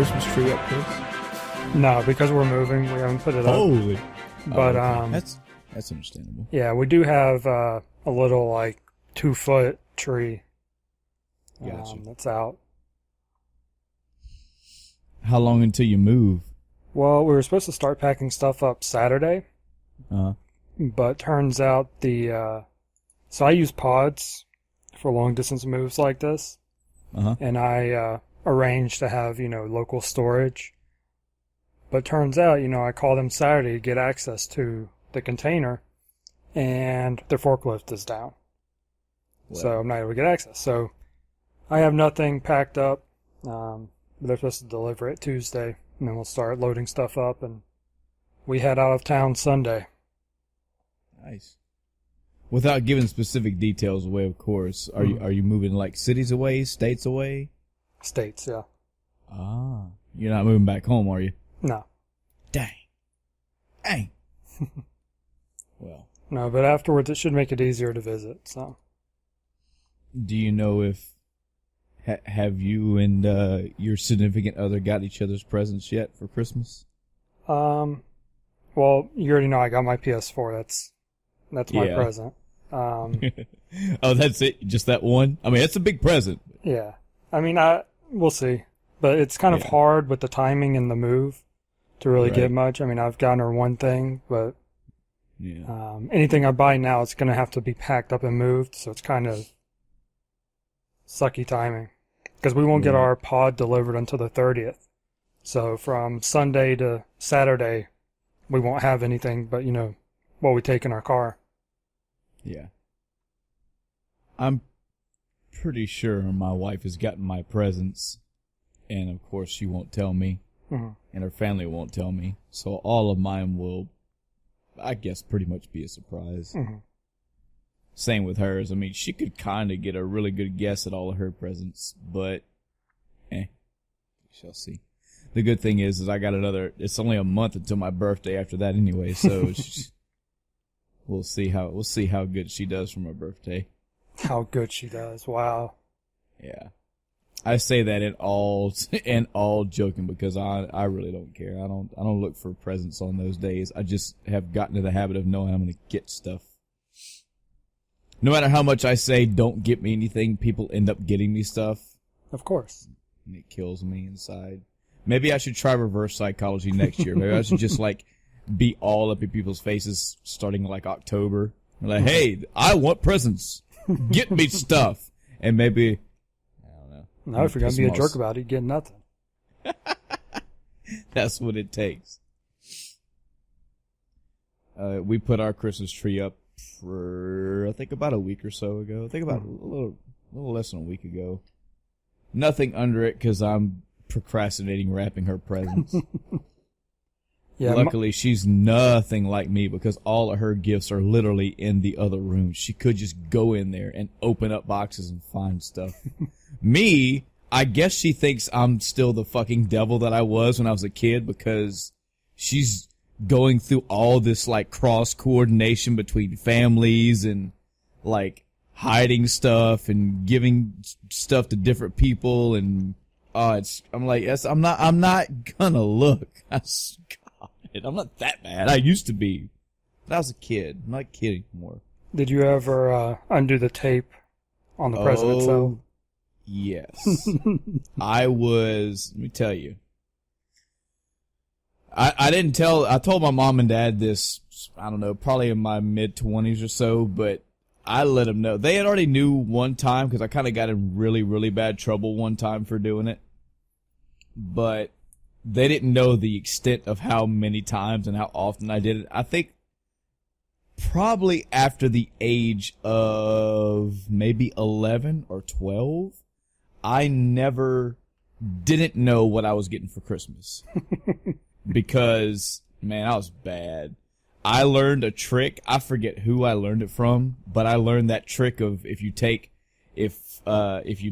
Christmas tree up, Chris? No, because we're moving, we haven't put it up. Holy. But okay. That's understandable. yeah, we do have a little like 2-foot tree. Gotcha. That's out. How long until you move? Well, we were supposed to start packing stuff up Saturday, but turns out so I use pods for long distance moves like this, and I arrange to have local storage. But turns out I called them Saturday to get access to the container, and their forklift is down, so I'm not able to get access. So I have nothing packed up. They're supposed to deliver it Tuesday, and then we'll start loading stuff up, and we head out of town Sunday. Nice. Without giving specific details away, of course, are you moving like cities away, states away? States, yeah. Ah, you're not moving back home, are you? No. Dang. Well. No, but afterwards it should make it easier to visit. So. Do you know if have you and your significant other got each other's presents yet for Christmas? Well, you already know I got my PS4. That's my present. Oh, that's it? Just that one? I mean, that's a big present. Yeah. I mean, we'll see. But it's kind of hard with the timing and the move to really get much. I mean, I've gotten her one thing, but anything I buy now, it's going to have to be packed up and moved. So it's kind of sucky timing. Because we won't get our pod delivered until the 30th. So from Sunday to Saturday, we won't have anything but, what we take in our car. Yeah. I'm pretty sure my wife has gotten my presents. And, of course, she won't tell me. Mm-hmm. And her family won't tell me. So all of mine will, I guess, pretty much be a surprise. Mm-hmm. Same with hers. I mean, she could kind of get a really good guess at all of her presents, but, we shall see. The good thing is I got it's only a month until my birthday after that anyway, so we'll see how good she does for my birthday. How good she does. Wow. Yeah. I say that in all joking because I really don't care. I don't look for presents on those days. I just have gotten to the habit of knowing I'm going to get stuff. No matter how much I say don't get me anything, people end up getting me stuff. Of course. And it kills me inside. Maybe I should try reverse psychology next year. Maybe I should just be all up in people's faces starting October. Like, hey, I want presents. Get me stuff. And maybe, I don't know. No, if you're going to be a jerk about it, you get nothing. That's what it takes. We put our Christmas tree up for, I think, about a week or so ago. I think about a little less than a week ago. Nothing under it because I'm procrastinating wrapping her presents. Yeah. Luckily, she's nothing like me because all of her gifts are literally in the other room. She could just go in there and open up boxes and find stuff. Me, I guess she thinks I'm still the fucking devil that I was when I was a kid because she's going through all this cross coordination between families and hiding stuff and giving stuff to different people and I'm not gonna look. I'm not that bad. I used to be. But I was a kid. I'm not kidding anymore. Did you ever undo the tape on the present itself? Yes. Let me tell you. I told my mom and dad this, I don't know, probably in my mid-20s or so, but I let them know. They had already knew one time because I kind of got in really, really bad trouble one time for doing it. But they didn't know the extent of how many times and how often I did it. I think probably after the age of maybe 11 or 12, I didn't know what I was getting for Christmas. Because, man, I was bad. I learned a trick. I forget who I learned it from, but I learned that trick of if you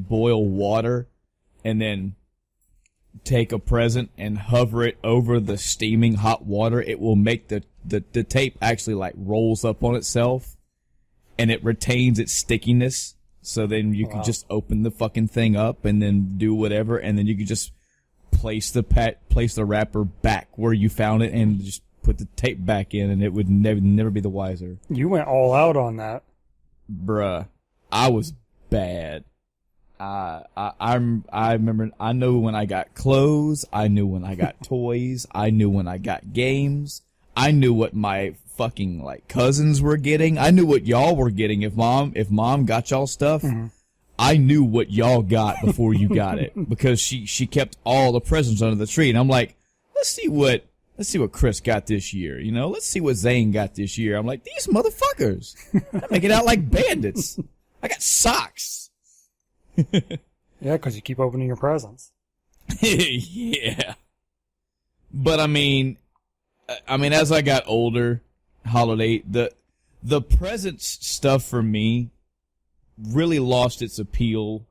boil water and then take a present and hover it over the steaming hot water, it will make the tape actually rolls up on itself and it retains its stickiness. So then you can just open the fucking thing up and then do whatever, and then you can just place the wrapper back where you found it and just put the tape back in, and it would never be the wiser. You went all out on that. Bruh, I was bad. I remember, I knew when I got clothes, I knew when I got toys, I knew when I got games, I knew what my fucking, like, cousins were getting, I knew what y'all were getting. If mom got y'all stuff, I knew what y'all got before you got it, because she kept all the presents under the tree, and I'm like, let's see what Chris got this year, you know? Let's see what Zane got this year. I'm like, these motherfuckers, they're making out like bandits. I got socks. Yeah, because you keep opening your presents. Yeah. But I mean, as I got older, holiday, the presents stuff for me really lost its appeal.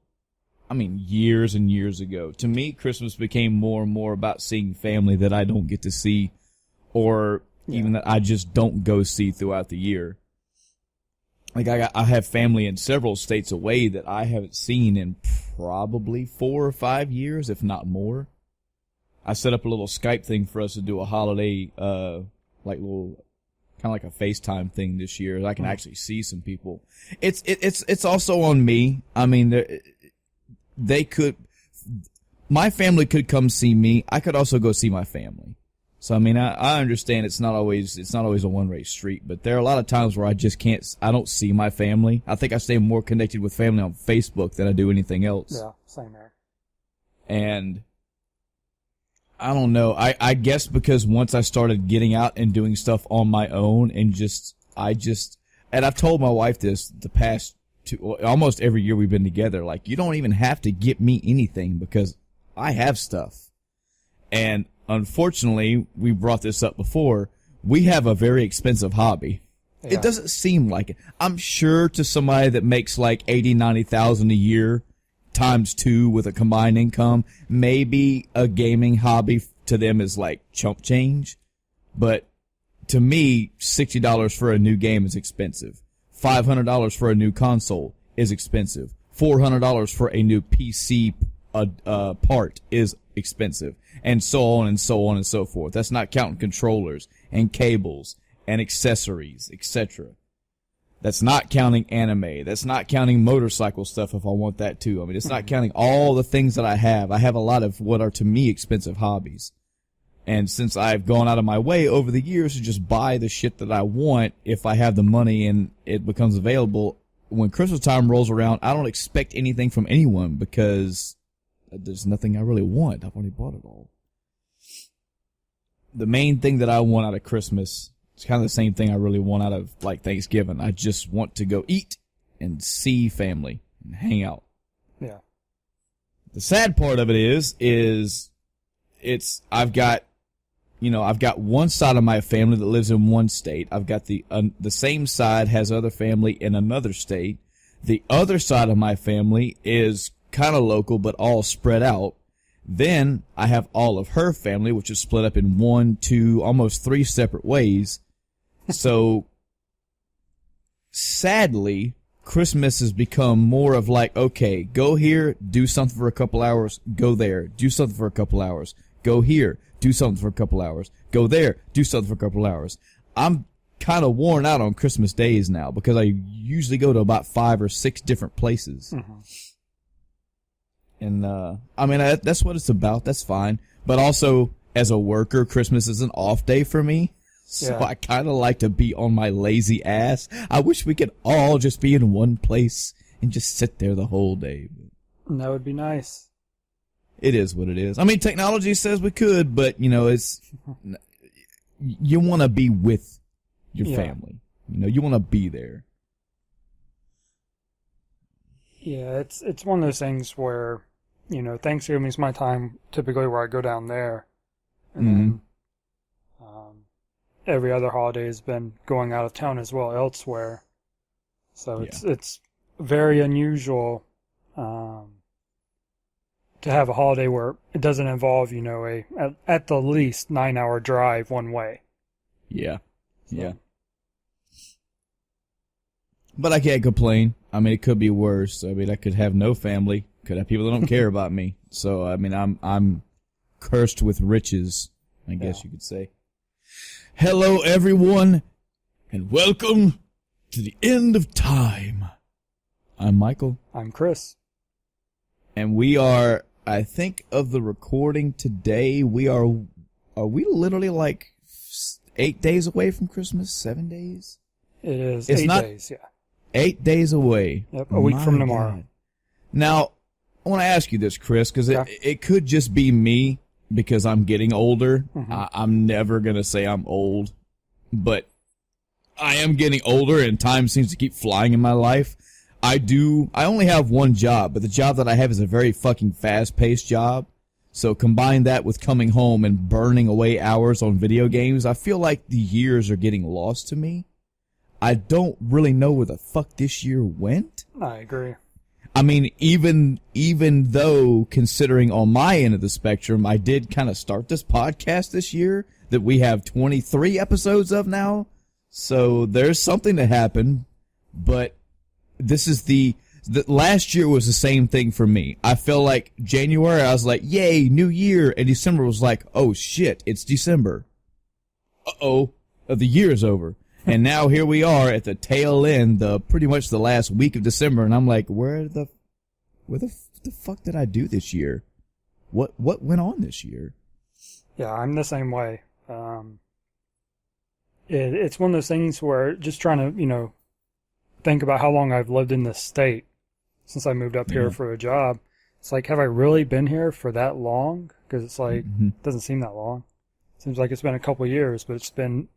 I mean, years and years ago. To me, Christmas became more and more about seeing family that I don't get to see, or even that I just don't go see throughout the year. Like, I have family in several states away that I haven't seen in probably 4 or 5 years, if not more. I set up a little Skype thing for us to do a holiday, like little, kind of like a FaceTime thing this year. I can actually see some people. It's also on me. I mean, my family could come see me. I could also go see my family. So, I mean, I understand it's not always a one-way street, but there are a lot of times where I don't see my family. I think I stay more connected with family on Facebook than I do anything else. Yeah, same here. And I don't know. I guess because once I started getting out and doing stuff on my own and and I've told my wife this the past almost every year we've been together, like, you don't even have to get me anything because I have stuff. And unfortunately, we brought this up before, we have a very expensive hobby. Yeah. It doesn't seem like it. I'm sure to somebody that makes like 80, 90,000 a year times 2 with a combined income, maybe a gaming hobby to them is like chump change. But to me, $60 for a new game is expensive. $500 for a new console is expensive. $400 for a new PC part is expensive, and so on and so on and so forth. That's not counting controllers and cables and accessories, etc. That's not counting anime. That's not counting motorcycle stuff if I want that too. I mean, it's not counting all the things that I have. I have a lot of what are to me expensive hobbies. And since I've gone out of my way over the years to just buy the shit that I want, if I have the money and it becomes available, when Christmas time rolls around, I don't expect anything from anyone because there's nothing I really want. I've already bought it all. The main thing that I want out of Christmas is kind of the same thing I really want out of, like, Thanksgiving. I just want to go eat and see family and hang out. Yeah. The sad part of it is I've got one side of my family that lives in one state. I've got the same side has other family in another state. The other side of my family is kind of local, but all spread out. Then I have all of her family, which is split up in 1, 2, almost 3 separate ways. So, sadly, Christmas has become more of like, okay, go here, do something for a couple hours, go there, do something for a couple hours, go here, do something for a couple hours, go there, do something for a couple hours. I'm kind of worn out on Christmas days now because I usually go to about 5 or 6 different places. Mm-hmm. And, I mean, that's what it's about. That's fine. But also, as a worker, Christmas is an off day for me. So I kind of like to be on my lazy ass. I wish we could all just be in one place and just sit there the whole day. That would be nice. It is what it is. I mean, technology says we could, but, you know, you want to be with your family. You know, you want to be there. Yeah, it's one of those things where, you know, Thanksgiving is my time typically where I go down there. And then every other holiday has been going out of town as well elsewhere. So it's very unusual to have a holiday where it doesn't involve, you know, at the least 9-hour drive one way. Yeah. Yeah. But I can't complain. I mean, it could be worse. I mean, I could have no family. Could have people that don't care about me. So, I mean, I'm cursed with riches, I guess you could say. Hello, everyone, and welcome to the end of time. I'm Michael. I'm Chris. And we are, I think, of the recording today, are we literally like 8 days away from Christmas? 7 days? It is it's 8 not, days, yeah. 8 days away. Yep, a week from tomorrow. God. Now, I want to ask you this, Chris, because it could just be me because I'm getting older. Mm-hmm. I'm never going to say I'm old, but I am getting older and time seems to keep flying in my life. I only have one job, but the job that I have is a very fucking fast-paced job. So combine that with coming home and burning away hours on video games, I feel like the years are getting lost to me. I don't really know where the fuck this year went. I agree. I mean, even though, considering on my end of the spectrum, I did kind of start this podcast this year that we have 23 episodes of now. So there's something to happen. But this is the last year was the same thing for me. I felt like January, I was like, yay, new year. And December was like, oh shit, it's December. Uh-oh, the year's over. And now here we are at the tail end, pretty much the last week of December, and I'm like, where the fuck did I do this year? What went on this year? Yeah, I'm the same way. It's one of those things where just trying to, think about how long I've lived in this state since I moved up here for a job. It's like, have I really been here for that long? Because it's like, it doesn't seem that long. It seems like it's been a couple of years, but it's been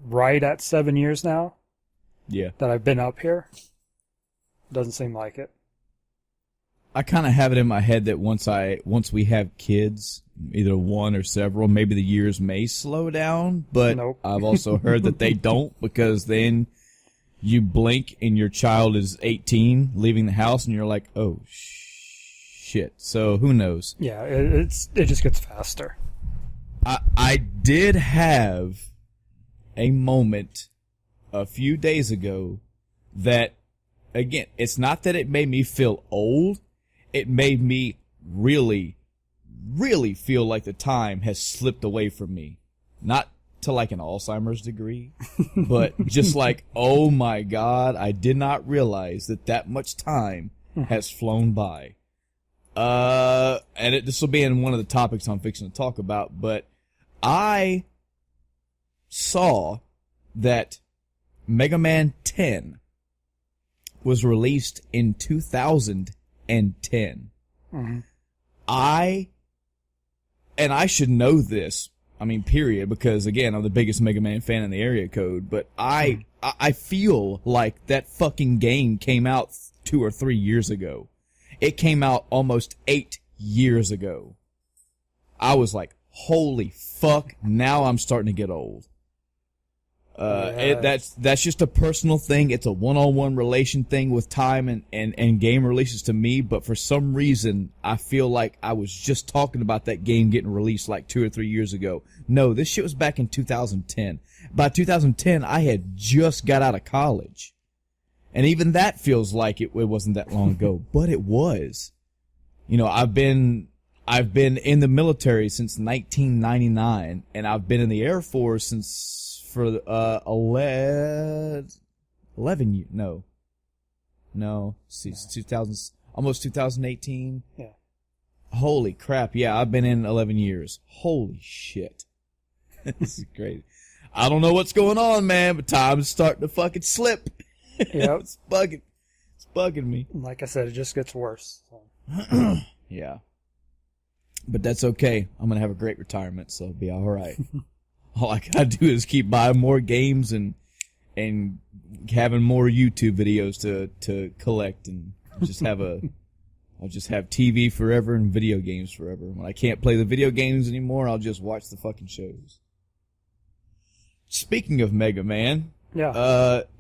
right at 7 years now. Yeah. That I've been up here. Doesn't seem like it. I kind of have it in my head that once we have kids, either one or several, maybe the years may slow down, but nope. I've also heard that they don't, because then you blink and your child is 18 leaving the house and you're like, oh shit. So who knows? Yeah, it just gets faster. I did have a moment a few days ago that, again, it's not that it made me feel old. It made me really, really feel like the time has slipped away from me. Not to like an Alzheimer's degree, but just like, oh my God, I did not realize that much time has flown by. And this will be in one of the topics I'm fixing to talk about, but I saw that Mega Man 10 was released in 2010. Mm-hmm. I should know this, period, because again, I'm the biggest Mega Man fan in the area code, but I feel like that fucking game came out 2 or 3 years ago. It came out almost 8 years ago. I was like, holy fuck, now I'm starting to get old. That's just a personal thing. It's a one-on-one relation thing with time and game releases to me, but for some reason, I feel like I was just talking about that game getting released like 2 or 3 years ago. No, this shit was back in 2010. By 2010, I had just got out of college. And even that feels like it wasn't that long ago, but it was. I've been in the military since 1999, and I've been in the Air Force for 11 years. No. See, 2000, almost 2018. Yeah. Holy crap. Yeah, I've been in 11 years. Holy shit. This is great. I don't know what's going on, man, but time's starting to fucking slip. Yep. It's bugging me. Like I said, it just gets worse. So. Yeah. But that's okay. I'm going to have a great retirement, so it'll be all right. All I gotta do is keep buying more games and having more YouTube videos to collect, and I'll just have TV forever and video games forever. When I can't play the video games anymore, I'll just watch the fucking shows. Speaking of Mega Man,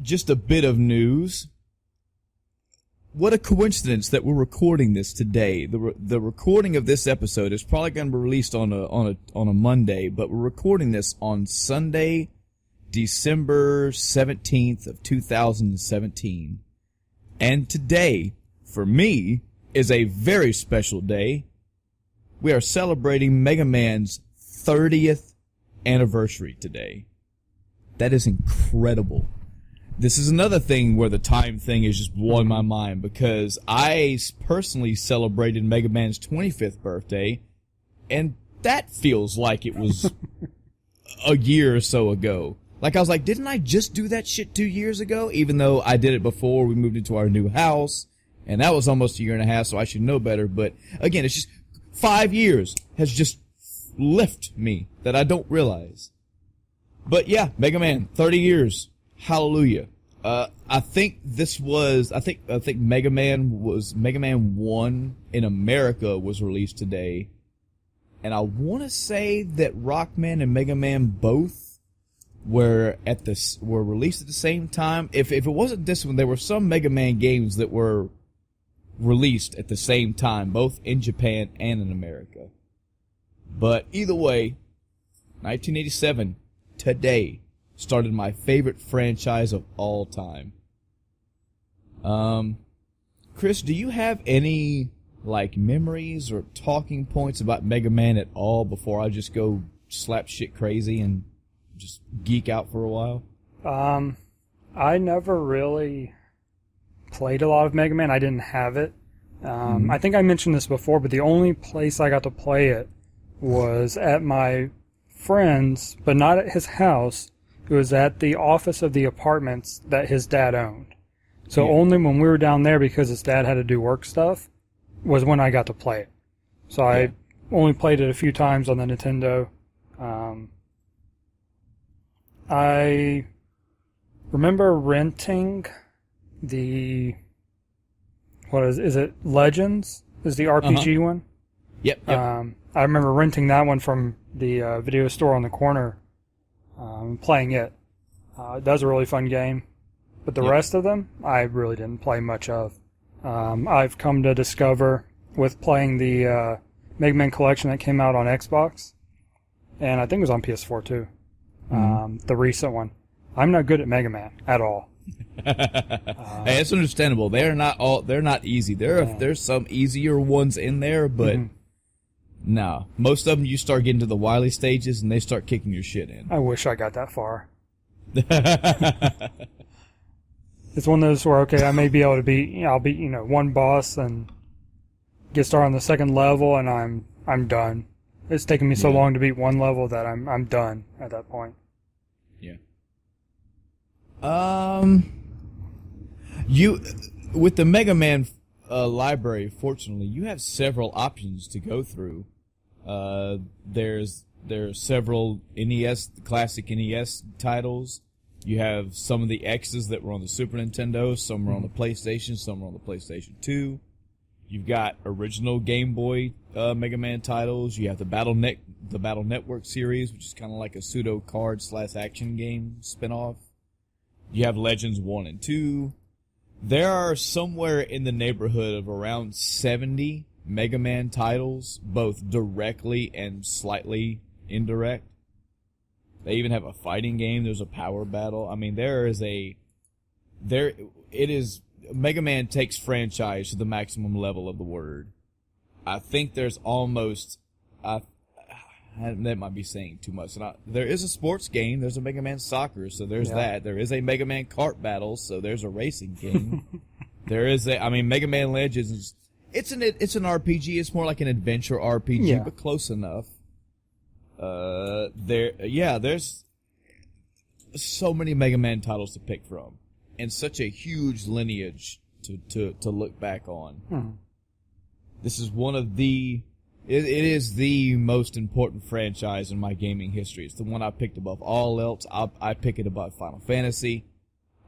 just a bit of news. What a coincidence that we're recording this today. The recording of this episode is probably going to be released on a Monday, but we're recording this on Sunday, December 17th of 2017. And today, for me, is a very special day we are celebrating Mega Man's 30th anniversary today. That is incredible. This is another thing where the time thing is just blowing my mind, because I personally celebrated Mega Man's 25th birthday, and that feels like it was a year or so ago. Like, I was like, didn't I just do that shit 2 years ago? Even though I did it before we moved into our new house, and that was almost a year and a half, so I should know better. But again, it's just 5 years has just left me that I don't realize. But yeah, Mega Man, 30 years. Hallelujah. I think Mega Man 1 in America was released today. And I want to say that Rockman and Mega Man both were released at the same time. If it wasn't this one, there were some Mega Man games that were released at the same time, both in Japan and in America. But either way, 1987, today, started my favorite franchise of all time. Chris, do you have any, like, memories or talking points about Mega Man at all before I just go slap shit crazy and just geek out for a while? I never really played a lot of Mega Man. I didn't have it. I think I mentioned this before, but the only place I got to play it was at my friend's, but not at his house. It was at the office of the apartments that his dad owned. So only when we were down there, because his dad had to do work stuff, was when I got to play it. So I only played it a few times on the Nintendo. I remember renting the... What is it? Legends is the RPG one? Yep. I remember renting that one from the video store on the corner, playing it. That was a really fun game. But the rest of them, I really didn't play much of. I've come to discover with playing the Mega Man Collection that came out on Xbox, and I think it was on PS4 too, the recent one. I'm not good at Mega Man at all. Hey, it's understandable. They're not easy. There's some easier ones in there, but no. Most of them, you start getting to the Wily stages and they start kicking your shit in. I wish I got that far. It's one of those where, okay, I may be able to beat, I'll beat, one boss and get started on the second level, and I'm done. It's taken me so long to beat one level that I'm done at that point. Yeah. With the Mega Man library, fortunately, you have several options to go through. There's several classic NES titles. You have some of the X's that were on the Super Nintendo, some were on the PlayStation, some were on the PlayStation 2. You've got original Game Boy Mega Man titles. You have the Battle Network series, which is kind of like a pseudo card/action game spinoff. You have Legends 1 and 2. There are somewhere in the neighborhood of around 70 Mega Man titles, both directly and slightly indirect. They even have a fighting game. There's a power battle. I mean, Mega Man takes franchise to the maximum level of the word. I think there's almost, that might be saying too much. There is a sports game. There's a Mega Man Soccer, so there's that. There is a Mega Man Kart Battle, so there's a racing game. Mega Man Legends, it's an RPG. It's more like an adventure RPG, but close enough. There's so many Mega Man titles to pick from, and such a huge lineage to look back on. This is one of the... It is the most important franchise in my gaming history. It's the one I picked above all else. I pick it above Final Fantasy.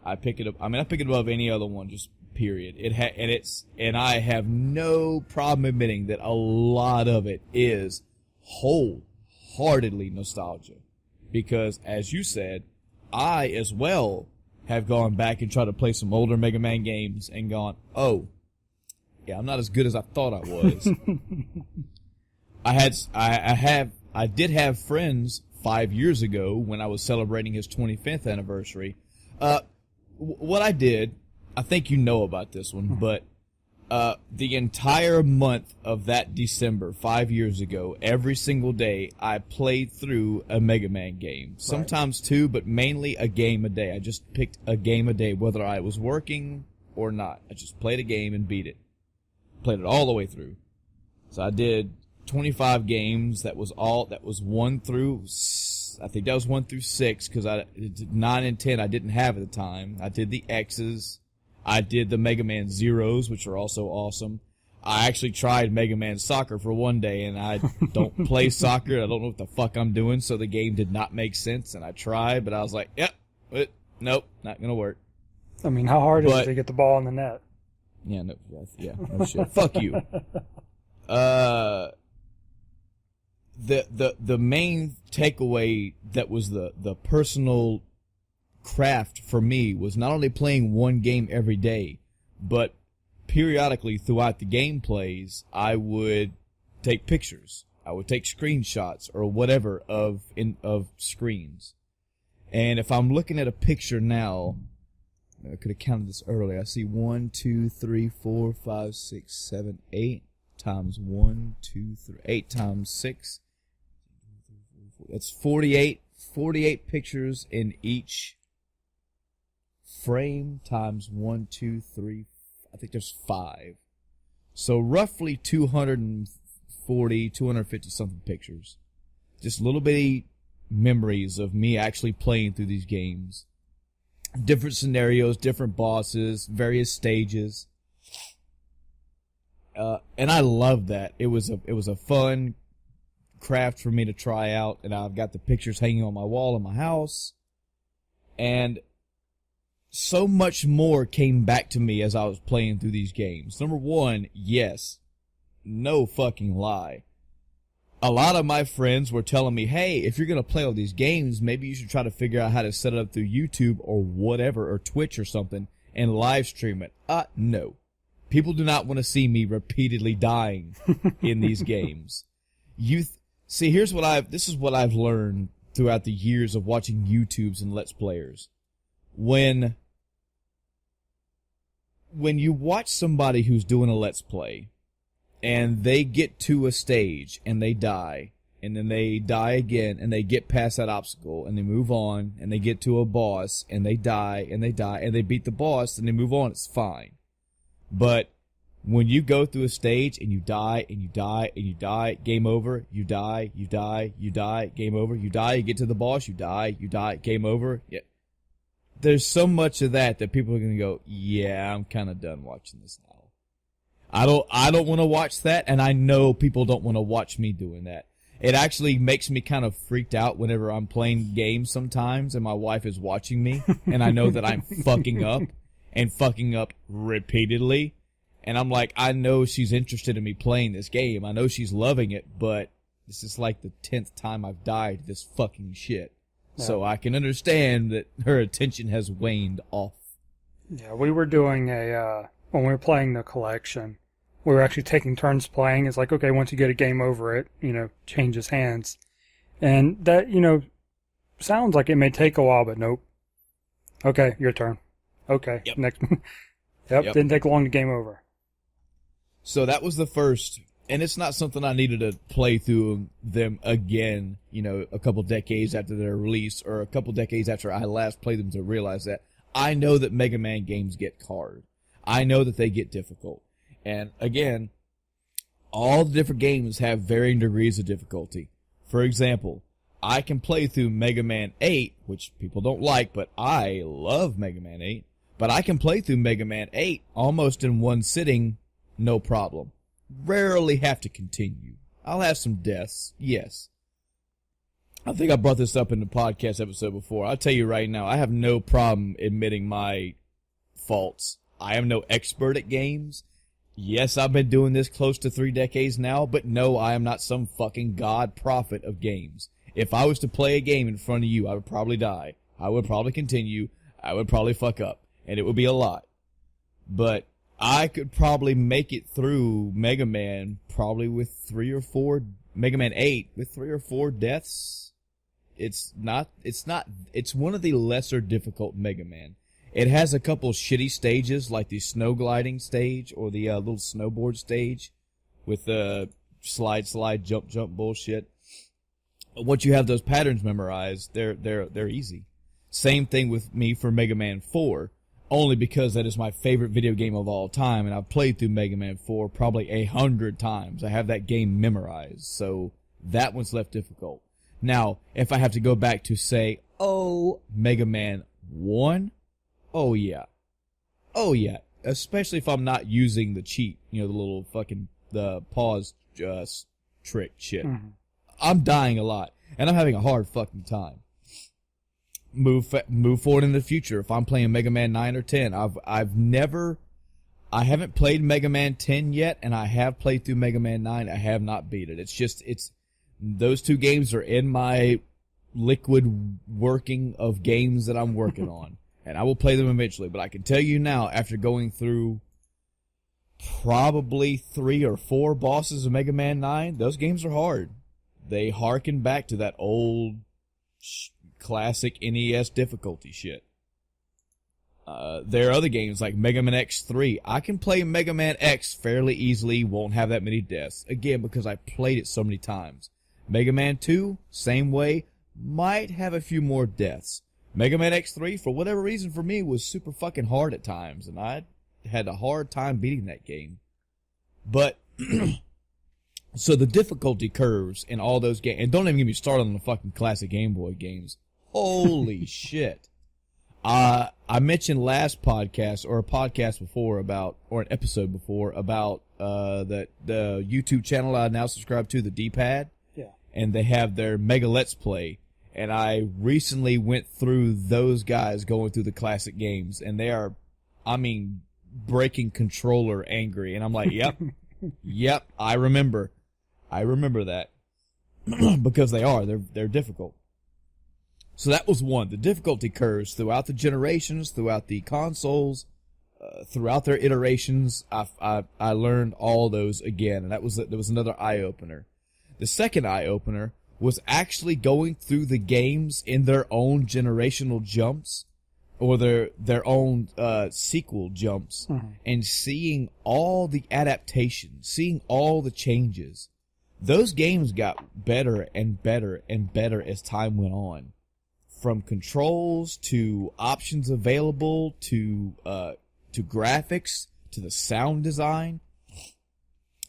I pick it above any other one, just period. And I have no problem admitting that a lot of it is wholeheartedly nostalgia. Because, as you said, I as well have gone back and tried to play some older Mega Man games and gone, oh, yeah, I'm not as good as I thought I was. I did have friends 5 years ago when I was celebrating his 25th anniversary. What I did, I think you know about this one, but The entire month of that December, 5 years ago, every single day, I played through a Mega Man game. Sometimes two, but mainly a game a day. I just picked a game a day, whether I was working or not. I just played a game and beat it. Played it all the way through. So I did 25 games. That was 1 through, I think that was 1 through 6, because 9 and 10 I didn't have at the time. I did the X's. I did the Mega Man Zeros, which are also awesome. I actually tried Mega Man Soccer for one day, and I don't play soccer. I don't know what the fuck I'm doing, so the game did not make sense, and I tried, but I was like, nope, not gonna work. I mean, how hard is it to get the ball in the net? Yeah, no shit. Fuck you. The main takeaway that was the personal craft for me was not only playing one game every day, but periodically throughout the gameplays, I would take pictures. I would take screenshots or whatever of screens. And if I'm looking at a picture now, I could have counted this earlier. I see 1, 2, 3, 4, 5, 6, 7, 8 times 1, 2, 3, 8 times 6. That's 48 pictures in each frame times 1, 2, 3, I think there's 5. So roughly 240, 250 something pictures. Just little bitty memories of me actually playing through these games. Different scenarios, different bosses, various stages. And I loved that. It was a fun craft for me to try out, and I've got the pictures hanging on my wall in my house. And so much more came back to me as I was playing through these games. Number one, yes, no fucking lie. A lot of my friends were telling me, hey, if you're going to play all these games, maybe you should try to figure out how to set it up through YouTube or whatever, or Twitch or something, and live stream it. No. People do not want to see me repeatedly dying in these games. See, this is what I've learned throughout the years of watching YouTubes and Let's Players. When you watch somebody who's doing a Let's Play, and they get to a stage, and they die, and then they die again, and they get past that obstacle, and they move on, and they get to a boss, and they die, and they beat the boss, and they move on, it's fine. But when you go through a stage, and you die, and you die, and you die, game over, you die, you die, you die, game over, you die, you get to the boss, you die, game over, yeah. There's so much of that people are going to go, yeah, I'm kind of done watching this now. I don't want to watch that, and I know people don't want to watch me doing that. It actually makes me kind of freaked out whenever I'm playing games sometimes, and my wife is watching me, and I know that I'm fucking up, and fucking up repeatedly. And I'm like, I know she's interested in me playing this game. I know she's loving it, but this is like the 10th time I've died to this fucking shit. Yeah. So I can understand that her attention has waned off. Yeah, we were doing when we were playing the collection, we were actually taking turns playing. It's like, okay, once you get a game over it, changes hands. And that, sounds like it may take a while, but nope. Okay, your turn. Okay, yep. Next. Yep, didn't take long to game over. So that was the first, and it's not something I needed to play through them again, a couple decades after their release, or a couple decades after I last played them to realize that. I know that Mega Man games get hard. I know that they get difficult. And again, all the different games have varying degrees of difficulty. For example, I can play through Mega Man 8, which people don't like, but I love Mega Man 8. But I can play through Mega Man 8 almost in one sitting, no problem. Rarely have to continue. I'll have some deaths, yes. I think I brought this up in the podcast episode before. I'll tell you right now, I have no problem admitting my faults. I am no expert at games. Yes, I've been doing this close to 3 decades now, but no, I am not some fucking god prophet of games. If I was to play a game in front of you, I would probably die. I would probably continue. I would probably fuck up. And it would be a lot. But I could probably make it through Mega Man probably with 3 or 4, Mega Man 8 with 3 or 4 deaths. It's one of the lesser difficult Mega Man. It has a couple shitty stages, like the snow gliding stage or the little snowboard stage with the slide, jump bullshit. Once you have those patterns memorized, they're easy. Same thing with me for Mega Man 4, only because that is my favorite video game of all time, and I've played through Mega Man 4 probably 100 times. I have that game memorized, so that one's left difficult. Now, if I have to go back to say, Mega Man 1, oh yeah, especially if I'm not using the cheat, the little fucking the pause trick shit. Mm-hmm. I'm dying a lot, and I'm having a hard fucking time. Move forward in the future. If I'm playing Mega Man 9 or 10, I haven't played Mega Man 10 yet, and I have played through Mega Man 9. I have not beat it. It's those two games are in my liquid working of games that I'm working on, and I will play them eventually. But I can tell you now, after going through probably 3 or 4 bosses of Mega Man 9, those games are hard. They harken back to that old classic NES difficulty shit. There are other games like Mega Man X3. I can play Mega Man X fairly easily, won't have that many deaths. Again, because I played it so many times. Mega Man 2, same way, might have a few more deaths. Mega Man X3, for whatever reason for me, was super fucking hard at times, and I had a hard time beating that game. But so the difficulty curves in all those games, and don't even get me started on the fucking classic Game Boy games. Holy shit. I mentioned last podcast, or a podcast before about, or an episode before about, the YouTube channel I now subscribe to, the D-Pad. Yeah. And they have their Mega Let's Play. And I recently went through those guys going through the classic games, and they are, breaking controller angry. And I'm like, yep, I remember that. Because they're difficult. So that was one. The difficulty curves throughout the generations, throughout the consoles, throughout their iterations. I learned all those again, and there was another eye opener. The second eye opener was actually going through the games in their own generational jumps, or their own sequel jumps, and seeing all the adaptations, seeing all the changes. Those games got better and better and better as time went on. From controls to options available to graphics to the sound design.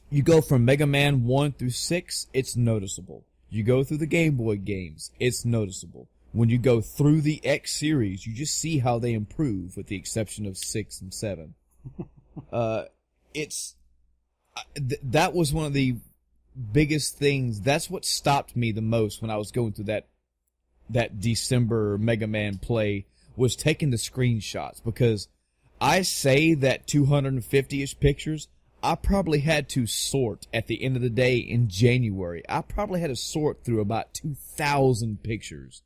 You go from Mega Man 1 through 6, it's noticeable. You go through the Game Boy games, it's noticeable. When you go through the X series, you just see how they improve, with the exception of 6 and 7. That was one of the biggest things. That's what stopped me the most when I was going through that December Mega Man play, was taking the screenshots, because I say that 250-ish pictures, I probably had to sort at the end of the day in January. I probably had to sort through about 2,000 pictures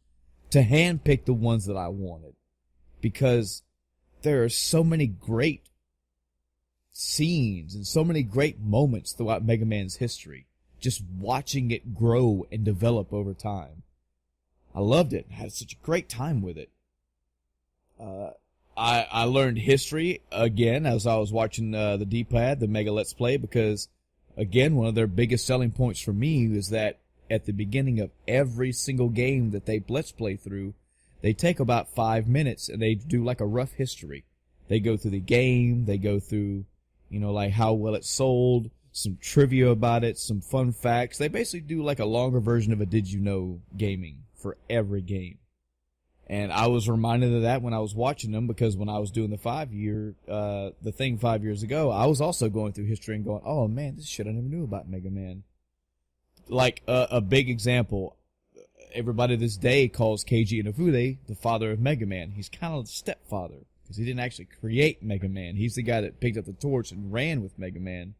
to handpick the ones that I wanted, because there are so many great scenes and so many great moments throughout Mega Man's history, just watching it grow and develop over time. I loved it. I had such a great time with it. I learned history again as I was watching the D-Pad, the Mega Let's Play, because, again, one of their biggest selling points for me is that at the beginning of every single game that they Let's Play through, they take about 5 minutes and they do like a rough history. They go through the game, they go through, like how well it sold, some trivia about it, some fun facts. They basically do like a longer version of a Did You Know gaming for every game. And I was reminded of that when I was watching them, because when I was doing the thing 5 years ago, I was also going through history and going, oh man, this shit I never knew about Mega Man. Like, a big example, everybody this day calls Keiji Inafune the father of Mega Man. He's kind of the stepfather, because he didn't actually create Mega Man. He's the guy that picked up the torch and ran with Mega Man.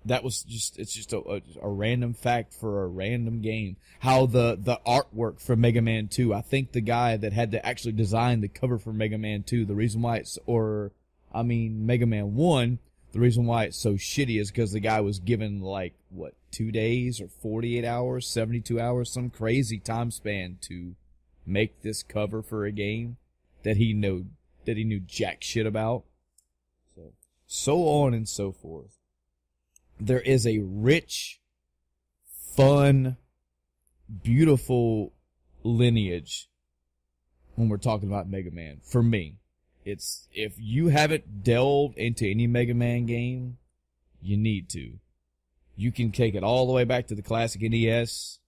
That was it's just a random fact for a random game. How the artwork for Mega Man 2, I think the guy that had to actually design the cover for Mega Man 2, the reason why Mega Man 1, the reason why it's so shitty is because the guy was given 2 days or 48 hours, 72 hours, some crazy time span to make this cover for a game. that he knew jack shit about. So on and so forth. There is a rich, fun, beautiful lineage when we're talking about Mega Man. For me, it's, if you haven't delved into any Mega Man game, you need to. You can take it all the way back to the classic NES.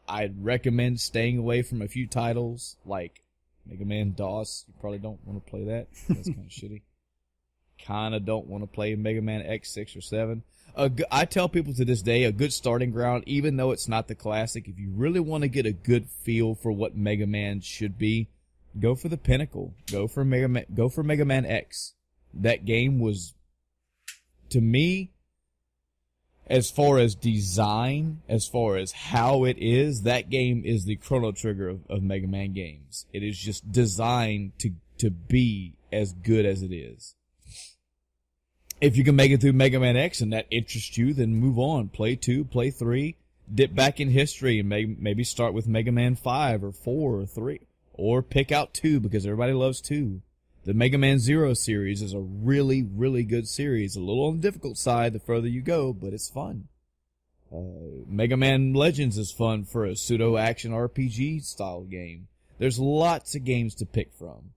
I'd recommend staying away from a few titles like Mega Man DOS. You probably don't want to play that. That's kind of shitty. Kind of don't want to play Mega Man X, 6, or 7. I tell people to this day, a good starting ground, even though it's not the classic, if you really want to get a good feel for what Mega Man should be, go for the pinnacle. Go for Mega Man X. That game was, to me, as far as design, as far as how it is, that game is the Chrono Trigger of Mega Man games. It is just designed to be as good as it is. If you can make it through Mega Man X and that interests you, then move on. Play 2, play 3, dip back in history and maybe start with Mega Man 5 or 4 or 3. Or pick out 2 because everybody loves 2. The Mega Man Zero series is a really, really good series. A little on the difficult side the further you go, but it's fun. Mega Man Legends is fun for a pseudo-action RPG style game. There's lots of games to pick from.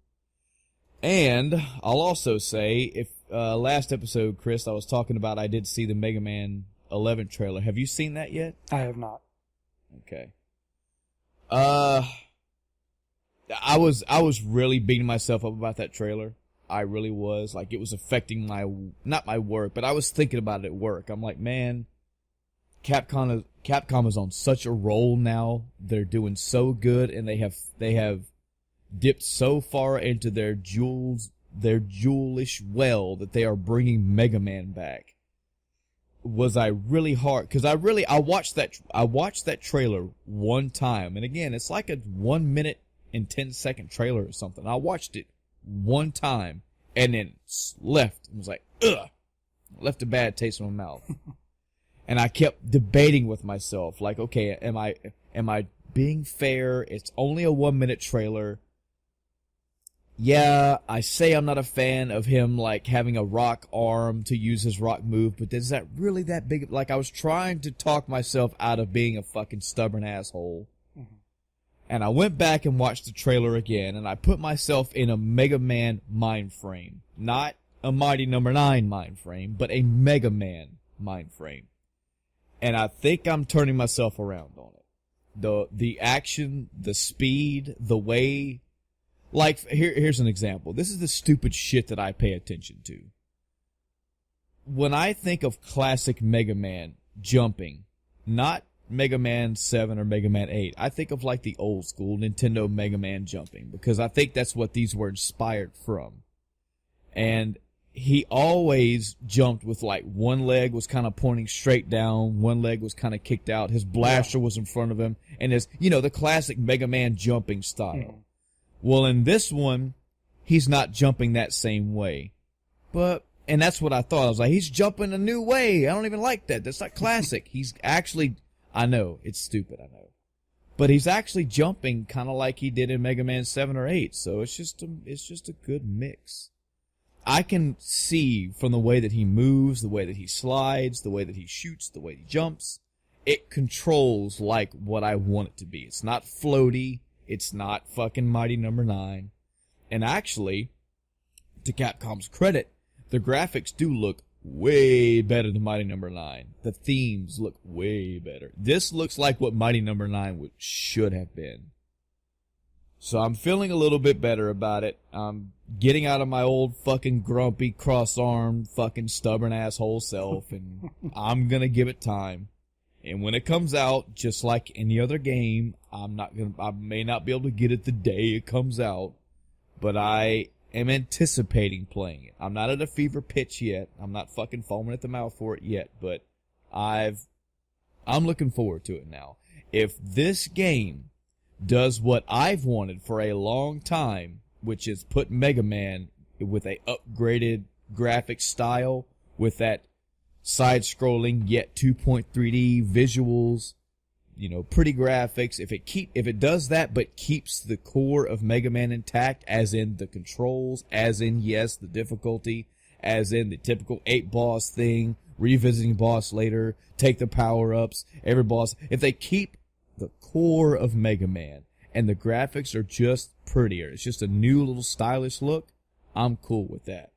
And I'll also say, if last episode, Chris, I was talking about I did see the Mega Man 11 trailer. Have you seen that yet? I have not. Okay. I was really beating myself up about that trailer. I really was. Like, it was affecting not my work, but I was thinking about it at work. I'm like, man, Capcom is on such a roll now. They're doing so good, and they have dipped so far into their jewelish well that they are bringing Mega Man back. Was I really hard? Because I watched that trailer one time, and again, it's like a 1 minute and 10-second trailer or something. I watched it one time and then left and was like, ugh, left a bad taste in my mouth. And I kept debating with myself, like, okay, am I being fair? It's only a 1 minute trailer. Yeah, I say I'm not a fan of him, like, having a rock arm to use his rock move, but is that really that big? Like, I was trying to talk myself out of being a fucking stubborn asshole. Mm-hmm. And I went back and watched the trailer again, and I put myself in a Mega Man mind frame. Not a Mighty Number 9 mind frame, but a Mega Man mind frame. And I think I'm turning myself around on it. The action, the speed, the way... Like, here's an example. This is the stupid shit that I pay attention to. When I think of classic Mega Man jumping, not Mega Man 7 or Mega Man 8, I think of like the old school Nintendo Mega Man jumping, because I think that's what these were inspired from. And he always jumped with like one leg was kind of pointing straight down, one leg was kind of kicked out, his blaster was in front of him, and his, the classic Mega Man jumping style. Mm-hmm. Well, in this one, he's not jumping that same way. And that's what I thought. I was like, he's jumping a new way. I don't even like that. That's not classic. He's actually, I know, it's stupid, I know. But he's actually jumping kind of like he did in Mega Man 7 or 8. So it's just a good mix. I can see from the way that he moves, the way that he slides, the way that he shoots, the way he jumps, it controls like what I want it to be. It's not floaty. It's not fucking Mighty Number 9. And actually, to Capcom's credit, the graphics do look way better than Mighty Number 9. The themes look way better. This looks like what Mighty Number 9 should have been. So I'm feeling a little bit better about it. I'm getting out of my old fucking grumpy, cross-armed, fucking stubborn asshole self, and I'm gonna give it time. And when it comes out, just like any other game, I may not be able to get it the day it comes out, but I am anticipating playing it. I'm not at a fever pitch yet. I'm not fucking foaming at the mouth for it yet, but I'm looking forward to it now. If this game does what I've wanted for a long time, which is put Mega Man with a upgraded graphic style, with that side-scrolling, yet 2.3D visuals, pretty graphics, if it does that but keeps the core of Mega Man intact, as in the controls, as in, yes, the difficulty, as in the typical 8-boss thing, revisiting boss later, take the power-ups, every boss, if they keep the core of Mega Man and the graphics are just prettier, it's just a new little stylish look, I'm cool with that.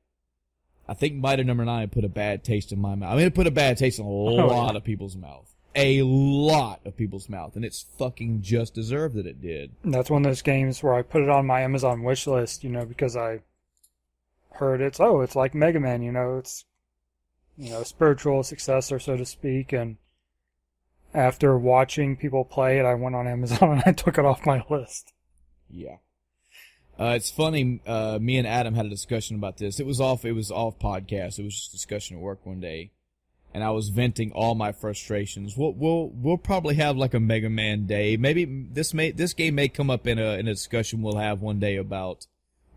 I think Mighty Number 9 put a bad taste in my mouth. I mean, it put a bad taste in a lot of people's mouth. A lot of people's mouth, and it's fucking just deserved that it did. And that's one of those games where I put it on my Amazon wish list, because I heard it's like Mega Man, it's, spiritual successor, so to speak, and after watching people play it, I went on Amazon and I took it off my list. Yeah. It's funny, me and Adam had a discussion about this. It was off podcast. It was just a discussion at work one day. And I was venting all my frustrations. We'll probably have like a Mega Man day. Maybe this game may come up in a discussion we'll have one day about.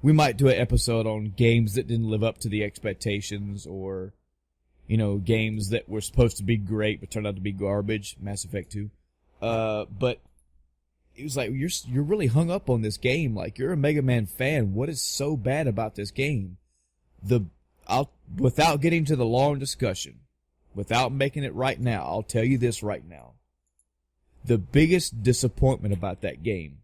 We might do an episode on games that didn't live up to the expectations, or games that were supposed to be great but turned out to be garbage. Mass Effect 2. But it was like, you're really hung up on this game. Like, you're a Mega Man fan. What is so bad about this game? Without getting to the long discussion, without making it right now, I'll tell you this right now. The biggest disappointment about that game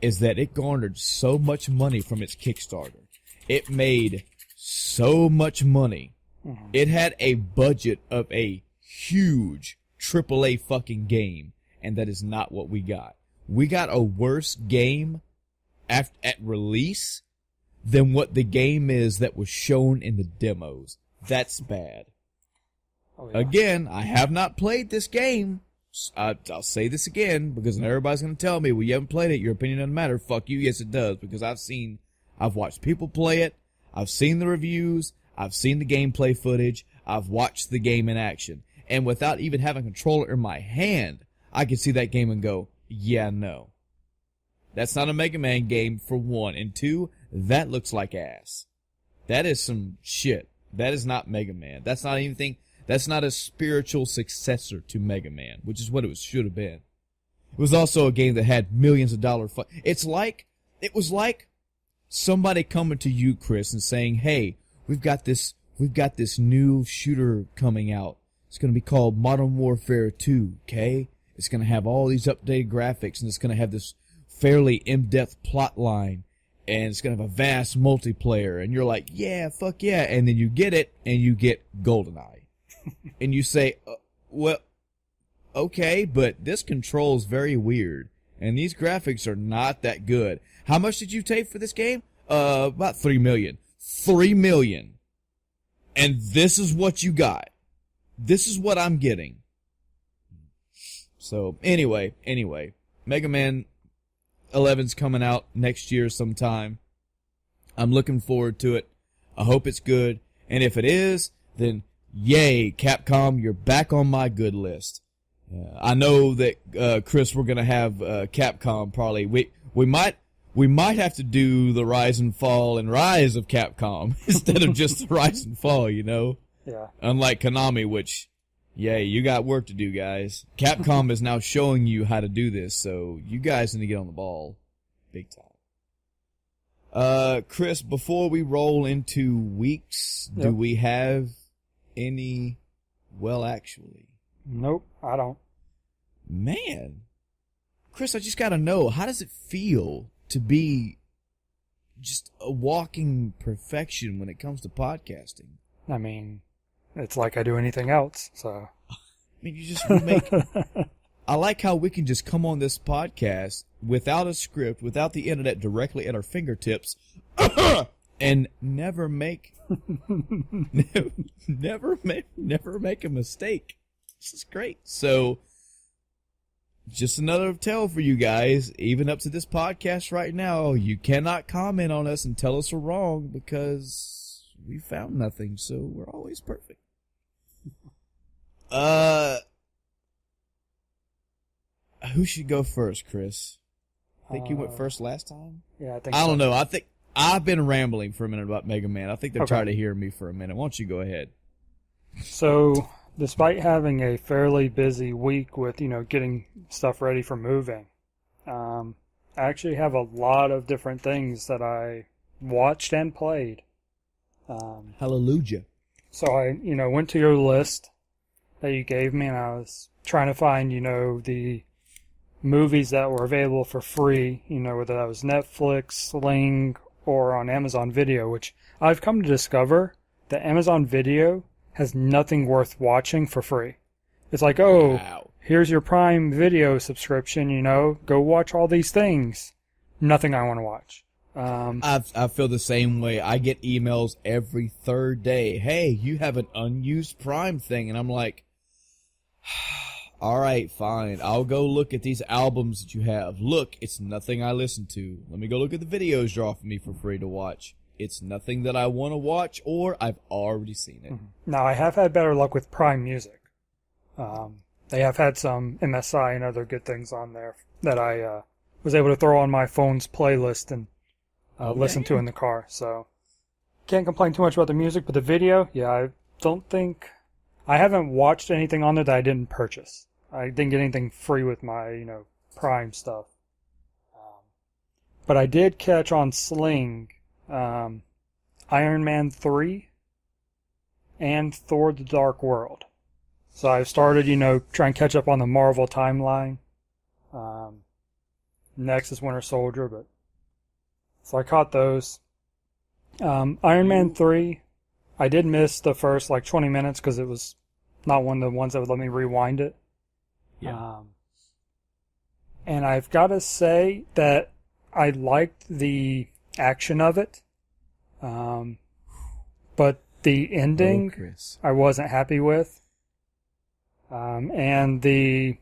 is that it garnered so much money from its Kickstarter. It made so much money. Mm-hmm. It had a budget of a huge AAA fucking game, and that is not what we got. We got a worse game at release than what the game is that was shown in the demos. That's bad. Oh, yeah. Again, I have not played this game. I'll say this again, because everybody's going to tell me, well, you haven't played it, your opinion doesn't matter. Fuck you, yes it does, because I've watched people play it, I've seen the reviews, I've seen the gameplay footage, I've watched the game in action. And without even having a controller in my hand, I can see that game and go, yeah, no. That's not a Mega Man game, for one. And two, that looks like ass. That is some shit. That is not Mega Man. That's not anything. That's not a spiritual successor to Mega Man, which is what it should have been. It was also a game that had millions of dollars. It was like somebody coming to you, Chris, and saying, "Hey, we've got this new shooter coming out. It's going to be called Modern Warfare 2, okay? It's going to have all these updated graphics, and it's going to have this fairly in-depth plot line, and it's going to have a vast multiplayer." And you're like, "Yeah, fuck yeah." And then you get it, and you get GoldenEye. And you say, well, okay, but this control's very weird, and these graphics are not that good. How much did you take for this game? About $3 million. $3 million. And this is what you got. This is what I'm getting. So, anyway, Mega Man 11's coming out next year sometime. I'm looking forward to it. I hope it's good. And if it is, then yay, Capcom, you're back on my good list. I know that, Chris, we're gonna have, Capcom probably. We might have to do the Rise and Fall and Rise of Capcom instead of just the Rise and Fall, Yeah. Unlike Konami, which, yay, you got work to do, guys. Capcom is now showing you how to do this, so you guys need to get on the ball. Big time. Chris, before we roll into weeks, do we have any, well, actually? Nope, I don't. Man. Chris, I just gotta know, how does it feel to be just a walking perfection when it comes to podcasting? I mean, it's like I do anything else, so. I mean, you just make... I like how we can just come on this podcast without a script, without the internet directly at our fingertips, and never make a mistake. This is great. So, just another tell for you guys, even up to this podcast right now, you cannot comment on us and tell us we're wrong because we found nothing, so we're always perfect. Who should go first, Chris? I think you went first last time? Yeah, I think I don't know. I think I've been rambling for a minute about Mega Man. I think they're tired of hearing me for a minute. Why don't you go ahead? So, despite having a fairly busy week with, getting stuff ready for moving, I actually have a lot of different things that I watched and played. Hallelujah. So I, went to your list that you gave me, and I was trying to find, the movies that were available for free, whether that was Netflix, Sling, or on Amazon Video, which I've come to discover that Amazon Video has nothing worth watching for free. It's like, wow. Here's your Prime Video subscription, go watch all these things. Nothing I want to watch. I feel the same way. I get emails every third day. Hey, you have an unused Prime thing. And I'm like, all right, fine. I'll go look at these albums that you have. Look, it's nothing I listen to. Let me go look at the videos you're offering me for free to watch. It's nothing that I want to watch, or I've already seen it. Now, I have had better luck with Prime Music. They have had some MSI and other good things on there that I was able to throw on my phone's playlist and listen to in the car. So, can't complain too much about the music, but the video, I don't think... I haven't watched anything on there that I didn't purchase. I didn't get anything free with my, Prime stuff. But I did catch on Sling Iron Man 3 and Thor the Dark World. So I've started, trying to catch up on the Marvel timeline. Next is Winter Soldier, but... So I caught those. Iron Man 3, I did miss the first, 20 minutes because it was not one of the ones that would let me rewind it. Yeah. And I've got to say that I liked the action of it. But the ending, I wasn't happy with. And the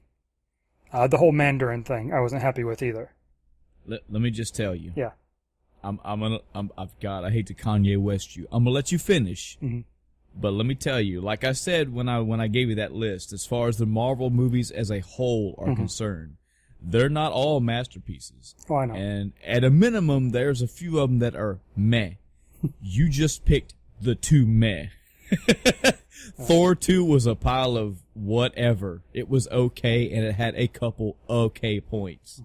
whole Mandarin thing, I wasn't happy with either. Let me just tell you. Yeah. I hate to Kanye West you. I'm gonna let you finish. Mm-hmm. But let me tell you, like I said when I gave you that list, as far as the Marvel movies as a whole are concerned, they're not all masterpieces. Oh, I know. And at a minimum, there's a few of them that are meh. You just picked the two meh. Thor 2 was a pile of whatever. It was okay, and it had a couple okay points.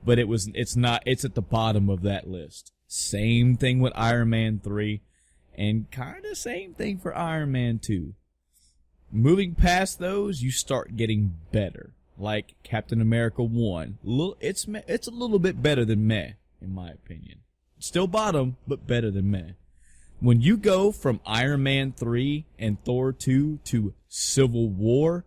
But it's at the bottom of that list. Same thing with Iron Man 3, and kind of same thing for Iron Man 2. Moving past those, you start getting better. Like Captain America 1. It's a little bit better than meh, in my opinion. Still bottom, but better than meh. When you go from Iron Man 3 and Thor 2 to Civil War,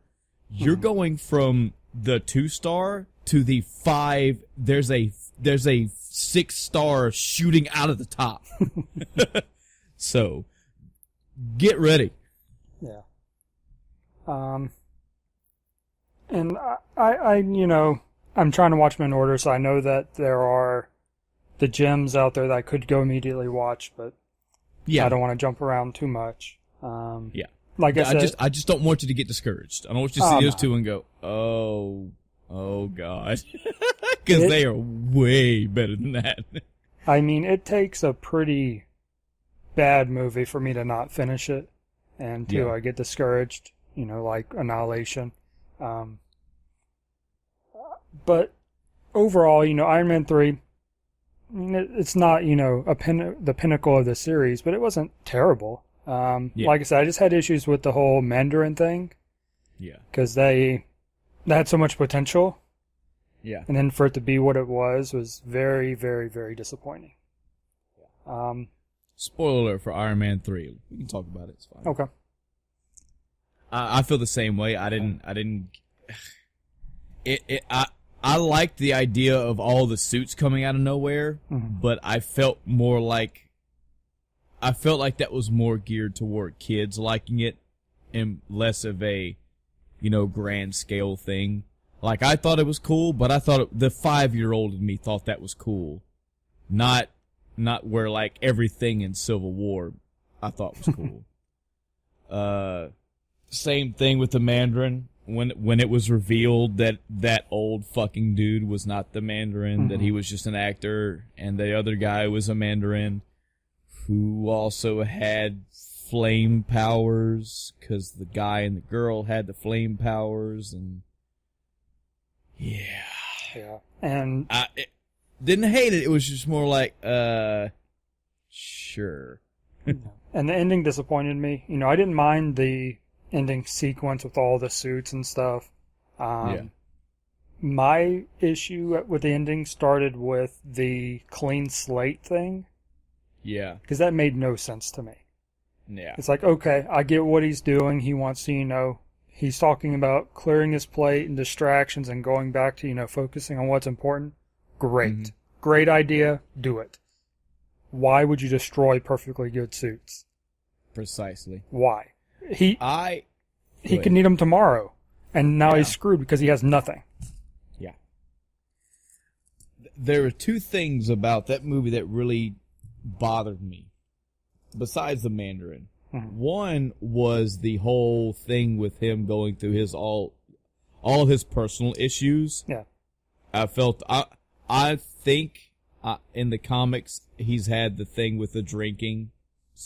you're going from the 2-star to the 5. There's a 6-star shooting out of the top. So, get ready. Yeah. And I I'm trying to watch them in order, so I know that there are the gems out there that I could go immediately watch, but I don't want to jump around too much. Yeah. Like I said, I just don't want you to get discouraged. I don't want you to see those two and go, oh God. Because they are way better than that. I mean, it takes a pretty bad movie for me to not finish it, and I get discouraged, like Annihilation. But overall, Iron Man 3, I mean, it's not, the pinnacle of the series, but it wasn't terrible. Like I said, I just had issues with the whole Mandarin thing. Yeah. Because they had so much potential. Yeah. And then for it to be what it was very, very, very disappointing. Spoiler alert for Iron Man 3. We can talk about it. It's fine. Okay. I feel the same way. I liked the idea of all the suits coming out of nowhere, but I felt like that was more geared toward kids liking it and less of a, grand scale thing. Like, I thought it was cool, but I thought the 5-year-old in me thought that was cool. Not where, like, everything in Civil War I thought was cool. Same thing with the Mandarin. When it was revealed that old fucking dude was not the Mandarin, that he was just an actor, and the other guy was a Mandarin who also had flame powers because the guy and the girl had the flame powers, and yeah, and I didn't hate it. It was just more like, sure. And the ending disappointed me. You know, I didn't mind the ending sequence with all the suits and stuff. My issue with the ending started with the clean slate thing. Yeah. Because that made no sense to me. Yeah. It's like, okay, I get what he's doing. He wants to, you know, he's talking about clearing his plate and distractions and going back to, you know, focusing on what's important. Great. Mm-hmm. Great idea. Do it. Why would you destroy perfectly good suits? Precisely. Why? He could need them tomorrow, and now he's screwed because he has nothing. Yeah. There are two things about that movie that really bothered me, besides the Mandarin. Mm-hmm. One was the whole thing with him going through his all of his personal issues. Yeah. I think in the comics he's had the thing with the drinking,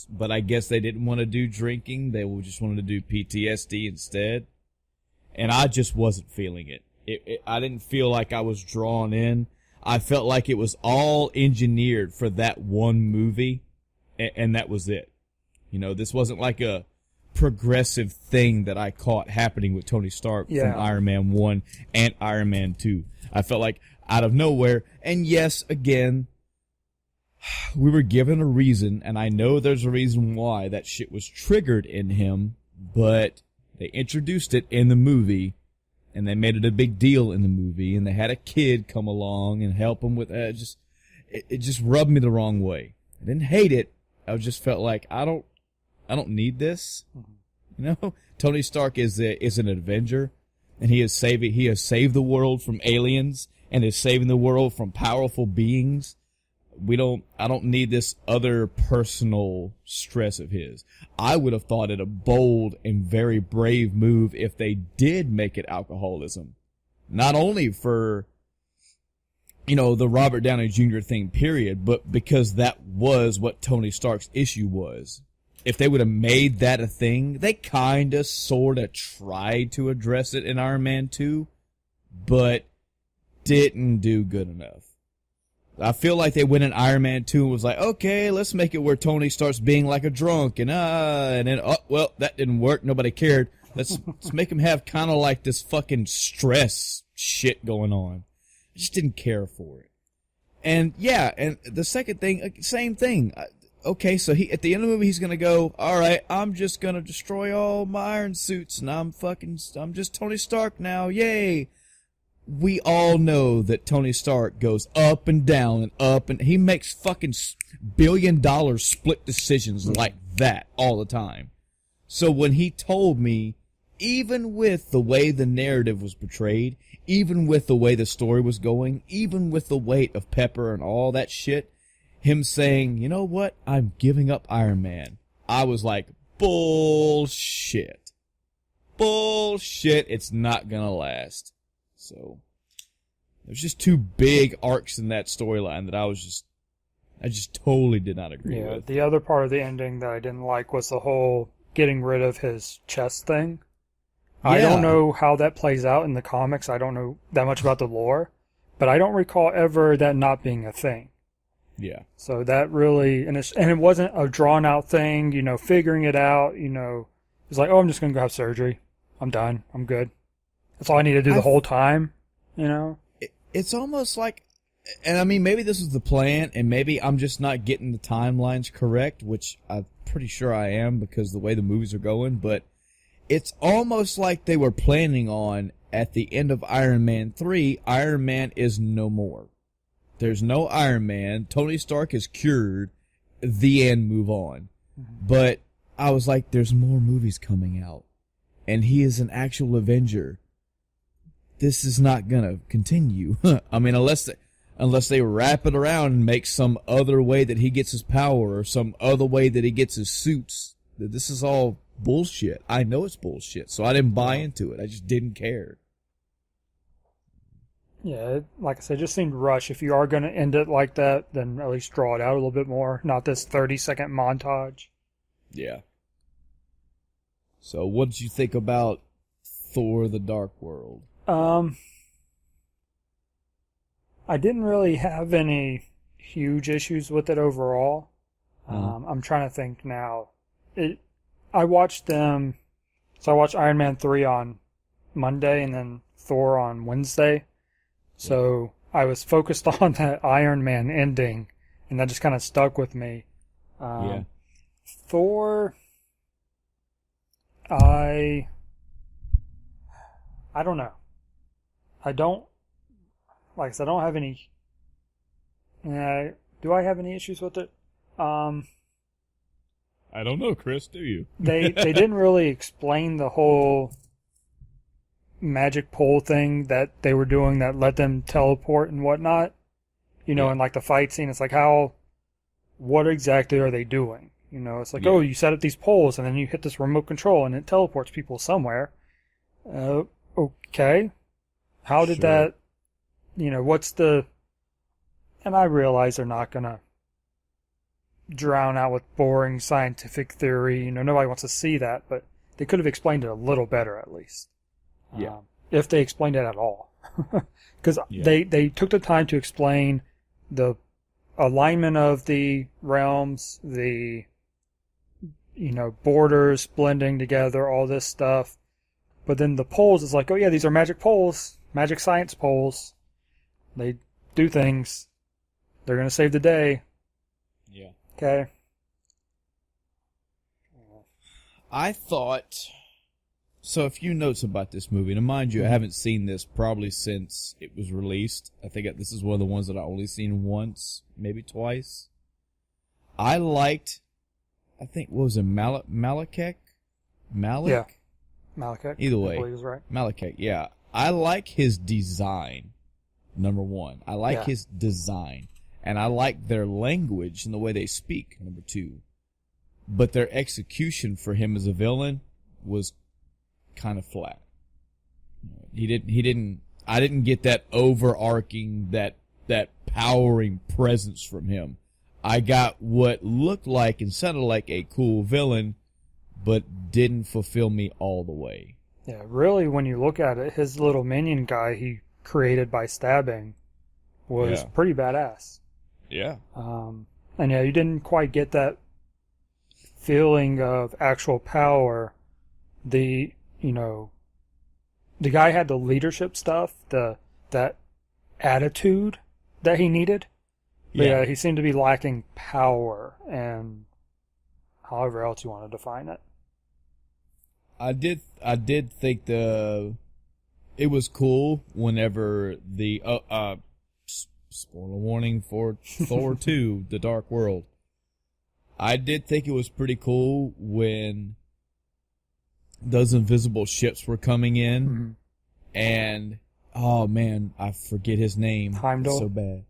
but I guess they didn't want to do drinking. They just wanted to do PTSD instead. And I just wasn't feeling it. I didn't feel like I was drawn in. I felt like it was all engineered for that one movie, and that was it. You know, this wasn't like a progressive thing that I caught happening with Tony Stark from Iron Man 1 and Iron Man 2. I felt like out of nowhere, and yes, again, we were given a reason, and I know there's a reason why that shit was triggered in him, but they introduced it in the movie, and they made it a big deal in the movie, and they had a kid come along and help him with it. It just rubbed me the wrong way. I didn't hate it. I just felt like I don't need this. You know, Tony Stark is an Avenger, and he has saved the world from aliens and is saving the world from powerful beings. I don't need this other personal stress of his. I would have thought it a bold and very brave move if they did make it alcoholism. Not only for, you know, the Robert Downey Jr. thing, period, but because that was what Tony Stark's issue was. If they would have made that a thing, they kinda, sorta tried to address it in Iron Man 2, but didn't do good enough. I feel like they went in Iron Man 2 and was like, okay, let's make it where Tony starts being like a drunk, and then, well, that didn't work. Nobody cared. Let's make him have kind of like this fucking stress shit going on. I just didn't care for it. And yeah, and the second thing, same thing. Okay, so at the end of the movie, he's gonna go, all right, I'm just gonna destroy all my iron suits, and I'm just Tony Stark now, yay. We all know that Tony Stark goes up and down and up, and he makes fucking billion-dollar split decisions like that all the time. So when he told me, even with the way the narrative was portrayed, even with the way the story was going, even with the weight of Pepper and all that shit, him saying, you know what, I'm giving up Iron Man, I was like, bullshit. Bullshit, it's not gonna last. So, there's just two big arcs in that storyline that I just totally did not agree with. The other part of the ending that I didn't like was the whole getting rid of his chest thing. Yeah. I don't know how that plays out in the comics. I don't know that much about the lore, but I don't recall ever that not being a thing. Yeah. So that really, and it wasn't a drawn out thing, you know, figuring it out, you know, it's like, oh, I'm just going to go have surgery. I'm done. I'm good. That's all I need to do the whole time, you know? It's almost like, and I mean, maybe this was the plan, and maybe I'm just not getting the timelines correct, which I'm pretty sure I am because the way the movies are going, but it's almost like they were planning on, at the end of Iron Man 3, Iron Man is no more. There's no Iron Man. Tony Stark is cured. The end, move on. Mm-hmm. But I was like, there's more movies coming out, and he is an actual Avenger. This is not gonna continue. I mean, unless they wrap it around and make some other way that he gets his power or some other way that he gets his suits. This is all bullshit. I know it's bullshit, so I didn't buy into it. I just didn't care. Yeah, like I said, it just seemed rushed. If you are going to end it like that, then at least draw it out a little bit more. Not this 30-second montage. Yeah. So what did you think about Thor: The Dark World? I didn't really have any huge issues with it overall. I'm trying to think now. I watched them. So I watched Iron Man 3 on Monday and then Thor on Wednesday. So I was focused on that Iron Man ending, and that just kind of stuck with me. Thor, I don't know. Like I said, I don't have any. Do I have any issues with it? I don't know, Chris. Do you? They didn't really explain the whole magic pole thing that they were doing that let them teleport and whatnot. In like the fight scene, it's like what exactly are they doing? It's like, oh, you set up these poles and then you hit this remote control and it teleports people somewhere. Okay. How did that, what's the, and I realize they're not going to drown out with boring scientific theory. Nobody wants to see that, but they could have explained it a little better at least. Yeah. If they explained it at all. Because they took the time to explain the alignment of the realms, the borders blending together, all this stuff. But then the poles is like, oh yeah, these are magic poles, magic science poles. They do things. They're going to save the day. Yeah. Okay. I thought... So a few notes about this movie. And mind you, I haven't seen this probably since it was released. I think this is one of the ones that I only seen once, maybe twice. I liked... I think, what was it, Malekith? Malik? Yeah. Malekith. Either way. I believe he was right. Malekith, yeah. I like his design, number one. I like his design. And I like their language and the way they speak, number two. But their execution for him as a villain was kind of flat. I didn't get that overarching, that powering presence from him. I got what looked like and sounded like a cool villain, but didn't fulfill me all the way. Yeah, really, when you look at it, his little minion guy he created by stabbing was pretty badass. Yeah. And you didn't quite get that feeling of actual power. The guy had the leadership stuff, that attitude that he needed. But yeah, he seemed to be lacking power, and however else you want to define it. I did think it was cool whenever the spoiler warning for Thor 2, The Dark World. I did think it was pretty cool when those invisible ships were coming in, and oh man, I forget his name. Heimdall. It's so bad.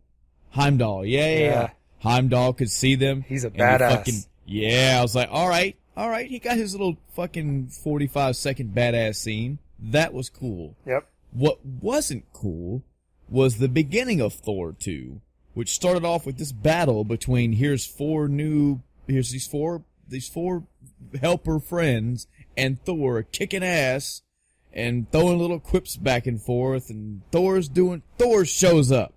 Heimdall, yeah. Heimdall could see them. He's a badass. I was like, all right. He got his little fucking 45-second badass scene. That was cool. Yep. What wasn't cool was the beginning of Thor 2, which started off with this battle between these four helper friends and Thor kicking ass and throwing little quips back and forth, and Thor shows up.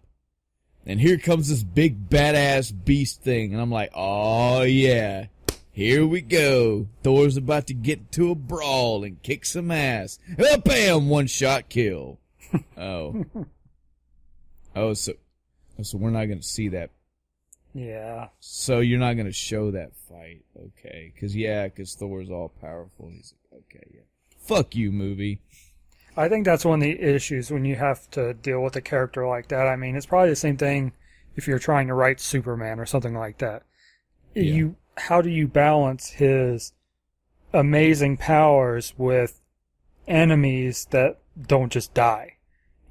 And here comes this big badass beast thing, and I'm like, oh yeah, here we go. Thor's about to get to a brawl and kick some ass. Oh, bam, one shot kill. So we're not gonna see that. Yeah. So you're not gonna show that fight, okay? Because Thor's all powerful. He's like, okay, yeah. Fuck you, movie. I think that's one of the issues when you have to deal with a character like that. I mean, it's probably the same thing if you're trying to write Superman or something like that. Yeah. How do you balance his amazing powers with enemies that don't just die?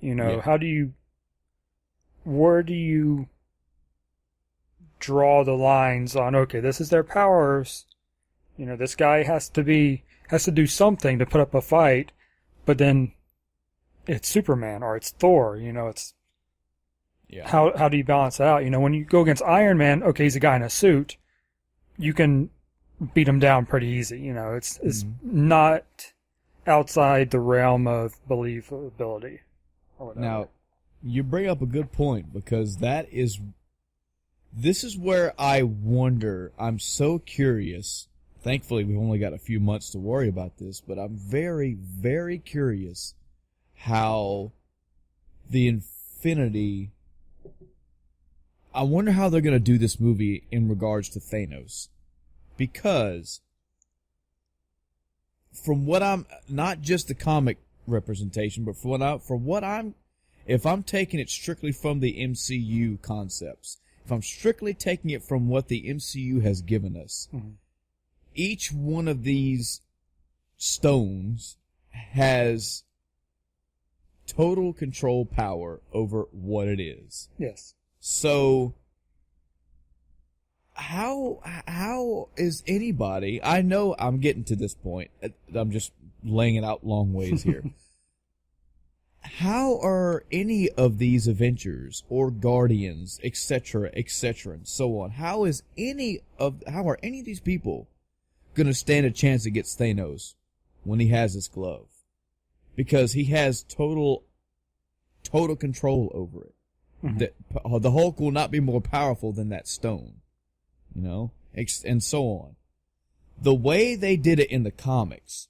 Where do you draw the lines on, okay, this is their powers. This guy has to do something to put up a fight, but then it's Superman or it's Thor, how do you balance that out? When you go against Iron Man, okay, he's a guy in a suit. You can beat him down pretty easy. You know, it's not outside the realm of believability. Or whatever. Now, you bring up a good point, because this is where I wonder. I'm so curious. Thankfully, we've only got a few months to worry about this, but I'm very, very curious how the Infinity. I wonder how they're going to do this movie in regards to Thanos. Because, from what I'm, not just the comic representation, but if I'm taking it strictly from the MCU concepts, if I'm strictly taking it from what the MCU has given us, each one of these stones has total control power over what it is. Yes. So, how is anybody, I know I'm getting to this point, I'm just laying it out long ways here. How are any of these Avengers or Guardians, etc., and so on, how are any of these people gonna stand a chance against Thanos when he has this glove? Because he has total control over it. The Hulk will not be more powerful than that stone, you know, and so on. The way they did it in the comics,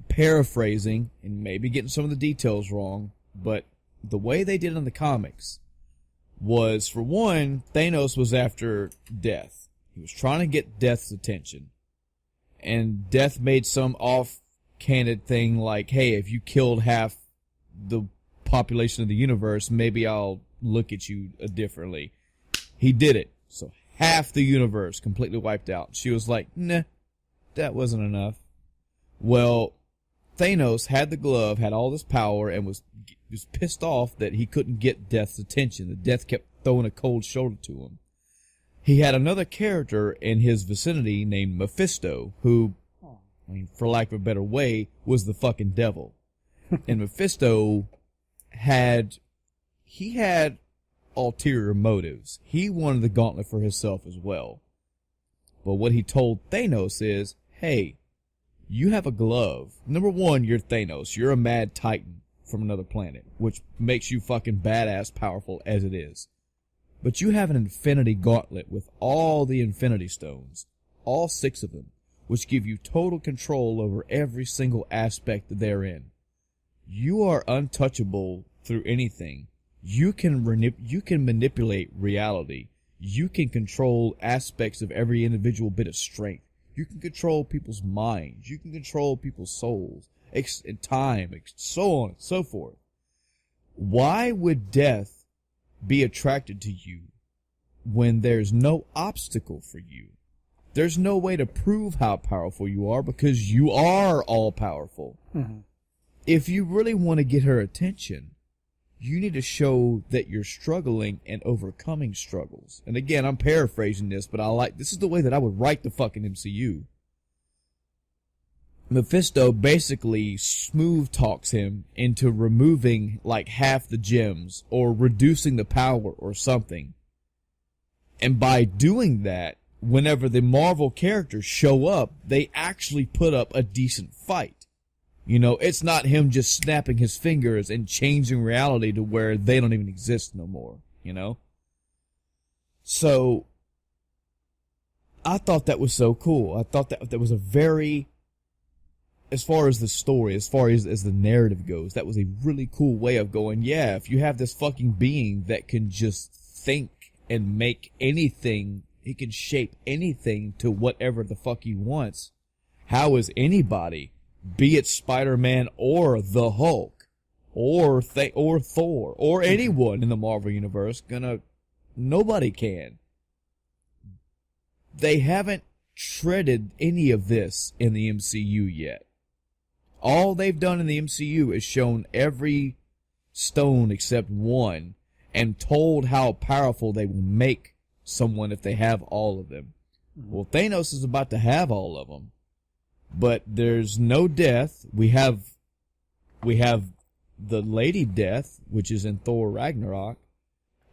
paraphrasing and maybe getting some of the details wrong, but the way they did it in the comics was, for one, Thanos was after Death. He was trying to get Death's attention, and Death made some off-candid thing like, hey, if you killed half the population of the universe, maybe I'll look at you differently. He did it. So half the universe completely wiped out. She was like, nah, that wasn't enough. Well, Thanos had the glove, had all this power, and was pissed off that he couldn't get Death's attention. The Death kept throwing a cold shoulder to him. He had another character in his vicinity named Mephisto, who, I mean, for lack of a better way, was the fucking devil. And Mephisto had ulterior motives. He wanted the gauntlet for himself as well. But what he told Thanos is, hey, you have a glove. Number one, you're Thanos. You're a mad titan from another planet, which makes you fucking badass powerful as it is. But you have an infinity gauntlet with all the infinity stones, all 6 of them, which give you total control over every single aspect therein. You are untouchable through anything. You can manipulate reality. You can control aspects of every individual bit of strength. You can control people's minds. You can control people's souls, time, so on and so forth. Why would Death be attracted to you when there's no obstacle for you? There's no way to prove how powerful you are, because you are all powerful. If you really want to get her attention, you need to show that you're struggling and overcoming struggles. And again, I'm paraphrasing this, but this is the way that I would write the fucking MCU. Mephisto basically smooth talks him into removing like half the gems or reducing the power or something. And by doing that, whenever the Marvel characters show up, they actually put up a decent fight. You know, it's not him just snapping his fingers and changing reality to where they don't even exist no more, you know? So, I thought that was so cool. I thought that was a very, as far as the story, as far as the narrative goes, that was a really cool way of going, yeah, if you have this fucking being that can just think and make anything, he can shape anything to whatever the fuck he wants, how is anybody, be it Spider-Man or the Hulk or Thor or anyone in the Marvel Universe, nobody can. They haven't treaded any of this in the MCU yet. All they've done in the MCU is shown every stone except one and told how powerful they will make someone if they have all of them. Well, Thanos is about to have all of them. But there's no Death. We have the Lady Death, which is in Thor Ragnarok,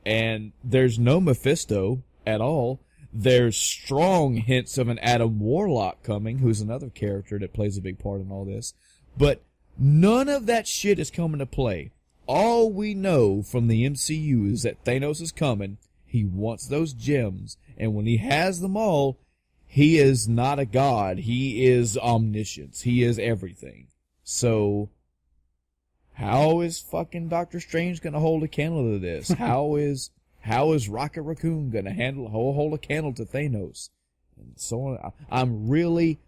and there's no Mephisto at all. There's strong hints of an Adam Warlock coming, who's another character that plays a big part in all this. But none of that shit is coming to play. All we know from the MCU is that Thanos is coming. He wants those gems. And when he has them all, he is not a god. He is omniscience. He is everything. So, how is fucking Doctor Strange gonna hold a candle to this? How is Rocket Raccoon gonna hold a candle to Thanos? And so on. I'm really,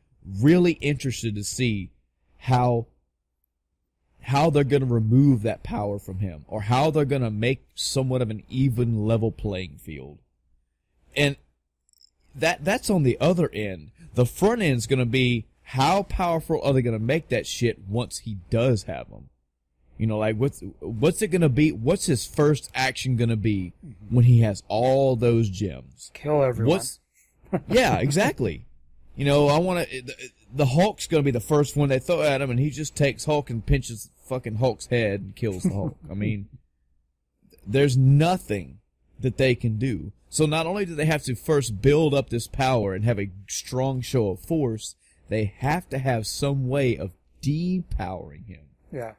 really interested to see how they're gonna remove that power from him, or how they're gonna make somewhat of an even level playing field. And that's on the other end. The front end's gonna be, how powerful are they gonna make that shit once he does have them? You know, like, what's it gonna be? What's his first action gonna be when he has all those gems? Kill everyone. Yeah, exactly. You know, the Hulk's gonna be the first one they throw at him, and he just takes Hulk and pinches fucking Hulk's head and kills the Hulk. I mean, there's nothing that they can do. So not only do they have to first build up this power and have a strong show of force, they have to have some way of depowering him. Yeah.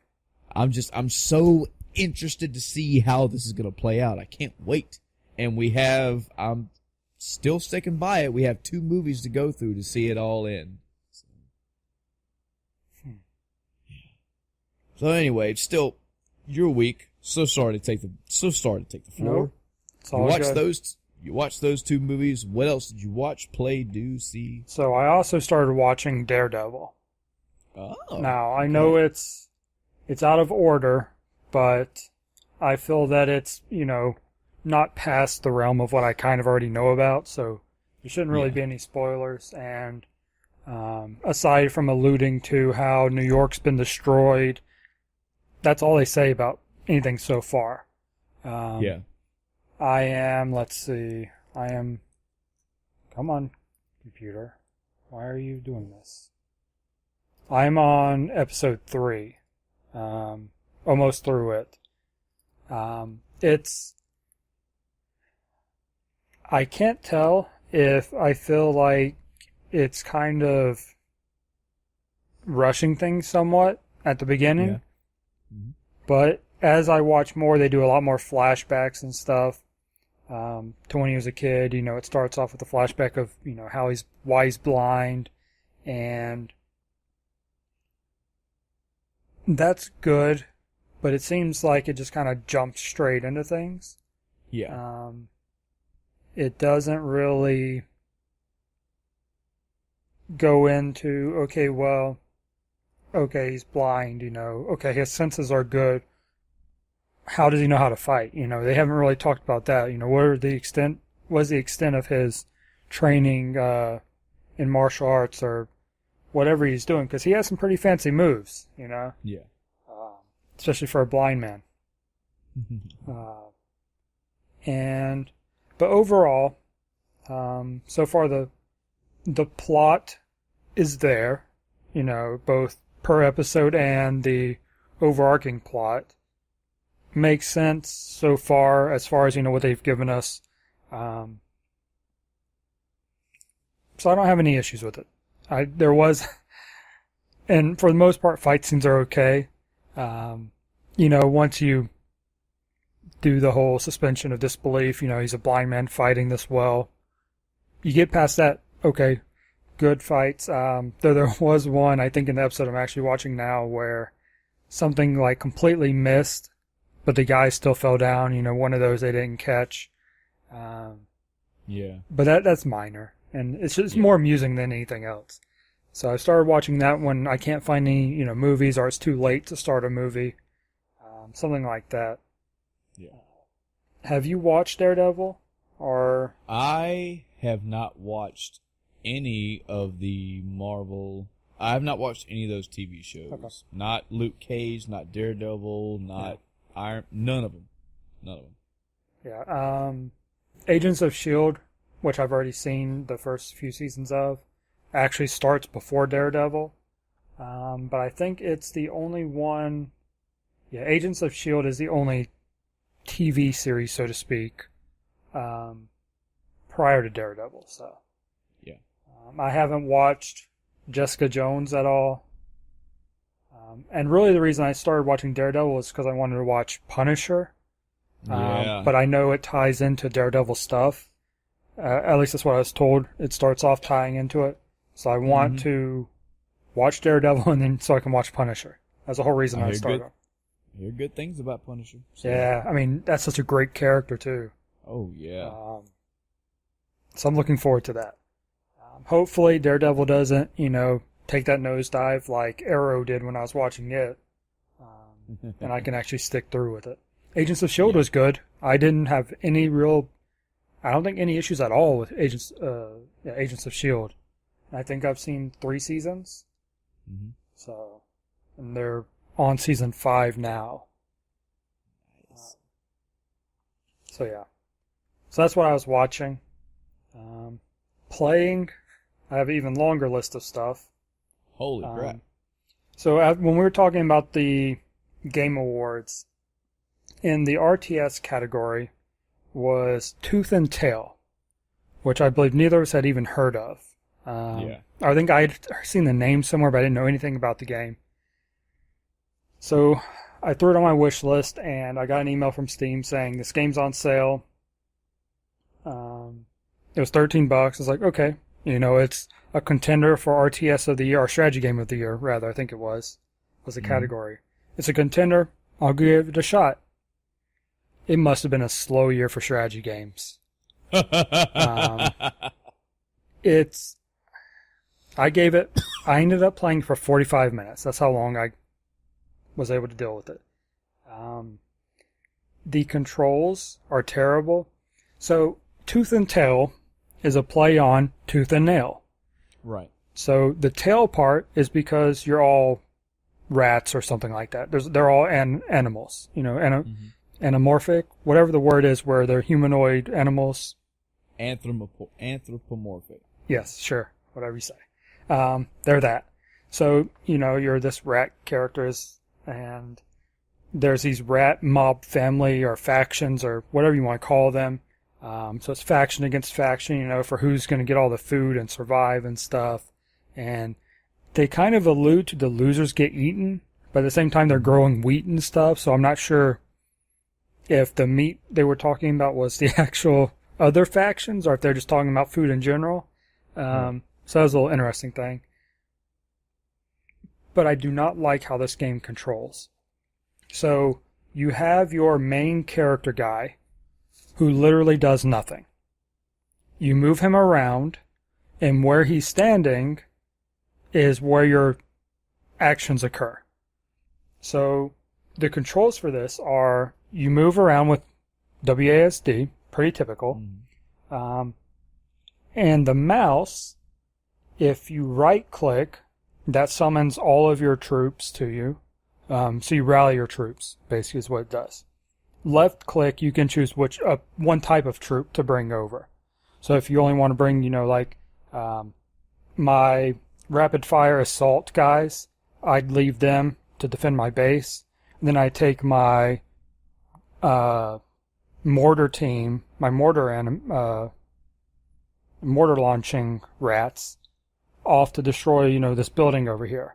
I'm so interested to see how this is going to play out. I can't wait. And I'm still sticking by it. We have 2 movies to go through to see it all in. So anyway, it's still your week. So sorry to take the floor. Nope. It's all good. You watched those 2 movies. What else did you watch, play, do, see? So I also started watching Daredevil. Oh. Now, I know it's out of order, but I feel that it's, not past the realm of what I kind of already know about, so there shouldn't really be any spoilers. And aside from alluding to how New York's been destroyed, that's all they say about anything so far. Come on, computer. Why are you doing this? I'm on episode 3. Almost through it. I can't tell if I feel like it's kind of rushing things somewhat at the beginning. Yeah. Mm-hmm. But as I watch more, they do a lot more flashbacks and stuff. To when he was a kid, it starts off with a flashback of, why he's blind, and that's good, but it seems like it just kind of jumps straight into things. Yeah. It doesn't really go into, he's blind, his senses are good. How does he know how to fight? They haven't really talked about that. What's the extent of his training in martial arts or whatever he's doing? Because he has some pretty fancy moves, Yeah. Especially for a blind man. But overall, so far the plot is there, both per episode and the overarching plot. Makes sense so far as what they've given us. So I don't have any issues with it. And for the most part, fight scenes are okay. Once you do the whole suspension of disbelief, he's a blind man fighting this well. You get past that, okay, good fights. Though there was one, I think in the episode I'm actually watching now, where something like completely missed, but the guy still fell down, one of those they didn't catch. Yeah. But that's minor, and it's just more amusing than anything else. So I started watching that when I can't find any, movies, or it's too late to start a movie. Something like that. Yeah. Have you watched Daredevil? Or I have not watched any of the Marvel. I have not watched any of those TV shows. Okay. Not Luke Cage, not Daredevil, not Iron. None of them. Yeah. Agents of S.H.I.E.L.D., which I've already seen the first few seasons of, actually starts before Daredevil. But I think it's the only one. Yeah, Agents of S.H.I.E.L.D. is the only TV series, so to speak. prior to Daredevil. So Yeah. I haven't watched Jessica Jones at all. And really the reason I started watching Daredevil was because I wanted to watch Punisher. Yeah. But I know it ties into Daredevil stuff. At least that's what I was told. It starts off tying into it. So I want to watch Daredevil and then so I can watch Punisher. That's the whole reason I started. I hear good things about Punisher. So. Yeah, I mean, that's such a great character, too. Oh, yeah. So I'm looking forward to that. Hopefully Daredevil doesn't, take that nosedive like Arrow did when I was watching it. And I can actually stick through with it. Agents of S.H.I.E.L.D. was good. I didn't have any I don't think any issues at all with Agents of S.H.I.E.L.D. I think I've seen 3 seasons. Mm-hmm. So, and they're on season 5 now. Nice. So yeah. So that's what I was watching. Playing, I have an even longer list of stuff. Holy crap. So when we were talking about the Game Awards, in the RTS category was Tooth and Tail, which I believe neither of us had even heard of. Yeah. I think I had seen the name somewhere, but I didn't know anything about the game. So I threw it on my wish list, and I got an email from Steam saying this game's on sale. It was $13. I was like, okay, it's a contender for RTS of the year, or strategy game of the year, rather. I think it was the category. It's a contender. I'll give it a shot. It must have been a slow year for strategy games. I ended up playing for 45 minutes. That's how long I was able to deal with it. The controls are terrible. So, Tooth and Tail is a play on Tooth and Nail. Right. So, the tail part is because you're all rats or something like that. They're all animals, anamorphic, whatever the word is, where they're humanoid animals. Anthropomorphic. Yes, sure, whatever you say. They're that. So, you're this rat characters, and there's these rat mob family or factions or whatever you want to call them. So it's faction against faction, for who's going to get all the food and survive and stuff. And they kind of allude to the losers get eaten, but at the same time they're growing wheat and stuff, so I'm not sure if the meat they were talking about was the actual other factions or if they're just talking about food in general. So that was a little interesting thing. But I do not like how this game controls. So you have your main character guy who literally does nothing. You move him around, and where he's standing is where your actions occur. So the controls for this are you move around with WASD, pretty typical. And the mouse, if you right click, that summons all of your troops to you. So you rally your troops, basically is what it does. Left click, you can choose one type of troop to bring over. So if you only want to bring, my rapid fire assault guys, I'd leave them to defend my base. And then I take my mortar team, my mortar launching rats off to destroy, this building over here.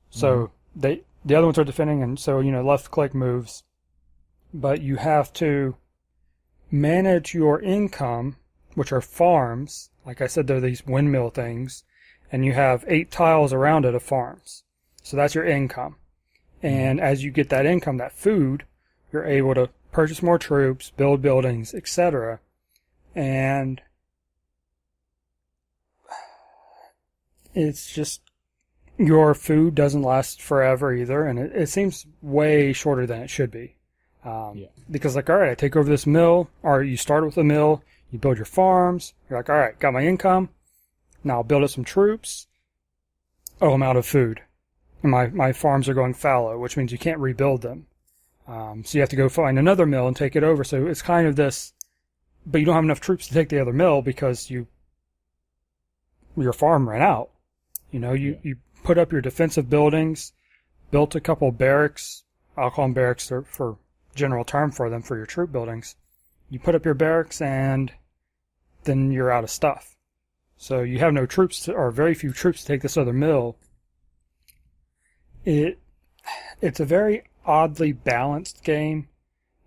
So the other ones are defending, and so, left click moves. But you have to manage your income, which are farms. Like I said, they're these windmill things. And you have 8 tiles around it of farms. So that's your income. And as you get that income, that food, you're able to purchase more troops, build buildings, etc. And it's just, your food doesn't last forever either. And it seems way shorter than it should be. Because all right, I take over this mill, or you start with a mill, you build your farms, you're like, all right, got my income, now I'll build up some troops. Oh, I'm out of food. And my farms are going fallow, which means you can't rebuild them. So you have to go find another mill and take it over. So it's kind of this, but you don't have enough troops to take the other mill because your farm ran out. You put up your defensive buildings, built a couple barracks. I'll call them barracks for general term for them, for your troop buildings. You put up your barracks and then you're out of stuff. So you have no troops or very few troops to take this other mill. It's a very oddly balanced game,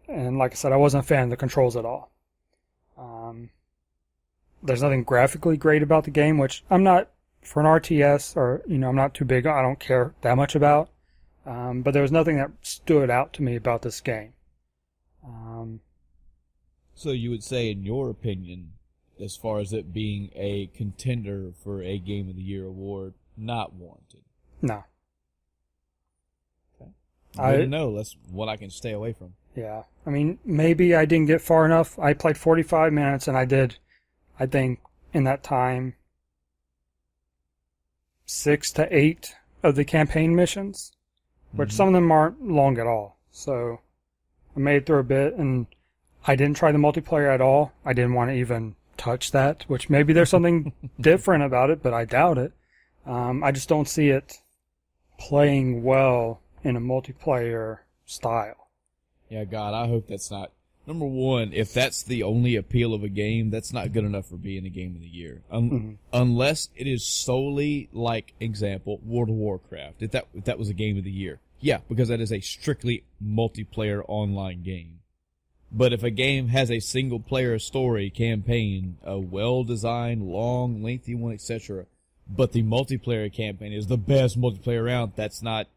and like I said, I wasn't a fan of the controls at all. There's nothing graphically great about the game, which I'm not, for an RTS, or, I'm not too big, I don't care that much about. But there was nothing that stood out to me about this game. So you would say, in your opinion, as far as it being a contender for a Game of the Year award, not warranted? No. Okay. I don't know. That's what I can stay away from. Yeah. I mean, maybe I didn't get far enough. I played 45 minutes, and I did, I think, in that time, 6 to 8 of the campaign missions, which some of them aren't long at all. So I made it through a bit, and I didn't try the multiplayer at all. I didn't want to even touch that, which maybe there's something different about it, but I doubt it. I just don't see it playing well in a multiplayer style. Yeah, God, I hope that's not... Number one, if that's the only appeal of a game, that's not good enough for being a Game of the Year. Unless it is solely, like, example, World of Warcraft. If that was a Game of the Year. Yeah, because that is a strictly multiplayer online game. But if a game has a single-player story campaign, a well-designed, long, lengthy one, etc., but the multiplayer campaign is the best multiplayer around, that's not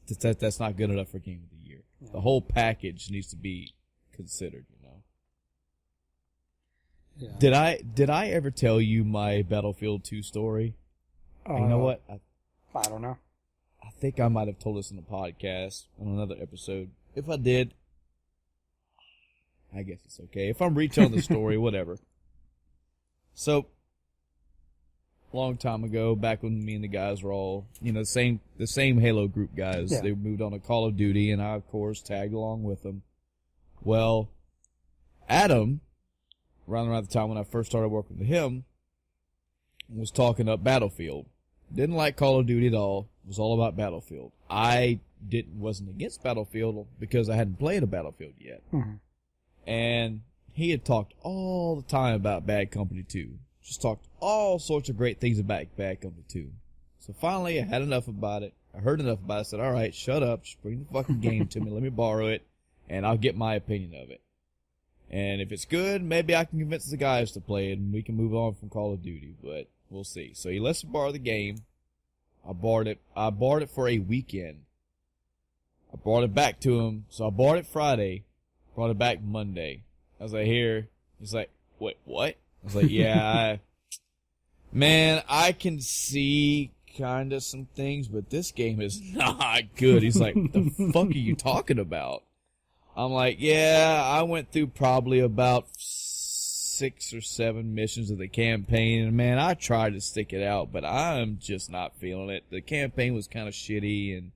good enough for Game of the Year. Yeah. The whole package needs to be considered, Yeah. Did I ever tell you my Battlefield 2 story? You know what? I don't know. I think I might have told this in a podcast on another episode. If I did, I guess it's okay. If I'm retelling the story, whatever. So, long time ago, back when me and the guys were all, the same Halo group guys, They moved on to Call of Duty, and I, of course, tagged along with them. Well, Adam, around the time when I first started working with him, was talking up Battlefield. Didn't like Call of Duty at all. It was all about Battlefield. I wasn't against Battlefield because I hadn't played a Battlefield yet. Mm-hmm. And he had talked all the time about Bad Company 2. Just talked all sorts of great things about Bad Company 2. So finally, I had enough about it. I heard enough about it. I said, all right, shut up. Just bring the fucking game to me. Let me borrow it, and I'll get my opinion of it. And if it's good, maybe I can convince the guys to play it, and we can move on from Call of Duty. But we'll see. So he lets me borrow the game. I borrowed it for a weekend. I brought it back to him. So I borrowed it Friday. Brought it back Monday. I was like, here. He's like, wait, what? I was like, yeah, man, I can see kind of some things, but this game is not good. He's like, what the fuck are you talking about? I'm like, yeah, I went through probably about 6 or 7 missions of the campaign, and man, I tried to stick it out, but I'm just not feeling it. The campaign was kind of shitty, and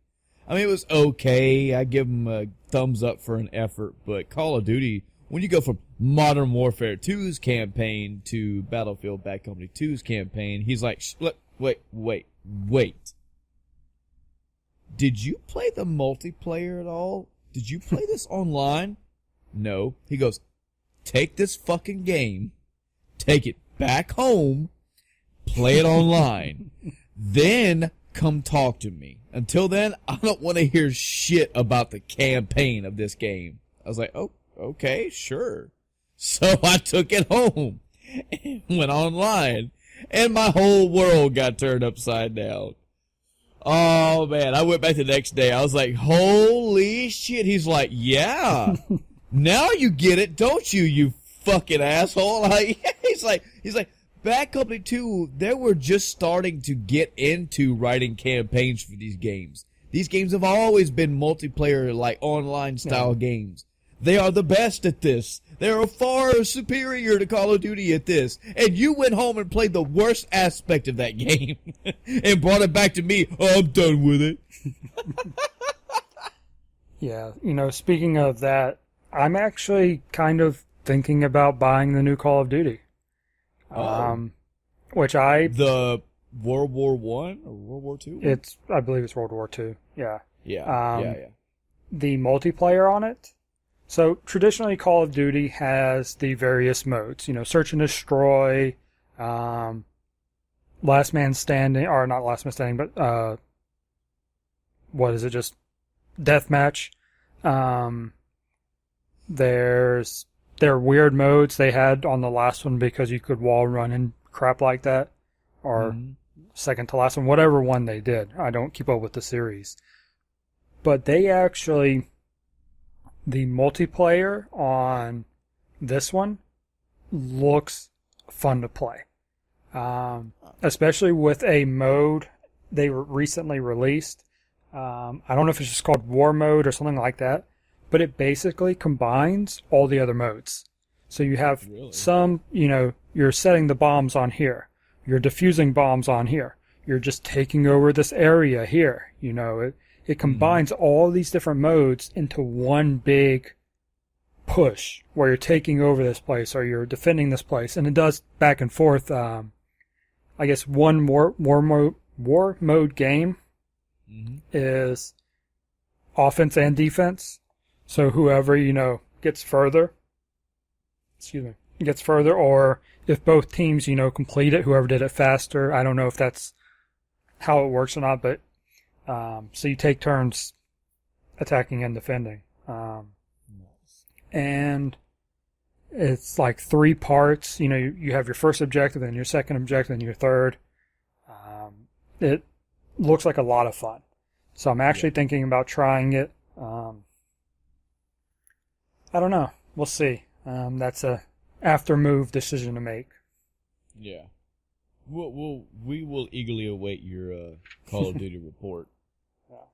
I mean, it was okay. I give them a thumbs up for an effort, but Call of Duty, when you go from Modern Warfare 2's campaign to Battlefield Bad Company 2's campaign, he's like, wait. Did you play the multiplayer at all? Did you play this online? No. He goes, take this fucking game, take it back home, play it online, then come talk to me. Until then, I don't want to hear shit about the campaign of this game. I was like, oh, okay, sure. So I took it home and went online, and my whole world got turned upside down. Oh, man, I went back the next day. I was like, holy shit. He's like, yeah, now you get it, don't you, you fucking asshole? He's like, Bad Company 2, they were just starting to get into writing campaigns for these games. These games have always been multiplayer, like online style games. They are the best at this. They are far superior to Call of Duty at this. And you went home and played the worst aspect of that game and brought it back to me. Oh, I'm done with it. Yeah, speaking of that, I'm actually kind of thinking about buying the new Call of Duty. The World War I or World War II? I believe it's World War II. Yeah. Yeah. The multiplayer on it So traditionally, Call of Duty has the various modes. Search and destroy, last man standing, or not last man standing, but what is it? Just deathmatch. There are weird modes they had on the last one because you could wall run and crap like that, or second to last one, whatever one they did. I don't keep up with the series, but the multiplayer on this one looks fun to play, especially with a mode they recently released. I don't know if it's just called War Mode or something like that, but it basically combines all the other modes. So you have some, you're setting the bombs on here. You're defusing bombs on here. You're just taking over this area here. It combines all these different modes into one big push where you're taking over this place or you're defending this place. And it does back and forth. I guess one war mode game is offense and defense. So whoever, gets further, or if both teams, complete it, whoever did it faster. I don't know if that's how it works or not, but so you take turns attacking and defending. And it's like 3 parts. You have your first objective, then your second objective, then your third. It looks like a lot of fun. So I'm actually thinking about trying it. I don't know. We'll see. That's a after move decision to make. Yeah. We will eagerly await your Call of Duty report. Yeah.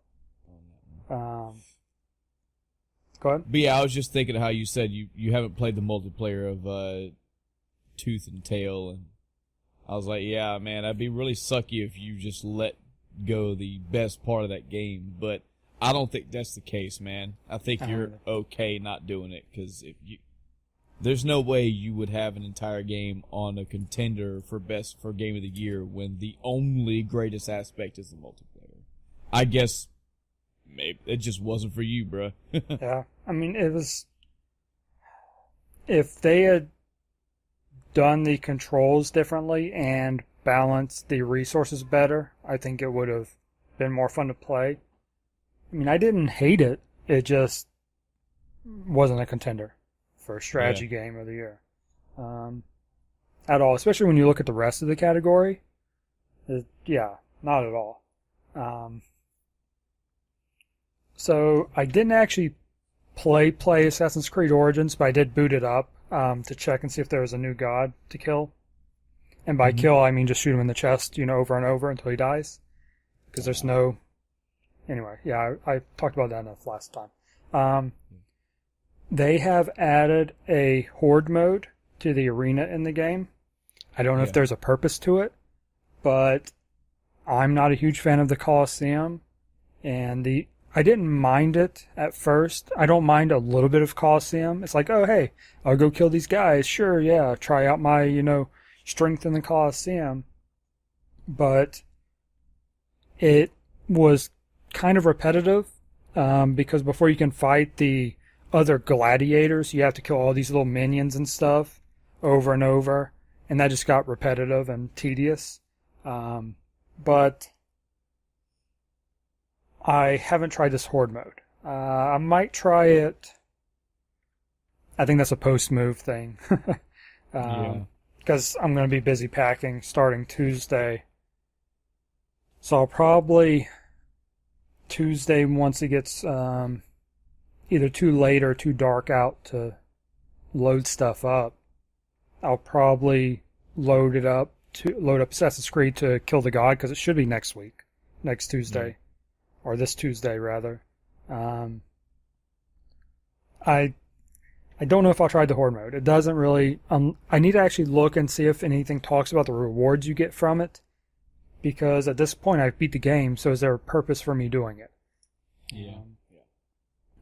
Go ahead. But yeah, I was just thinking how you said you haven't played the multiplayer of Tooth and Tail, and I was like, yeah, man, that'd be really sucky if you just let go the best part of that game, but I don't think that's the case, man. I think you're okay not doing it, because there's no way you would have an entire game on a contender for game of the year when the only greatest aspect is the multiplayer. I guess maybe it just wasn't for you, bro. Yeah, I mean, it was. If they had done the controls differently and balanced the resources better, I think it would have been more fun to play. I mean, I didn't hate it. It just wasn't a contender for a strategy game of the year. At all. Especially when you look at the rest of the category. Not at all. So, I didn't actually play Assassin's Creed Origins, but I did boot it up to check and see if there was a new god to kill. And by kill, I mean just shoot him in the chest, over and over until he dies. Because there's no... Anyway, yeah, I talked about that enough last time. They have added a horde mode to the arena in the game. I don't know if there's a purpose to it, but I'm not a huge fan of the Colosseum, and I didn't mind it at first. I don't mind a little bit of Colosseum. It's like, oh, hey, I'll go kill these guys. Sure, yeah, try out my, strength in the Colosseum. But it was kind of repetitive, because before you can fight the other gladiators, you have to kill all these little minions and stuff over and over, and that just got repetitive and tedious. But I haven't tried this horde mode. I might try it. I think that's a post-move thing. Because I'm going to be busy packing starting Tuesday. So I'll probably... Tuesday, once it gets either too late or too dark out to load stuff up, I'll probably load up Assassin's Creed to kill the god, because it should be next Tuesday, or this Tuesday rather. I don't know if I'll try the horde mode. It doesn't really. I need to actually look and see if anything talks about the rewards you get from it. Because at this point I've beat the game, so is there a purpose for me doing it? Yeah.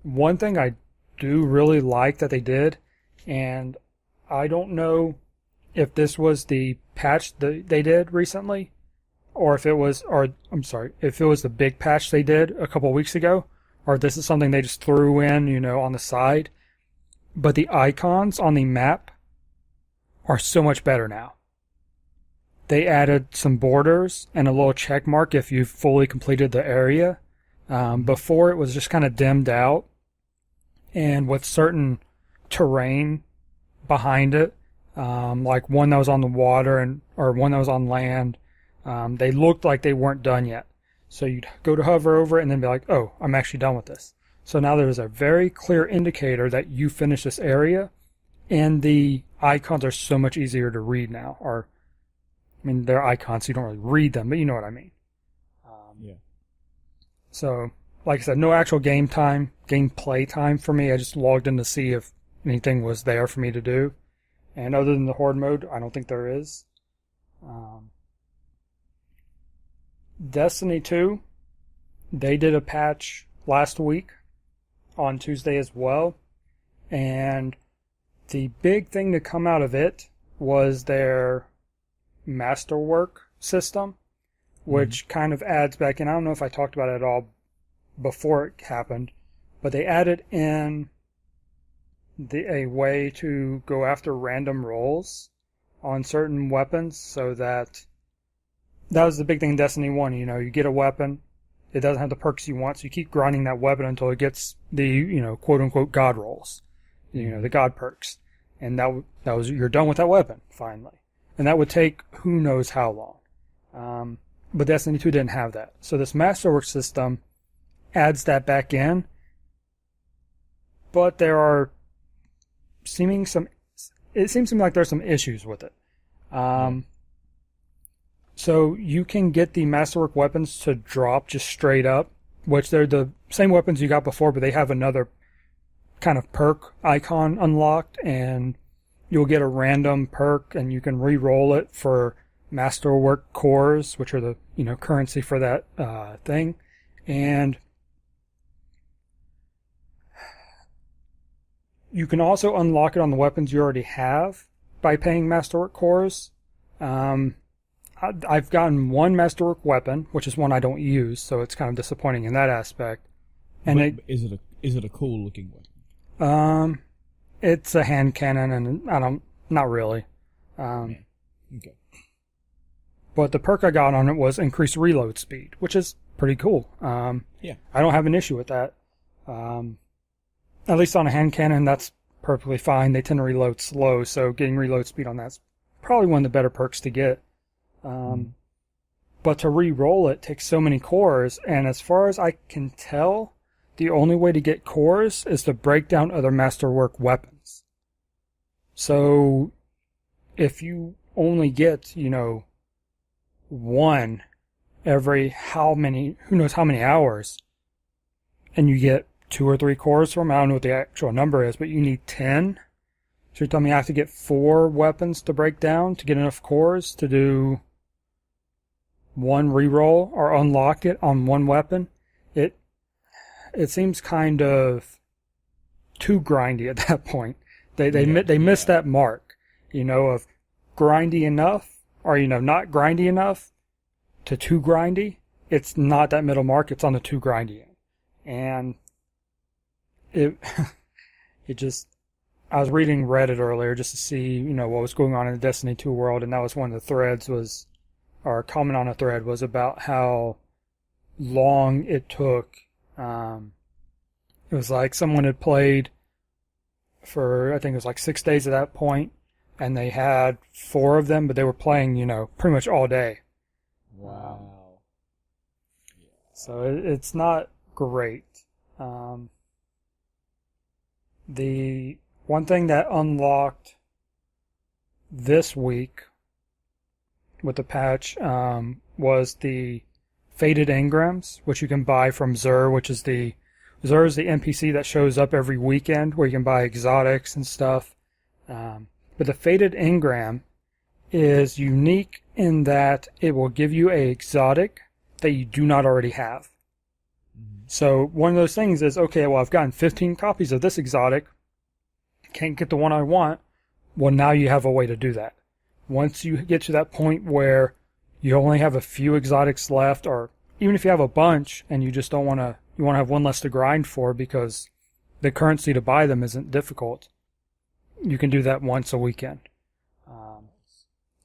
One thing I do really like that they did, and I don't know if this was the patch that they did recently, or if it was the big patch they did a couple weeks ago, or if this is something they just threw in, on the side. but the icons on the map are so much better now. They added some borders and a little check mark if you've fully completed the area. Before it was just kind of dimmed out, and with certain terrain behind it, like one that was on the water or one that was on land, they looked like they weren't done yet. So you'd go to hover over it and then be like, oh, I'm actually done with this. So now there's a very clear indicator that you finished this area, and the icons are so much easier to read now. Or, I mean, they're icons, so you don't really read them, but you know what I mean. Yeah. So, like I said, no actual gameplay time for me. I just logged in to see if anything was there for me to do. And other than the Horde mode, I don't think there is. Destiny 2, they did a patch last week on Tuesday as well. And the big thing to come out of it was their masterwork system, which kind of adds back in. I don't know if I talked about it at all before it happened, but they added in a way to go after random rolls on certain weapons, so that was the big thing in Destiny 1. You know, you get a weapon, it doesn't have the perks you want, so you keep grinding that weapon until it gets the, you know, quote unquote god rolls, you know, the god perks. And that was, you're done with that weapon, finally. And that would take who knows how long. But Destiny 2 didn't have that. So this Masterwork system adds that back in. But it seems to me like there's some issues with it. So you can get the Masterwork weapons to drop just straight up, which they're the same weapons you got before, but they have another kind of perk icon unlocked, and you'll get a random perk, and you can re-roll it for Masterwork cores, which are the, you know, currency for that thing. And you can also unlock it on the weapons you already have by paying Masterwork cores. I've gotten one Masterwork weapon, which is one I don't use, so it's kind of disappointing in that aspect. And is it a cool looking weapon? It's a hand cannon, and not really. Okay. But the perk I got on it was increased reload speed, which is pretty cool. Yeah. I don't have an issue with that. At least on a hand cannon, that's perfectly fine. They tend to reload slow, so getting reload speed on that's probably one of the better perks to get. But to re-roll it takes so many cores, and as far as I can tell, the only way to get cores is to break down other Masterwork weapons. So if you only get, you know, one every who knows how many hours, and you get 2 or 3 cores from, I don't know what the actual number is, but you need 10. So you're telling me I have to get 4 weapons to break down to get enough cores to do one reroll or unlock it on one weapon? It seems kind of too grindy at that point. They missed that mark, you know, of grindy enough, or, you know, not grindy enough to too grindy. It's not that middle mark, it's on the too grindy end. And it just, I was reading Reddit earlier just to see, you know, what was going on in the Destiny 2 world, and that was one of the threads or a comment on a thread was about how long it took. It was like someone had played for, I think it was like 6 days at that point, and they had 4 of them, but they were playing, you know, pretty much all day. Wow. So it's not great. The one thing that unlocked this week with the patch was the Faded Engrams, which you can buy from Xur, which is the NPC that shows up every weekend where you can buy exotics and stuff. But the Faded Engram is unique in that it will give you a exotic that you do not already have. So one of those things is, okay, well, I've gotten 15 copies of this exotic, can't get the one I want. Well, now you have a way to do that. Once you get to that point where you only have a few exotics left, or even if you have a bunch and you just don't want to, you want to have one less to grind for because the currency to buy them isn't difficult. you can do that once a weekend.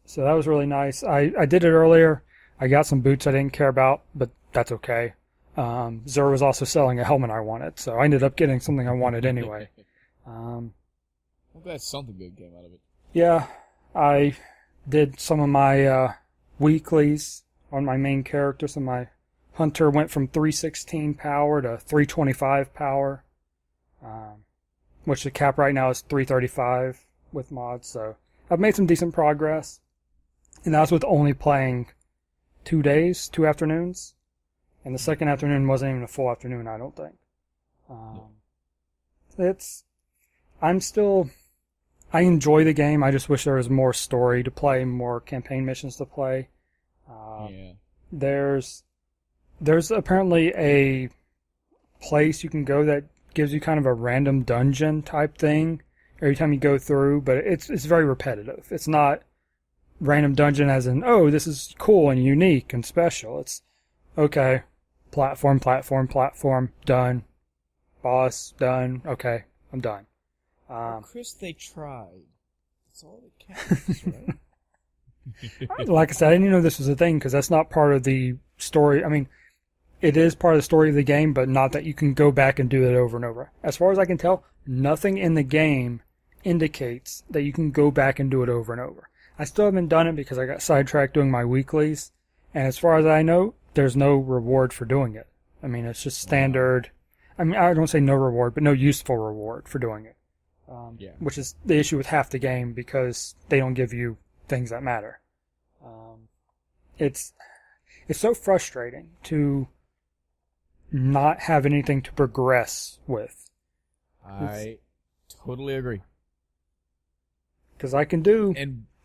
So that was really nice. I did it earlier. I got some boots I didn't care about, but that's okay. Xur was also selling a helmet I wanted, so I ended up getting something I wanted anyway. I'm glad something good came out of it. Yeah, I did some of my weeklies on my main character. So my hunter went from 316 power to 325 power, which the cap right now is 335 with mods. So I've made some decent progress, and that was with only playing 2 days, 2 afternoons, and the second afternoon wasn't even a full afternoon, I don't think. I enjoy the game. I just wish there was more story to play, more campaign missions to play. There's apparently a place you can go that gives you kind of a random dungeon type thing every time you go through, but it's very repetitive. It's not random dungeon as in, oh, this is cool and unique and special. It's, okay, platform, done. Boss, done. Okay, I'm done. Chris, they tried. That's all that counts, right? Like I said, I didn't even know this was a thing because that's not part of the story. I mean, it is part of the story of the game, but not that you can go back and do it over and over. As far as I can tell, nothing in the game indicates that you can go back and do it over and over. I still haven't done it because I got sidetracked doing my weeklies, and as far as I know, there's no reward for doing it. I mean, it's just standard. I mean, I don't say no reward, but no useful reward for doing it. Which is the issue with half the game because they don't give you things that matter. It's so frustrating to not have anything to progress with. I totally agree. Because I can do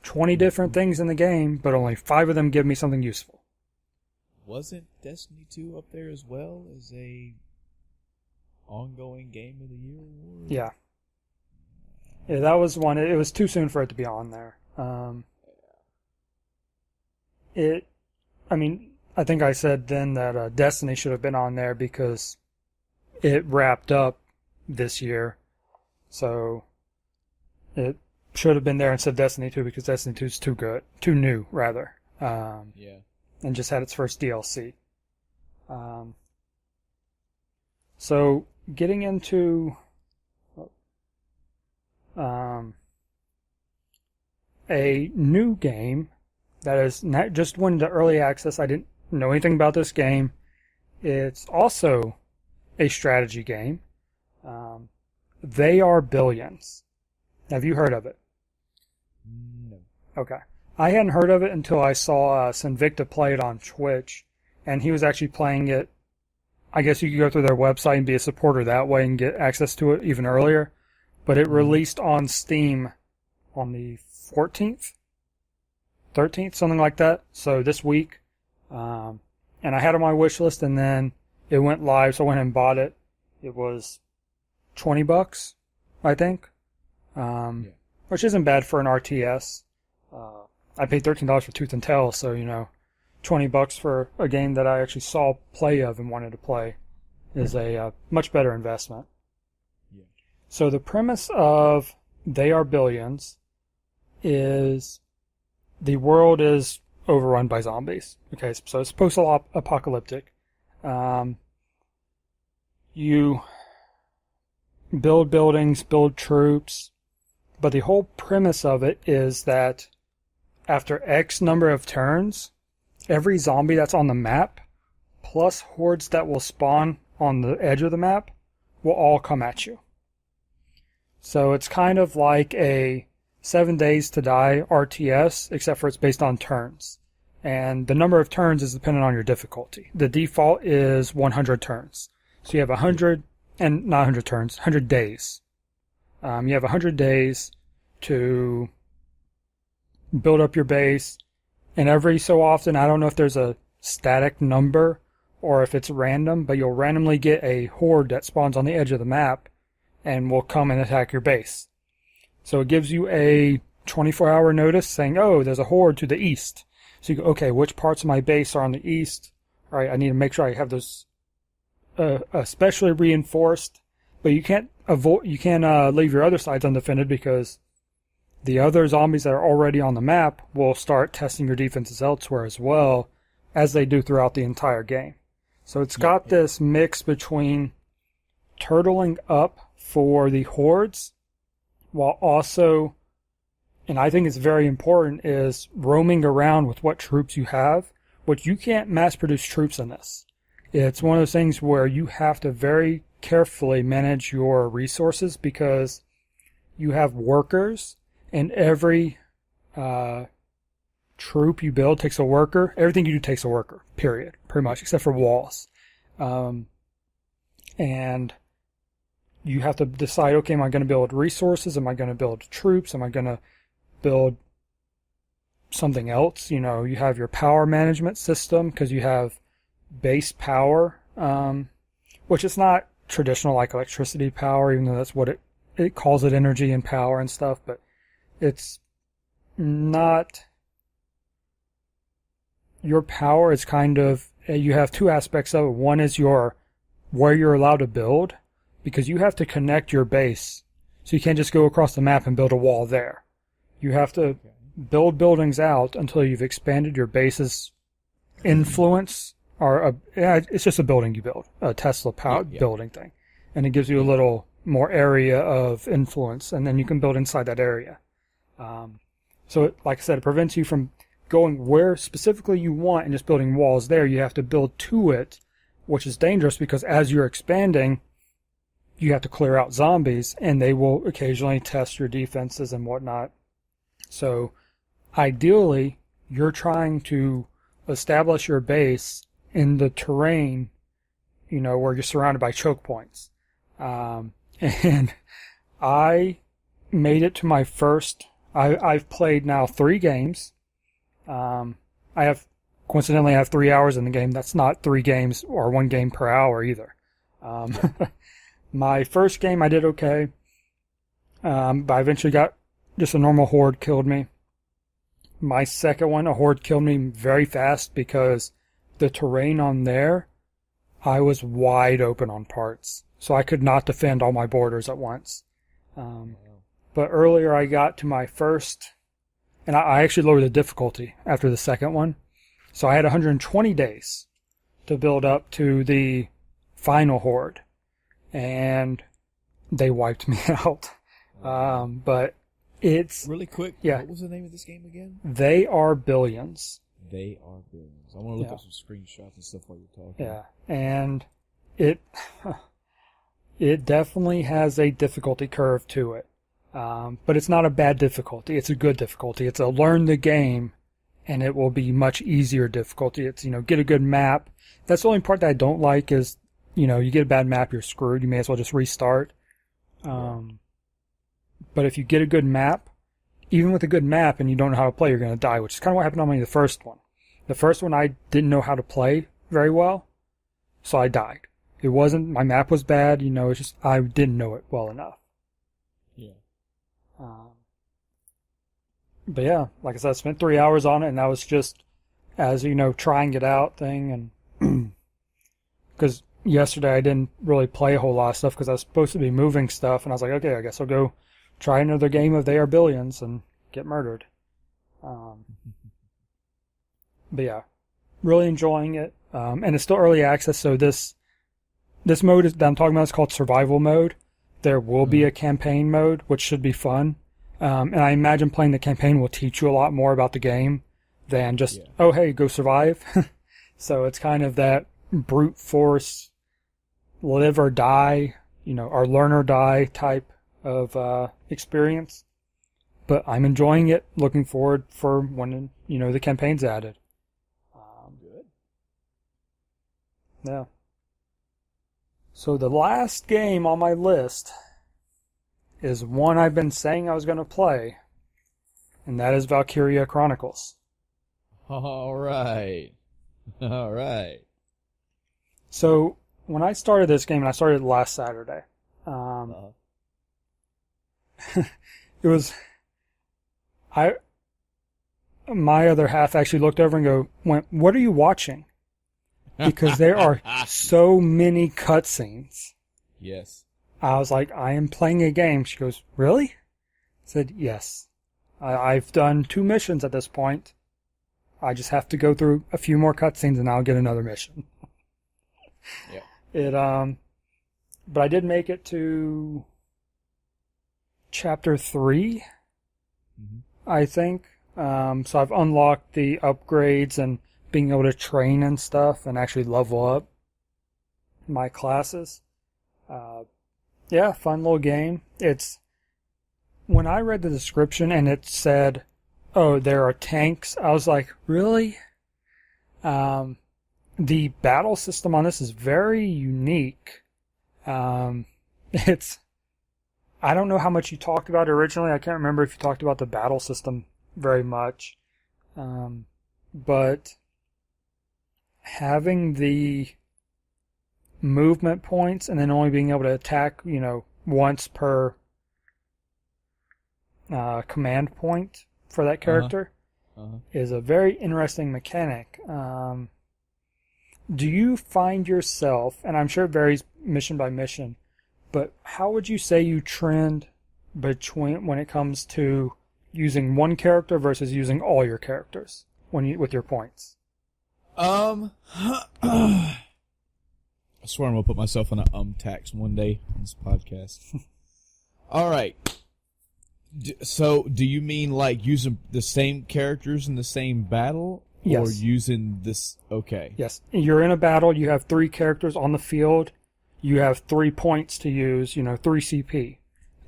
20 different things in the game, but only 5 of them give me something useful. Wasn't Destiny 2 up there as well as a ongoing Game of the Year award? Yeah. Yeah, that was one. It was too soon for it to be on there. I think I said then that Destiny should have been on there because it wrapped up this year. So it should have been there instead of Destiny 2 because Destiny 2 is too good. Too new, rather. And just had its first DLC. So getting into a new game that is not just went into early access. I didn't know anything about this game. It's also a strategy game. They Are Billions. Have you heard of it? No. Okay. I hadn't heard of it until I saw Sinvicta play it on Twitch, and he was actually playing it. I guess you could go through their website and be a supporter that way and get access to it even earlier. But it released on Steam on the 14th? 13th? Something like that. So this week. And I had it on my wish list, and then it went live, so I went and bought it. It was $20, I think. Which isn't bad for an RTS. I paid $13 for Tooth and Tail, so, $20 for a game that I actually saw play of and wanted to play is a much better investment. So the premise of They Are Billions is the world is overrun by zombies. Okay, so it's post-apocalyptic. You build buildings, build troops, but the whole premise of it is that after X number of turns, every zombie that's on the map, plus hordes that will spawn on the edge of the map, will all come at you. So it's kind of like a 7 Days to Die RTS, except for it's based on turns. And the number of turns is dependent on your difficulty. The default is 100 turns. So you have 100, and not 100 turns, 100 days. You have 100 days to build up your base. And every so often, I don't know if there's a static number or if it's random, but you'll randomly get a horde that spawns on the edge of the map and will come and attack your base. So it gives you a 24-hour notice saying, oh, there's a horde to the east. So you go, okay, which parts of my base are on the east? All right, I need to make sure I have those especially reinforced but you can't leave your other sides undefended because the other zombies that are already on the map will start testing your defenses elsewhere as well, as they do throughout the entire game. So it's got this mix between turtling up for the hordes, while also, and I think it's very important, is roaming around with what troops you have, which you can't mass produce troops in this. It's one of those things where you have to very carefully manage your resources because you have workers, and every troop you build takes a worker. Everything you do takes a worker, period, pretty much, except for walls. And you have to decide, okay, am I going to build resources? Am I going to build troops? Am I going to build something else? You know, you have your power management system because you have base power, which is not traditional like electricity power, even though that's what it calls it, energy and power and stuff, but it's not. Your power is kind of, you have two aspects of it. One is where you're allowed to build, because you have to connect your base. So you can't just go across the map and build a wall there. You have to build buildings out until you've expanded your base's influence, or it's just a building you build, a Tesla building thing. And it gives you a little more area of influence, and then you can build inside that area. So like I said, it prevents you from going where specifically you want and just building walls there. You have to build to it, which is dangerous because as you're expanding, you have to clear out zombies, and they will occasionally test your defenses and whatnot. So ideally, you're trying to establish your base in the terrain, you know, where you're surrounded by choke points. And I made it to my first. I've played now 3 games. Coincidentally, I have 3 hours in the game. That's not 3 games or 1 game per hour either. My first game I did okay, but I eventually got just a normal horde killed me. My second one, a horde killed me very fast because the terrain on there, I was wide open on parts, so I could not defend all my borders at once. But earlier I got to my first, and I actually lowered the difficulty after the second one, so I had 120 days to build up to the final horde. And they wiped me out. But it's... Really quick, yeah. What was the name of this game again? They Are Billions. They Are Billions. I want to look up some screenshots and stuff while you're talking. Yeah, and it definitely has a difficulty curve to it. But it's not a bad difficulty. It's a good difficulty. It's a learn the game, and it will be much easier difficulty. It's, get a good map. That's the only part that I don't like is, you get a bad map, you're screwed. You may as well just restart. But if you get a good map, even with a good map and you don't know how to play, you're going to die, which is kind of what happened on me the first one. The first one, I didn't know how to play very well, so I died. It wasn't, my map was bad, it's just, I didn't know it well enough. Yeah. But yeah, like I said, I spent 3 hours on it, and that was just, as trying it out thing, and because yesterday I didn't really play a whole lot of stuff because I was supposed to be moving stuff, and I was like, okay, I guess I'll go try another game of They Are Billions and get murdered. But yeah, really enjoying it, and it's still early access, so this mode that I'm talking about is called Survival Mode. There will be a campaign mode, which should be fun, and I imagine playing the campaign will teach you a lot more about the game than just, oh hey, go survive. So it's kind of that brute force, live or die, or learn or die type of experience. But I'm enjoying it, looking forward for when, the campaign's added. Good. Yeah. So the last game on my list is one I've been saying I was going to play, and that is Valkyria Chronicles. All right. So when I started this game, and I started it last Saturday, it was, my other half actually looked over and went, what are you watching? Because there are so many cutscenes. Yes. I was like, I am playing a game. She goes, really? I said, yes. I've done 2 missions at this point. I just have to go through a few more cutscenes and I'll get another mission. Yeah. But I did make it to chapter 3, I think. So I've unlocked the upgrades and being able to train and stuff and actually level up my classes. Yeah, fun little game. When I read the description and it said, oh, there are tanks, I was like, really? The battle system on this is very unique. I don't know how much you talked about originally. I can't remember if you talked about the battle system very much. But having the movement points and then only being able to attack, once per command point for that character is a very interesting mechanic. Do you find yourself, and I'm sure it varies mission by mission, but how would you say you trend when it comes to using one character versus using all your characters with your points? I swear I'm gonna put myself on a tax one day on this podcast. All right. So, do you mean like using the same characters in the same battle? Yes. Or using this... Okay. Yes. You're in a battle. You have 3 characters on the field. You have 3 points to use, 3 CP.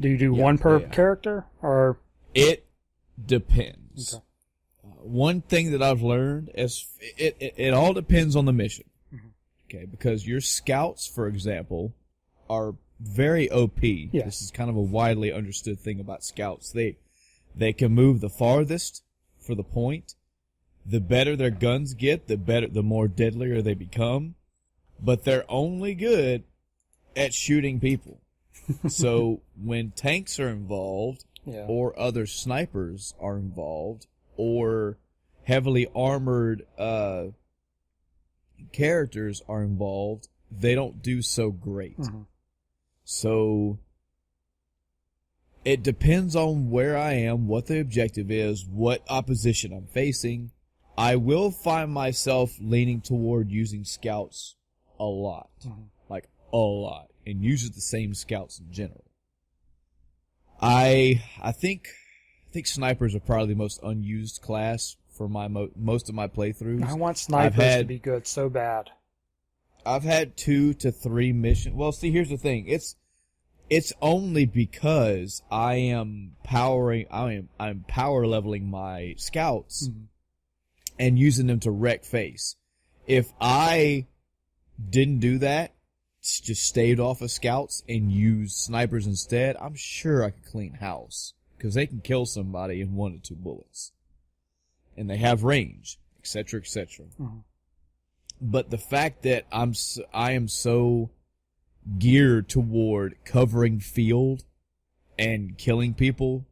Do you do one per character? Or it depends. Okay. One thing that I've learned is it all depends on the mission. Okay, because your scouts, for example, are very OP. Yes. This is kind of a widely understood thing about scouts. They can move the farthest for the point. The better their guns get, the more deadlier they become. But they're only good at shooting people. So when tanks are involved, or other snipers are involved, or heavily armored characters are involved, they don't do so great. So it depends on where I am, what the objective is, what opposition I'm facing. I will find myself leaning toward using scouts a lot. Like a lot. And uses the same scouts in general. I think snipers are probably the most unused class for my most of my playthroughs. I want snipers to be good so bad. I've had 2 to 3 missions. Well, see, here's the thing. It's only because I'm power leveling my scouts and using them to wreck face. If I didn't do that, just stayed off of scouts and used snipers instead, I'm sure I could clean house. Because they can kill somebody in 1 to 2 bullets. And they have range, etc., etc. But the fact that I am so geared toward covering field and killing people,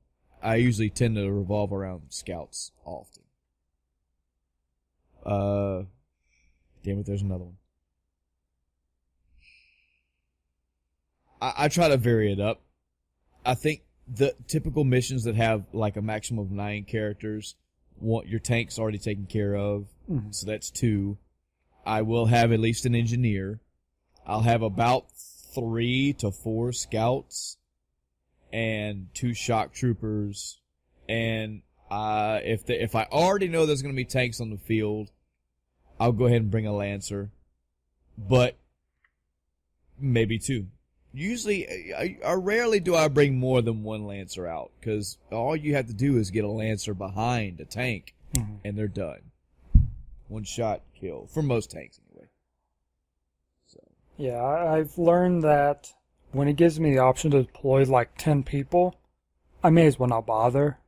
I usually tend to revolve around scouts often. Damn it, there's another one. I try to vary it up. I think the typical missions that have like a maximum of 9 characters, your tank's already taken care of, so that's 2. I will have at least an engineer. I'll have about 3 to 4 scouts and 2 shock troopers. And if I already know there's going to be tanks on the field, I'll go ahead and bring a Lancer. But maybe 2. Usually, rarely do I bring more than 1 Lancer out, because all you have to do is get a Lancer behind a tank, and they're done. 1 shot kill, for most tanks anyway. So. Yeah, I've learned that when it gives me the option to deploy like 10 people, I may as well not bother.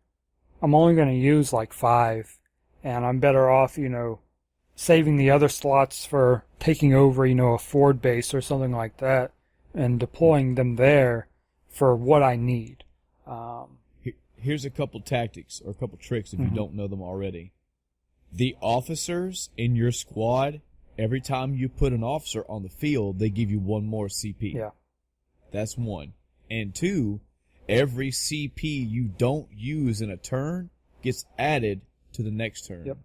I'm only going to use like 5, and I'm better off, saving the other slots for taking over, a forward base or something like that, and deploying them there for what I need. Here's a couple tactics or a couple tricks if you don't know them already. The officers in your squad, every time you put an officer on the field, they give you 1 more CP. Yeah. That's one. And two, every CP you don't use in a turn gets added to the next turn. Yep.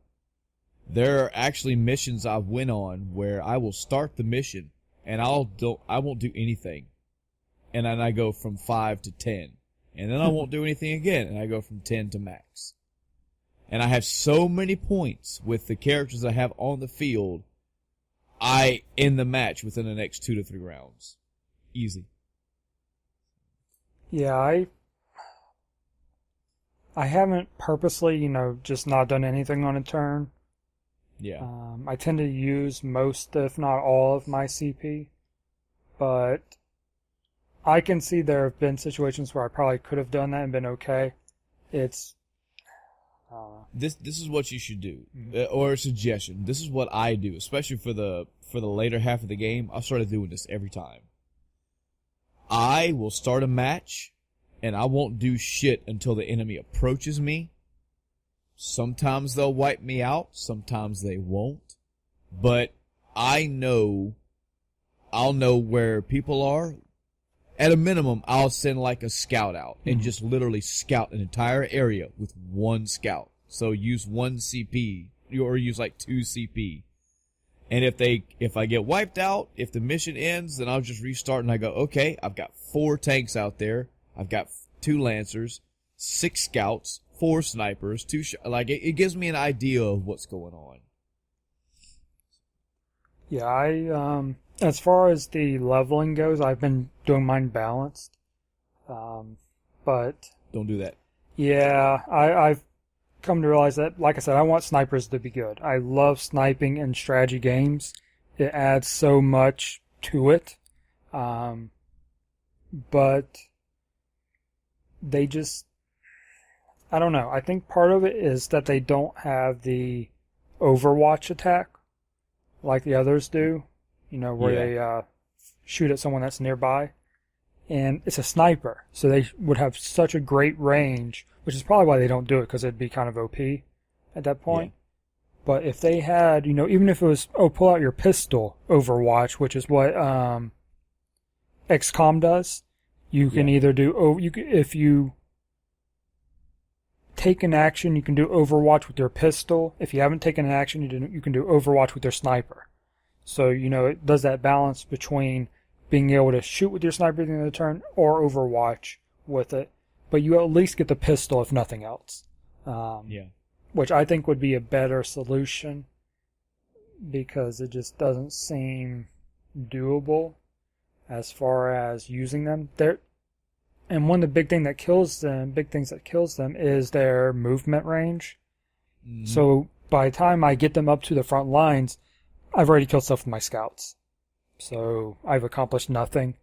There are actually missions I've went on where I will start the mission and I won't do anything. And then I go from 5 to 10. And then I won't do anything again, and I go from 10 to max. And I have so many points with the characters I have on the field, I end the match within the next 2 to 3 rounds. Easy. Yeah, I haven't purposely, just not done anything on a turn. Yeah. I tend to use most, if not all, of my CP, but I can see there have been situations where I probably could have done that and been okay. It's This is what you should do, or a suggestion. This is what I do, especially for the later half of the game. I've started doing this every time. I will start a match, and I won't do shit until the enemy approaches me. Sometimes they'll wipe me out, sometimes they won't. But I'll know where people are. At a minimum, I'll send like a scout out and just literally scout an entire area with one scout. So use 1 CP, or use like 2 CP. And if I get wiped out, if the mission ends, then I'll just restart and I go, okay, I've got 4 tanks out there. I've got 2 lancers, 6 scouts, 4 snipers, 2 it gives me an idea of what's going on. Yeah, as far as the leveling goes, I've been doing mine balanced. But Don't do that. yeah, I've come to realize that, like I said, I want snipers to be good. I love sniping in strategy games. It adds so much to it. But they just, I don't know. I think part of it is that they don't have the Overwatch attack like the others do, where they shoot at someone that's nearby. And it's a sniper, so they would have such a great range, which is probably why they don't do it, because it'd be kind of OP at that point. Yeah. But if they had, even if it was, pull out your pistol Overwatch, which is what XCOM does, you can either do, if you take an action, you can do Overwatch with your pistol. If you haven't taken an action, you can do Overwatch with your sniper. So, it does that balance between being able to shoot with your sniper at the end of the turn or Overwatch with it. But you at least get the pistol if nothing else. Which I think would be a better solution because it just doesn't seem doable as far as using them. And one of the big things that kills them is their movement range. Mm-hmm. So by the time I get them up to the front lines, I've already killed stuff with my scouts. So I've accomplished nothing.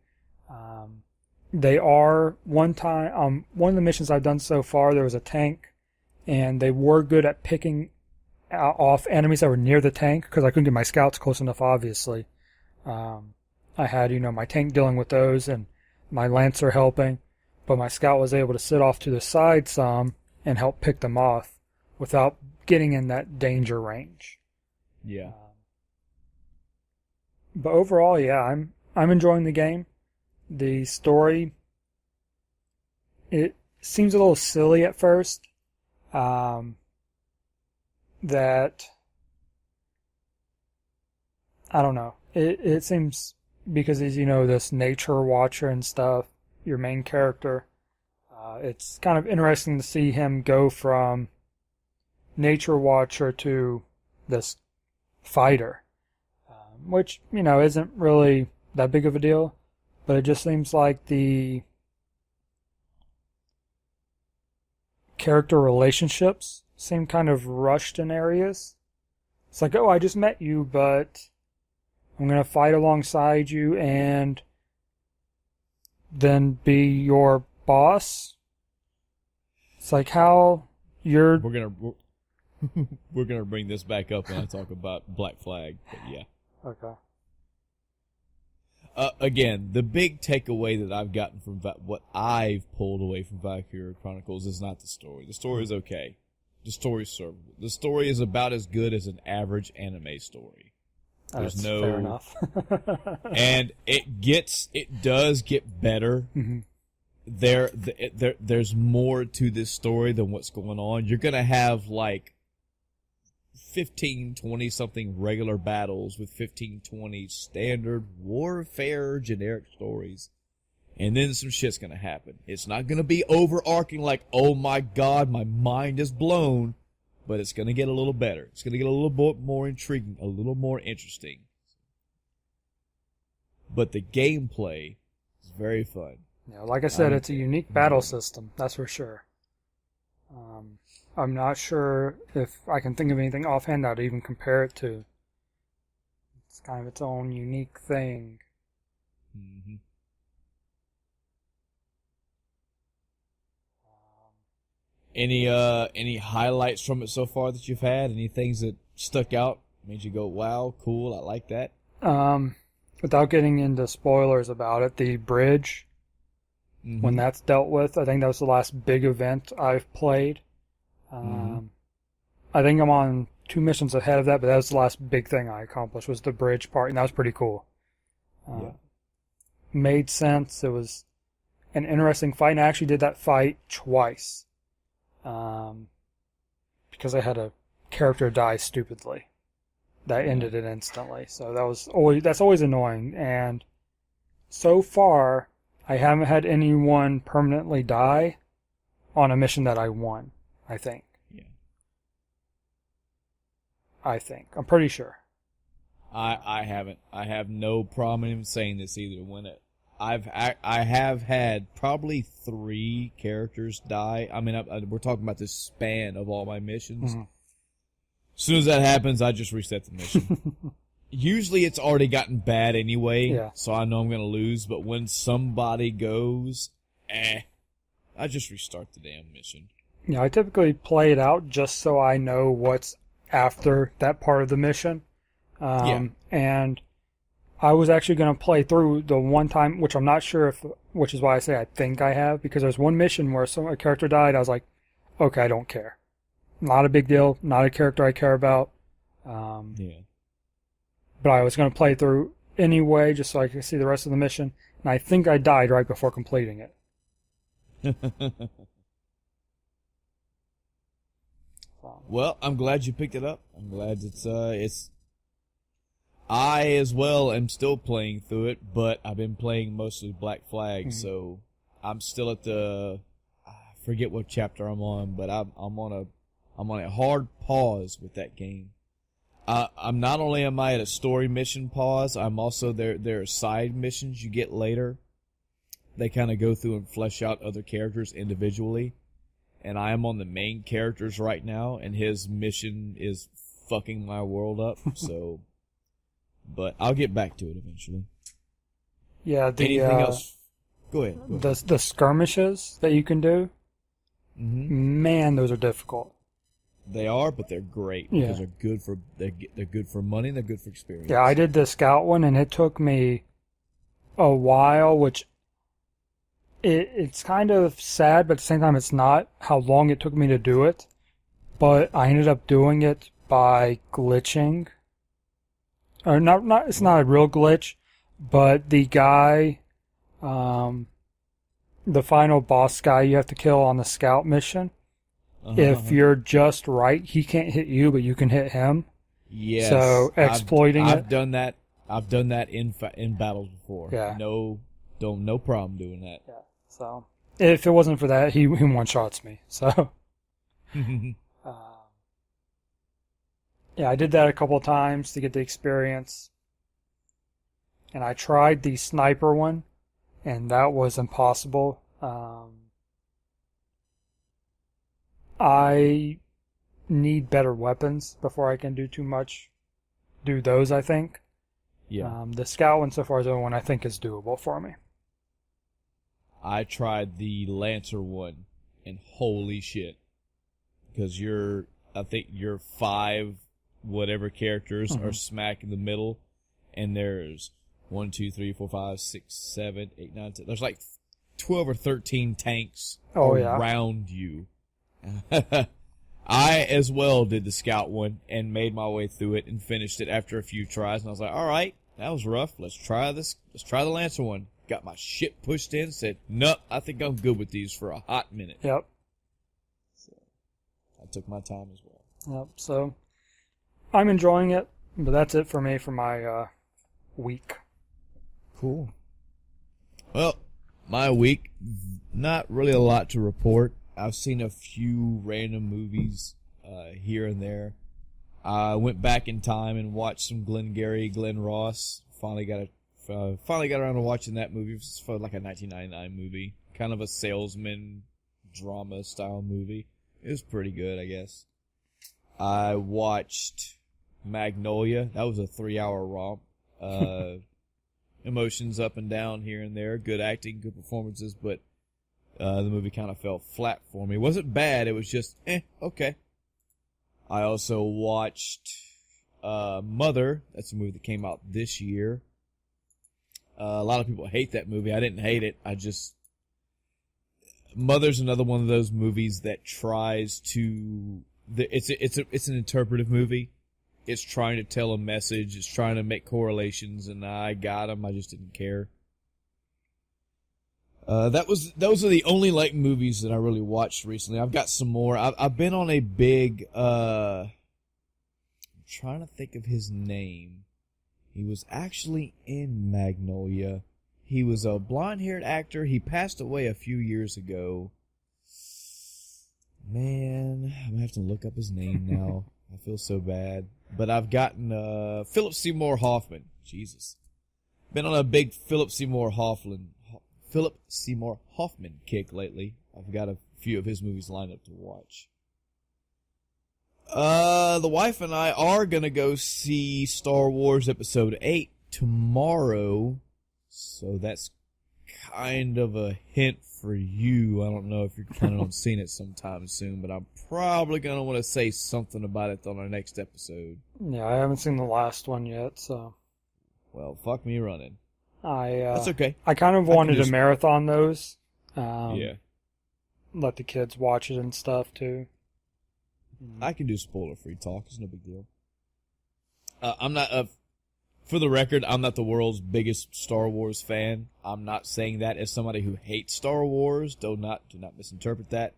They are one of the missions I've done so far, there was a tank, and they were good at picking off enemies that were near the tank because I couldn't get my scouts close enough, obviously. I had, my tank dealing with those and my lancer helping, but my scout was able to sit off to the side some and help pick them off without getting in that danger range. Yeah. But overall, yeah, I'm enjoying the game. The story, it seems a little silly at first. That I don't know. It seems because he's this nature watcher and stuff. Your main character. It's kind of interesting to see him go from nature watcher to this fighter. Which, isn't really that big of a deal, but it just seems like the character relationships seem kind of rushed in areas. It's like, oh, I just met you, but I'm going to fight alongside you and then be your boss. It's like how you're... We're gonna bring this back up when I talk about Black Flag, but yeah. Okay. Again, the big takeaway that I've gotten from what I've pulled away from Valkyria Chronicles is not the story. The story is okay. The story is serviceable. The story is about as good as an average anime story. There's no fair enough. and it does get better. Mm-hmm. There's more to this story than what's going on. You're gonna have like 15, 20 something regular battles with 15, 20 standard warfare generic stories. And then some shit's gonna happen. It's not gonna be overarching like, oh my god, my mind is blown. But it's gonna get a little better. It's gonna get a little bit more intriguing, a little more interesting. But the gameplay is very fun. Yeah, like I said, it's a unique battle system, that's for sure. I'm not sure if I can think of anything offhand I'd even compare it to. It's kind of its own unique thing. Mm-hmm. Any highlights from it so far that you've had? Any things that stuck out, made you go, wow, cool, I like that? Without getting into spoilers about it, the bridge, when that's dealt with, I think that was the last big event I've played. I think I'm on 2 missions ahead of that, but that was the last big thing I accomplished, was the bridge part, and that was pretty cool. Made sense. It was an interesting fight, and I actually did that fight twice. Because I had a character die stupidly. That ended it instantly. So that's always annoying. And so far, I haven't had anyone permanently die on a mission that I won, I think. Yeah. I think. I'm pretty sure. I haven't. I have no problem in saying this either. I have had probably 3 characters die. I mean, we're talking about this span of all my missions. Mm-hmm. As soon as that happens, I just reset the mission. Usually it's already gotten bad anyway, so I know I'm going to lose. But when somebody goes, I just restart the damn mission. Yeah, I typically play it out just so I know what's after that part of the mission. And I was actually going to play through the one time, which I'm not sure which is why I say I think I have, because there's one mission where a character died. I was like, okay, I don't care. Not a big deal. Not a character I care about. But I was going to play through anyway, just so I could see the rest of the mission. And I think I died right before completing it. Well, I'm glad you picked it up. I'm glad it's. I as well am still playing through it, but I've been playing mostly Black Flag, so I'm still at I forget what chapter I'm on, but I'm on a hard pause with that game. I'm not only am I at a story mission pause, I'm also there are side missions you get later. They kind of go through and flesh out other characters individually, and I am on the main characters right now, and his mission is fucking my world up. So, but I'll get back to it eventually. Yeah. Anything else? Go ahead. The skirmishes that you can do. Man, those are difficult. They are, but they're great because they're good for money and they're good for experience. Yeah, I did the scout one, and it took me a while, which it's kind of sad, but at the same time it's not, how long it took me to do it. But I ended up doing it by glitching. Or not it's not a real glitch, but the guy, the final boss guy you have to kill on the scout mission, if you're just right, he can't hit you, but you can hit him. Yes. So exploiting it. I've done that. I've done that in battles before. Yeah. No problem doing that. Yeah. So if it wasn't for that, he one shots me. So. Yeah, I did that a couple of times to get the experience. And I tried the sniper one, and that was impossible. I need better weapons before I can do those, I think. Yeah. The scout one so far is the only one I think is doable for me. I tried the Lancer one, and holy shit. Because I think your 5 whatever characters are smack in the middle, and there's 1, 2, 3, 4, 5, 6, 7, 8, 9, 10. There's like 12 or 13 tanks around you. I as well did the Scout one and made my way through it and finished it after a few tries. And I was like, all right, that was rough. Let's try this. Let's try the Lancer one. Got my shit pushed in. Said, nope, I think I'm good with these for a hot minute. Yep. So I took my time as well. Yep. So I'm enjoying it, but that's it for me for my week. Cool. Well, my week, not really a lot to report. I've seen a few random movies here and there. I went back in time and watched some Glengarry Glen Ross. Finally got around to watching that movie. It was like a 1999 movie, kind of a salesman drama style movie. It was pretty good, I guess. I watched Magnolia. That was a 3-hour romp. Emotions up and down here and there. Good acting, good performances, but the movie kind of fell flat for me. It wasn't bad. It was just, okay. I also watched Mother. That's a movie that came out this year. A lot of people hate that movie. I didn't hate it. Mother's another one of those movies that tries to. It's an interpretive movie. It's trying to tell a message. It's trying to make correlations, and I got them. I just didn't care. Those are the only like movies that I really watched recently. I've got some more. I've been on a big. I'm trying to think of his name. He was actually in Magnolia. He was a blonde-haired actor. He passed away a few years ago. Man, I'm gonna have to look up his name now. I feel so bad. But I've gotten Philip Seymour Hoffman. Jesus. Been on a big Philip Seymour Hoffman kick lately. I've got a few of his movies lined up to watch. The wife and I are gonna go see Star Wars Episode 8 tomorrow. So that's kind of a hint for you. I don't know if you're planning on seeing it sometime soon, but I'm probably going to want to say something about it on our next episode. Yeah, I haven't seen the last one yet, so. Well, fuck me running. That's okay. I kind of wanted to marathon those. Yeah. Let the kids watch it and stuff, too. I can do spoiler-free talk. It's no big deal. I'm not... For the record, I'm not the world's biggest Star Wars fan. I'm not saying that as somebody who hates Star Wars. Do not misinterpret that.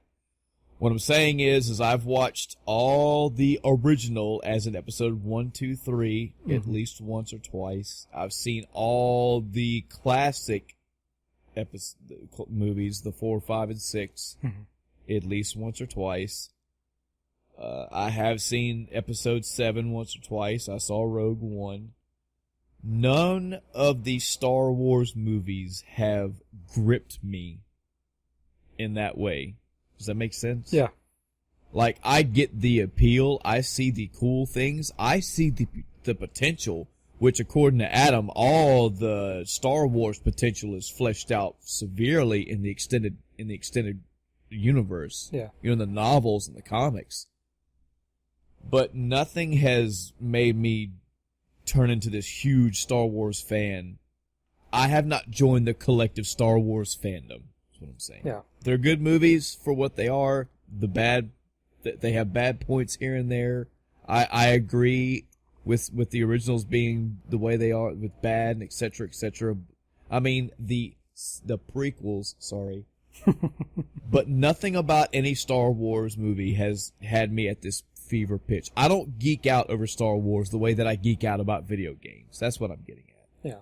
What I'm saying is I've watched all the original as in episode 1, 2, 3, at least once or twice. I've seen all the classic movies, the 4, 5, and 6, at least once or twice. I have seen episode 7 once or twice. I saw Rogue One. None of the Star Wars movies have gripped me in that way. Does that make sense? Yeah. Like, I get the appeal. I see the cool things. I see the potential, which according to Adam, all the Star Wars potential is fleshed out severely in the extended universe. Yeah. You know, the novels and the comics. But nothing has made me turn into this huge Star Wars fan. I have not joined the collective Star Wars fandom. That's what I'm saying. Yeah. They're good movies for what they are. They have bad points here and there. I agree with the originals being the way they are, with bad and et cetera, et cetera. I mean, the prequels, sorry. But nothing about any Star Wars movie has had me at this fever pitch. I don't geek out over Star Wars the way that I geek out about video games. That's what I'm getting at. Yeah.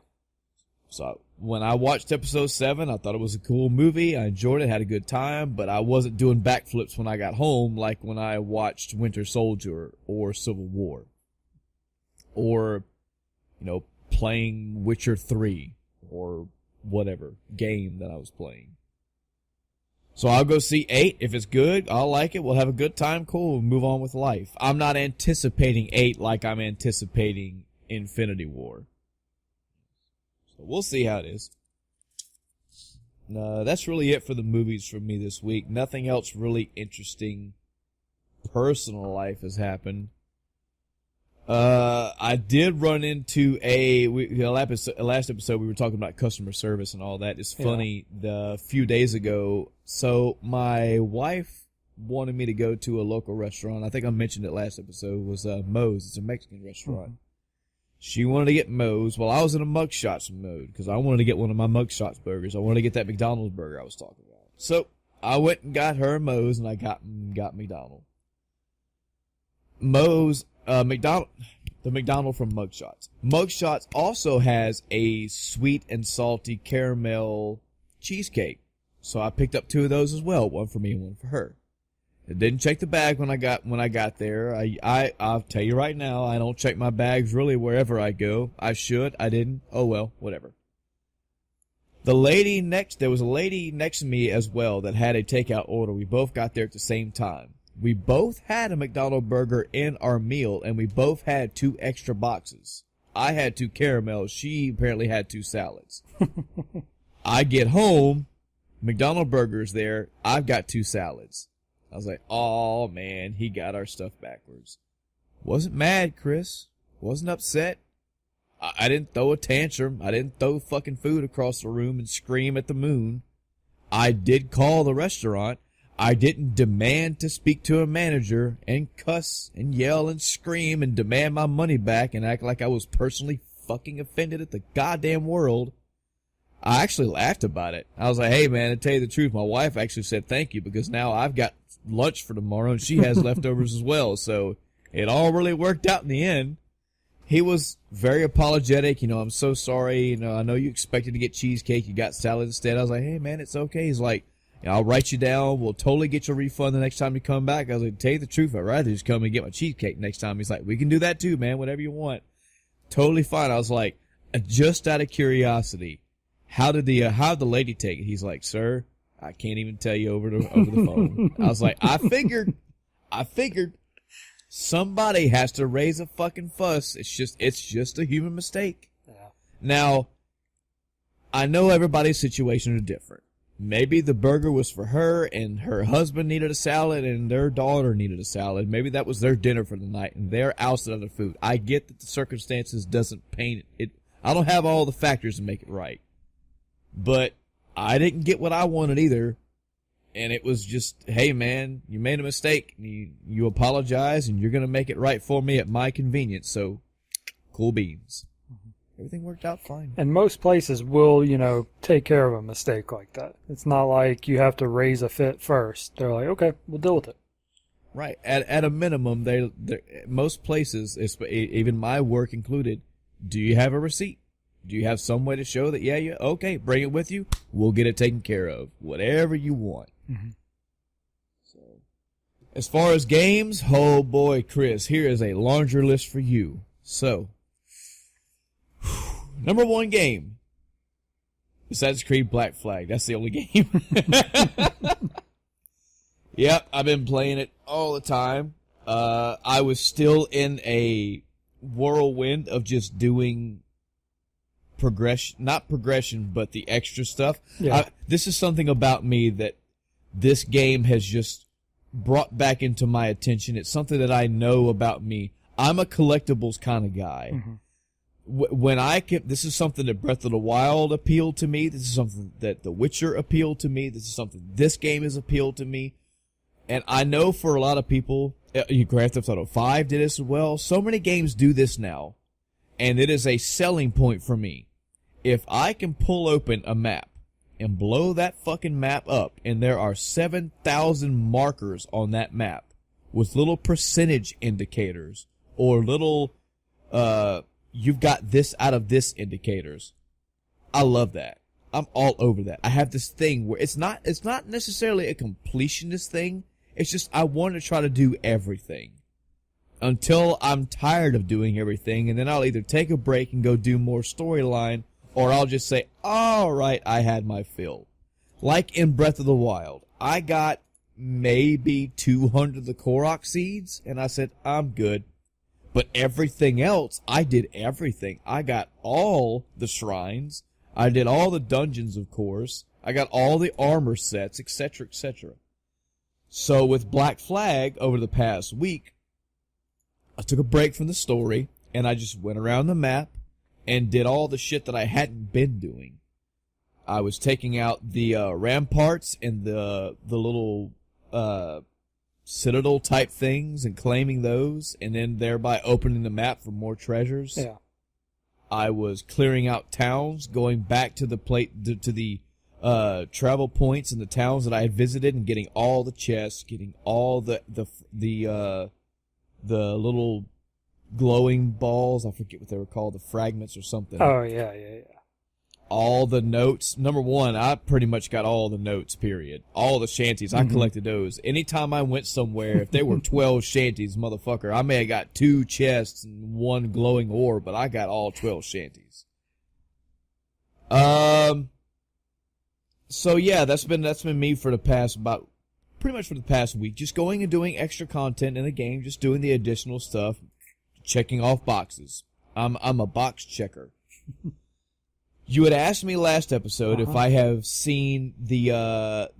So when I watched episode 7, I thought it was a cool movie. I enjoyed it, had a good time, but I wasn't doing backflips when I got home like when I watched Winter Soldier or Civil War. Or, playing Witcher 3 or whatever game that I was playing. So I'll go see 8. If it's good, I'll like it. We'll have a good time. Cool. We'll move on with life. I'm not anticipating 8 like I'm anticipating Infinity War. So we'll see how it is. That's really it for the movies for me this week. Nothing else really interesting personal life has happened. I did run into last episode we were talking about customer service and all that. It's funny, a few days ago, so my wife wanted me to go to a local restaurant. I think I mentioned it last episode. Was Moe's. It's a Mexican restaurant. Mm-hmm. She wanted to get Moe's. Well, I was in a Mugshots mode because I wanted to get one of my Mugshots burgers. I wanted to get that McDonald's burger I was talking about. So I went and got her Moe's, and I got McDonald's. Moe's, the McDonald from Mugshots. Mugshots also has a sweet and salty caramel cheesecake. So I picked up 2 of those as well, one for me and one for her. I didn't check the bag when I got there. I'll tell you right now, I don't check my bags really wherever I go. I should. I didn't. Oh well, whatever. There was a lady next to me as well that had a takeout order. We both got there at the same time. We both had a McDonald's burger in our meal, and we both had 2 extra boxes. I had 2 caramels. She apparently had 2 salads. I get home, McDonald's burger's there. I've got 2 salads. I was like, oh, man, he got our stuff backwards. Wasn't mad, Chris. Wasn't upset. I didn't throw a tantrum. I didn't throw fucking food across the room and scream at the moon. I did call the restaurant. I didn't demand to speak to a manager and cuss and yell and scream and demand my money back and act like I was personally fucking offended at the goddamn world. I actually laughed about it. I was like, hey, man, to tell you the truth, my wife actually said thank you because now I've got lunch for tomorrow and she has leftovers as well. So it all really worked out in the end. He was very apologetic. I'm so sorry. I know you expected to get cheesecake. You got salad instead. I was like, hey, man, it's okay. He's like, I'll write you down. We'll totally get your refund the next time you come back. I was like, to tell you the truth, I'd rather just come and get my cheesecake next time. He's like, we can do that too, man. Whatever you want. Totally fine. I was like, just out of curiosity, how did the lady take it? He's like, sir, I can't even tell you over the phone. I was like, I figured somebody has to raise a fucking fuss. It's just a human mistake. Yeah. Now, I know everybody's situations are different. Maybe the burger was for her and her husband needed a salad and their daughter needed a salad. Maybe that was their dinner for the night and they're ousted of the food. I get that the circumstances doesn't paint it. I don't have all the factors to make it right. But I didn't get what I wanted either. And it was just, hey, man, you made a mistake. You apologize, and you're going to make it right for me at my convenience. So, cool beans. Mm-hmm. Everything worked out fine. And most places will, take care of a mistake like that. It's not like you have to raise a fit first. They're like, okay, we'll deal with it. Right. At a minimum, most places, even my work included, do you have a receipt? Do you have some way to show that, okay, bring it with you. We'll get it taken care of. Whatever you want. Mm-hmm. So, as far as games, oh boy, Chris, here is a laundry list for you. So, number 1 game, Assassin's Creed Black Flag. That's the only game. Yep, I've been playing it all the time. I was still in a whirlwind of just doing not progression, but the extra stuff. Yeah. This is something about me that this game has just brought back into my attention. It's something that I know about me. I'm a collectibles kind of guy. Mm-hmm. This is something that Breath of the Wild appealed to me. This is something that The Witcher appealed to me. This is something this game has appealed to me. And I know for a lot of people, Grand Theft Auto 5 did this as well. So many games do this now. And it is a selling point for me. If I can pull open a map and blow that fucking map up, and there are 7,000 markers on that map with little percentage indicators or little, you've got this out of this indicators. I love that. I'm all over that. I have this thing where it's not necessarily a completionist thing. It's just I want to try to do everything until I'm tired of doing everything, and then I'll either take a break and go do more storyline, or I'll just say, all right, I had my fill. Like in Breath of the Wild, I got maybe 200 of the Korok seeds, and I said, I'm good. But everything else, I did everything. I got all the shrines. I did all the dungeons, of course. I got all the armor sets, etc., etc. So with Black Flag, over the past week, I took a break from the story, and I just went around the map and did all the shit that I hadn't been doing. I was taking out the ramparts and the little citadel type things and claiming those, and then thereby opening the map for more treasures. Yeah. I was clearing out towns, going back to the travel points in the towns that I had visited, and getting all the chests, getting all the little glowing balls. I forget what they were called, the fragments or something. Oh yeah. All the notes. Number one, I pretty much got all the notes, period. All the shanties, I collected those. Anytime I went somewhere, if there were 12 shanties, motherfucker, I may have got 2 chests and 1 glowing orb, but I got all 12 shanties. So yeah, that's been me for the past pretty much for the past week. Just going and doing extra content in the game, just doing the additional stuff, checking off boxes. I'm a box checker. You had asked me last episode if I have seen the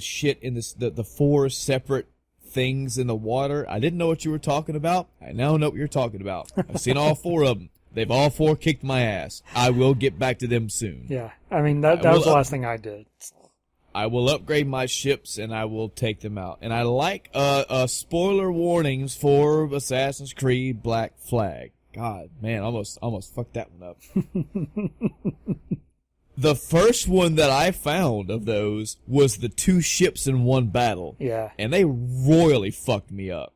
shit in the 4 separate things in the water. I didn't know what you were talking about. I now know what you're talking about. I've seen all 4 of them. They've all 4 kicked my ass. I will get back to them soon. Yeah, I mean that was the last thing I did. I will upgrade my ships and I will take them out. And I like spoiler warnings for Assassin's Creed Black Flag. God, man, almost fucked that one up. The first one that I found of those was the 2 ships in one battle. Yeah. And they royally fucked me up.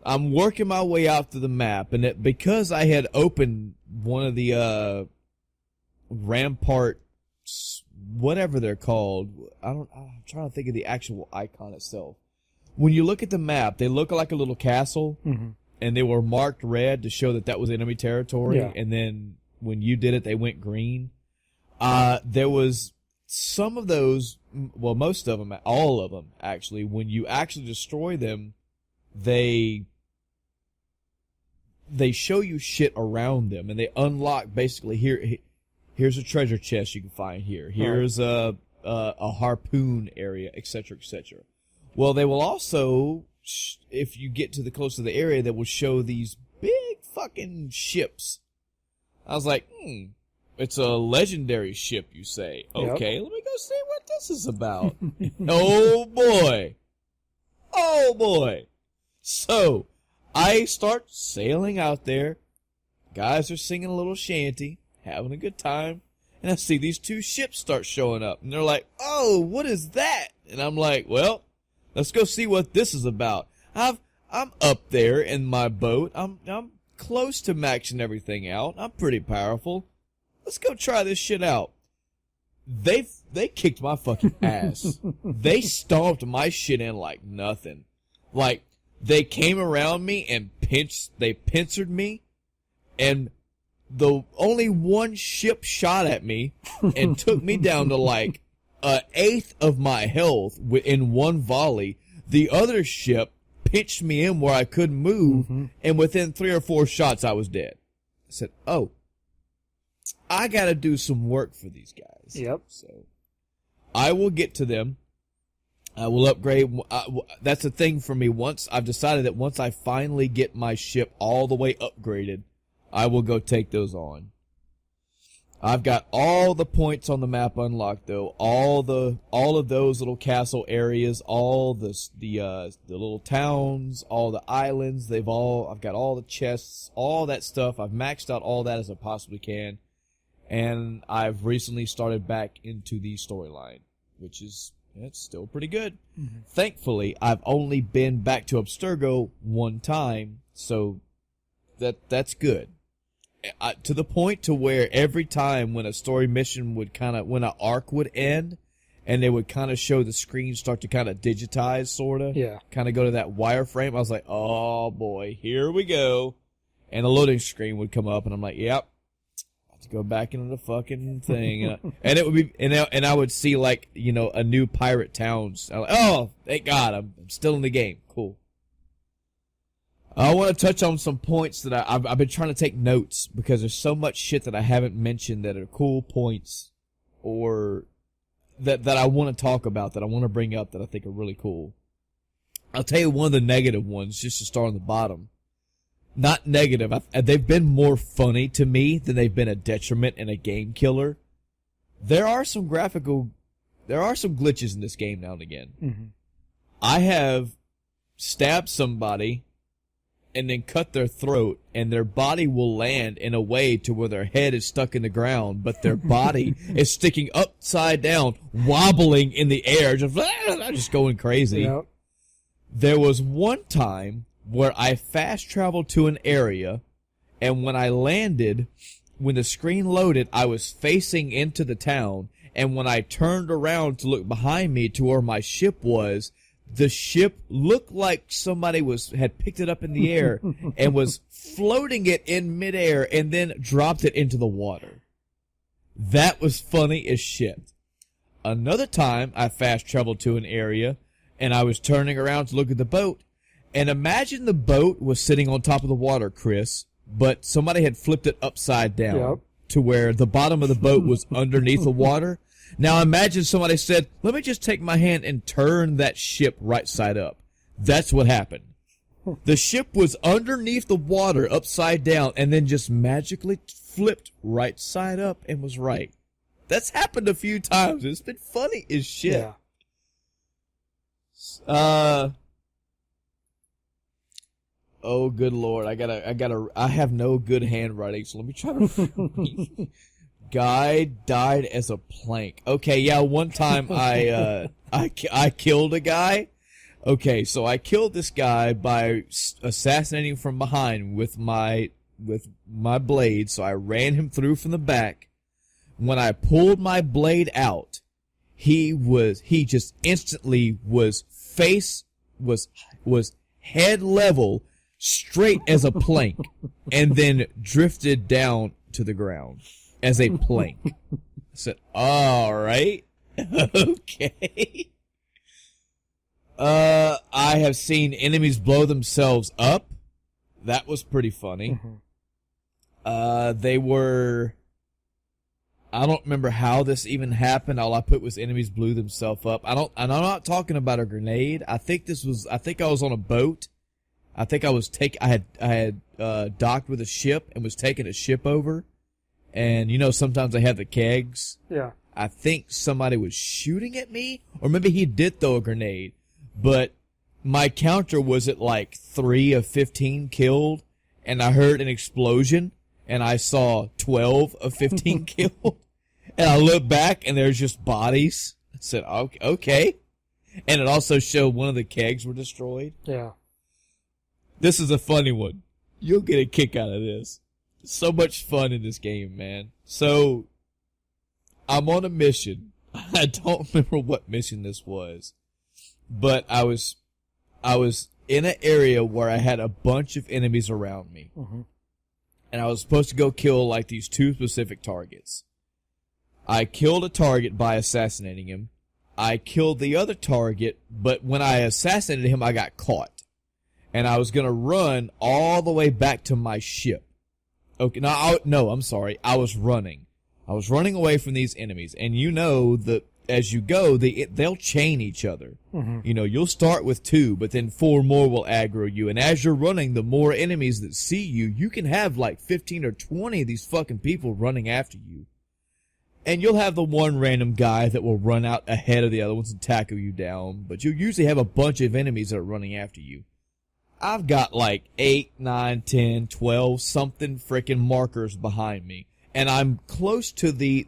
I'm working my way out to the map, and because I had opened one of the rampart, whatever they're called, I'm trying to think of the actual icon itself. When you look at the map, they look like a little castle. Mm-hmm. And they were marked red to show that was enemy territory. Yeah. And then when you did it, they went green. There was some of those, well, most of them, all of them, actually, when you actually destroy them, they show you shit around them, and they unlock basically here's a treasure chest you can find here. Here's a harpoon area, etc., etc. Well, they will also, if you get to the close to the area, that will show these big fucking ships. I was like, it's a legendary ship, you say. Okay, Let me go see what this is about. Oh boy. So, I start sailing out there. Guys are singing a little shanty, having a good time. And I see these 2 ships start showing up. And they're like, oh, what is that? And I'm like, well, let's go see what this is about. I'm up there in my boat. I'm close to maxing everything out. I'm pretty powerful. Let's go try this shit out. They kicked my fucking ass. They stomped my shit in like nothing. Like, they came around me and they pincered me, and the only one ship shot at me and took me down to like 1/8 of my health in one volley. The other ship pitched me in where I couldn't move, and within 3 or 4 shots, I was dead. I said, oh, I gotta do some work for these guys. Yep. So, I will get to them. I will upgrade. That's the thing for me. I've decided that once I finally get my ship all the way upgraded, I will go take those on. I've got all the points on the map unlocked though. All of those little castle areas, all the little towns, all the islands, I've got all the chests, all that stuff. I've maxed out all that as I possibly can. And I've recently started back into the storyline, which is, it's still pretty good. Mm-hmm. Thankfully, I've only been back to Abstergo one time, so that's good. To the point to where every time when a story mission when an arc would end, and they would kind of show the screen start to kind of digitize, sort of. Yeah. Kind of go to that wireframe. I was like, oh boy, here we go. And the loading screen would come up, and I'm like, yep. To go back into the fucking thing, and it would be, and I would see like, a new pirate towns. I'm like, oh, thank God, I'm still in the game. Cool. I want to touch on some points that I've been trying to take notes because there's so much shit that I haven't mentioned that are cool points, or that I want to talk about, that I want to bring up, that I think are really cool. I'll tell you one of the negative ones just to start on the bottom. Not negative. They've been more funny to me than they've been a detriment and a game killer. There are some glitches in this game now and again. Mm-hmm. I have stab somebody and then cut their throat, and their body will land in a way to where their head is stuck in the ground, but their body is sticking upside down, wobbling in the air, just going crazy. Yep. There was one time where I fast traveled to an area, and when I landed, when the screen loaded, I was facing into the town, and when I turned around to look behind me to where my ship was, the ship looked like somebody had picked it up in the air and was floating it in midair and then dropped it into the water. That was funny as shit. Another time, I fast traveled to an area, and I was turning around to look at the boat, and imagine the boat was sitting on top of the water, Chris, but somebody had flipped it upside down to where the bottom of the boat was underneath the water. Now imagine somebody said, let me just take my hand and turn that ship right side up. That's what happened. The ship was underneath the water upside down and then just magically flipped right side up and was right. That's happened a few times. It's been funny as shit. Yeah. Oh, good Lord. I have no good handwriting, so let me try to read. Guy died as a plank. Okay, yeah, one time I killed a guy. Okay, so I killed this guy by assassinating him from behind with my blade, so I ran him through from the back. When I pulled my blade out, he just instantly was head level, straight as a plank, and then drifted down to the ground as a plank. I said, all right. Okay. I have seen enemies blow themselves up. That was pretty funny. I don't remember how this even happened. All I put was enemies blew themselves up. And I'm not talking about a grenade. I think I was on a boat. I think I had docked with a ship and was taking a ship over. And you know, sometimes they have the kegs. Yeah. I think somebody was shooting at me, or maybe he did throw a grenade. But my counter was at like 3 of 15 killed, and I heard an explosion, and I saw 12 of 15 killed. And I looked back, and there's just bodies. I said, okay. And it also showed one of the kegs were destroyed. Yeah. This is a funny one. You'll get a kick out of this. So much fun in this game, man. So, I'm on a mission. I don't remember what mission this was. But I was in an area where I had a bunch of enemies around me. And I was supposed to go kill like these 2 specific targets. I killed a target by assassinating him. I killed the other target, but when I assassinated him, I got caught. And I was going to run all the way back to my ship. Okay, I'm sorry. I was running. I was running away from these enemies. And you know that as you go, they'll chain each other. You know, you'll start with 2, but then 4 more will aggro you. And as you're running, the more enemies that see you, you can have like 15 or 20 of these fucking people running after you. And you'll have the one random guy that will run out ahead of the other ones and tackle you down. But you'll usually have a bunch of enemies that are running after you. I've got like 8, 9, 10, 12 something freaking markers behind me. And I'm close to the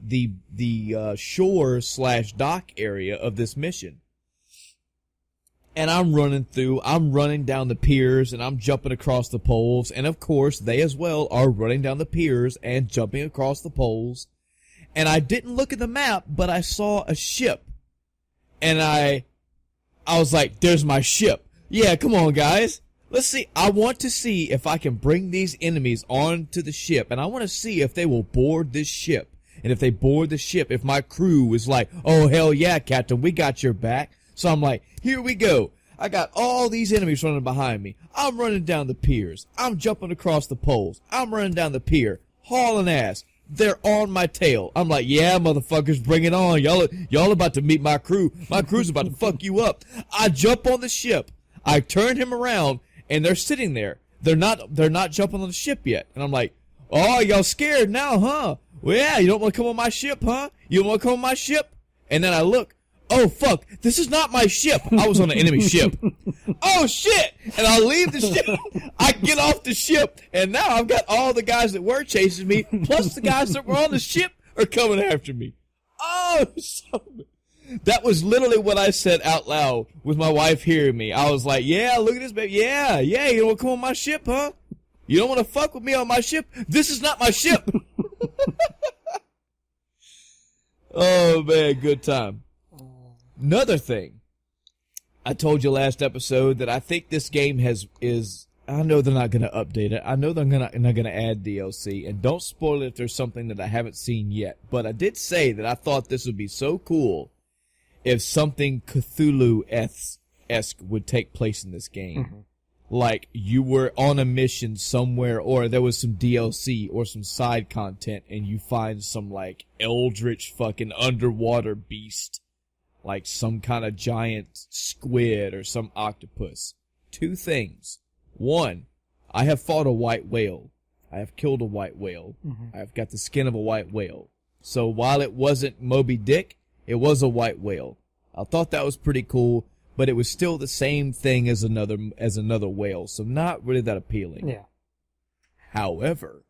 shore/dock area of this mission. And I'm running down the piers, and I'm jumping across the poles. And of course, they as well are running down the piers and jumping across the poles. And I didn't look at the map, but I saw a ship. And I was like, there's my ship. Yeah, come on, guys. Let's see. I want to see if I can bring these enemies onto the ship, and I want to see if they will board this ship. And if they board the ship, if my crew is like, oh, hell yeah, Captain, we got your back. So I'm like, here we go. I got all these enemies running behind me. I'm running down the piers. I'm jumping across the poles. I'm running down the pier, hauling ass. They're on my tail. I'm like, yeah, motherfuckers, bring it on. Y'all about to meet my crew. My crew's about to fuck you up. I jump on the ship. I turn him around. And they're sitting there. They're not jumping on the ship yet. And I'm like, oh, y'all scared now, huh? Well, yeah, you don't want to come on my ship, huh? You don't want to come on my ship? And then I look. oh fuck, this is not my ship. I was on an enemy ship. Oh shit! And I leave the ship. I get off the ship, and now I've got all the guys that were chasing me, plus the guys that were on the ship are coming after me. Oh, that was literally what I said out loud with my wife hearing me. I was like, yeah, look at this baby. Yeah, you don't want to come on my ship, huh? You don't want to fuck with me on my ship? This is not my ship. Oh, man, good time. Another thing. I told you last episode that I think this game I know they're not going to update it. I know they're not going to add DLC. And don't spoil it if there's something that I haven't seen yet. But I did say that I thought this would be so cool if something Cthulhu-esque would take place in this game. Mm-hmm. Like you were on a mission somewhere, or there was some DLC or some side content, and you find some like eldritch fucking underwater beast, like some kind of giant squid or some octopus. Two things. One, I have fought a white whale. I have killed a white whale. Mm-hmm. I've got the skin of a white whale. So while it wasn't Moby Dick, it was a white whale. I thought that was pretty cool. But it was still the same thing as another whale, so not really that appealing. Yeah. However,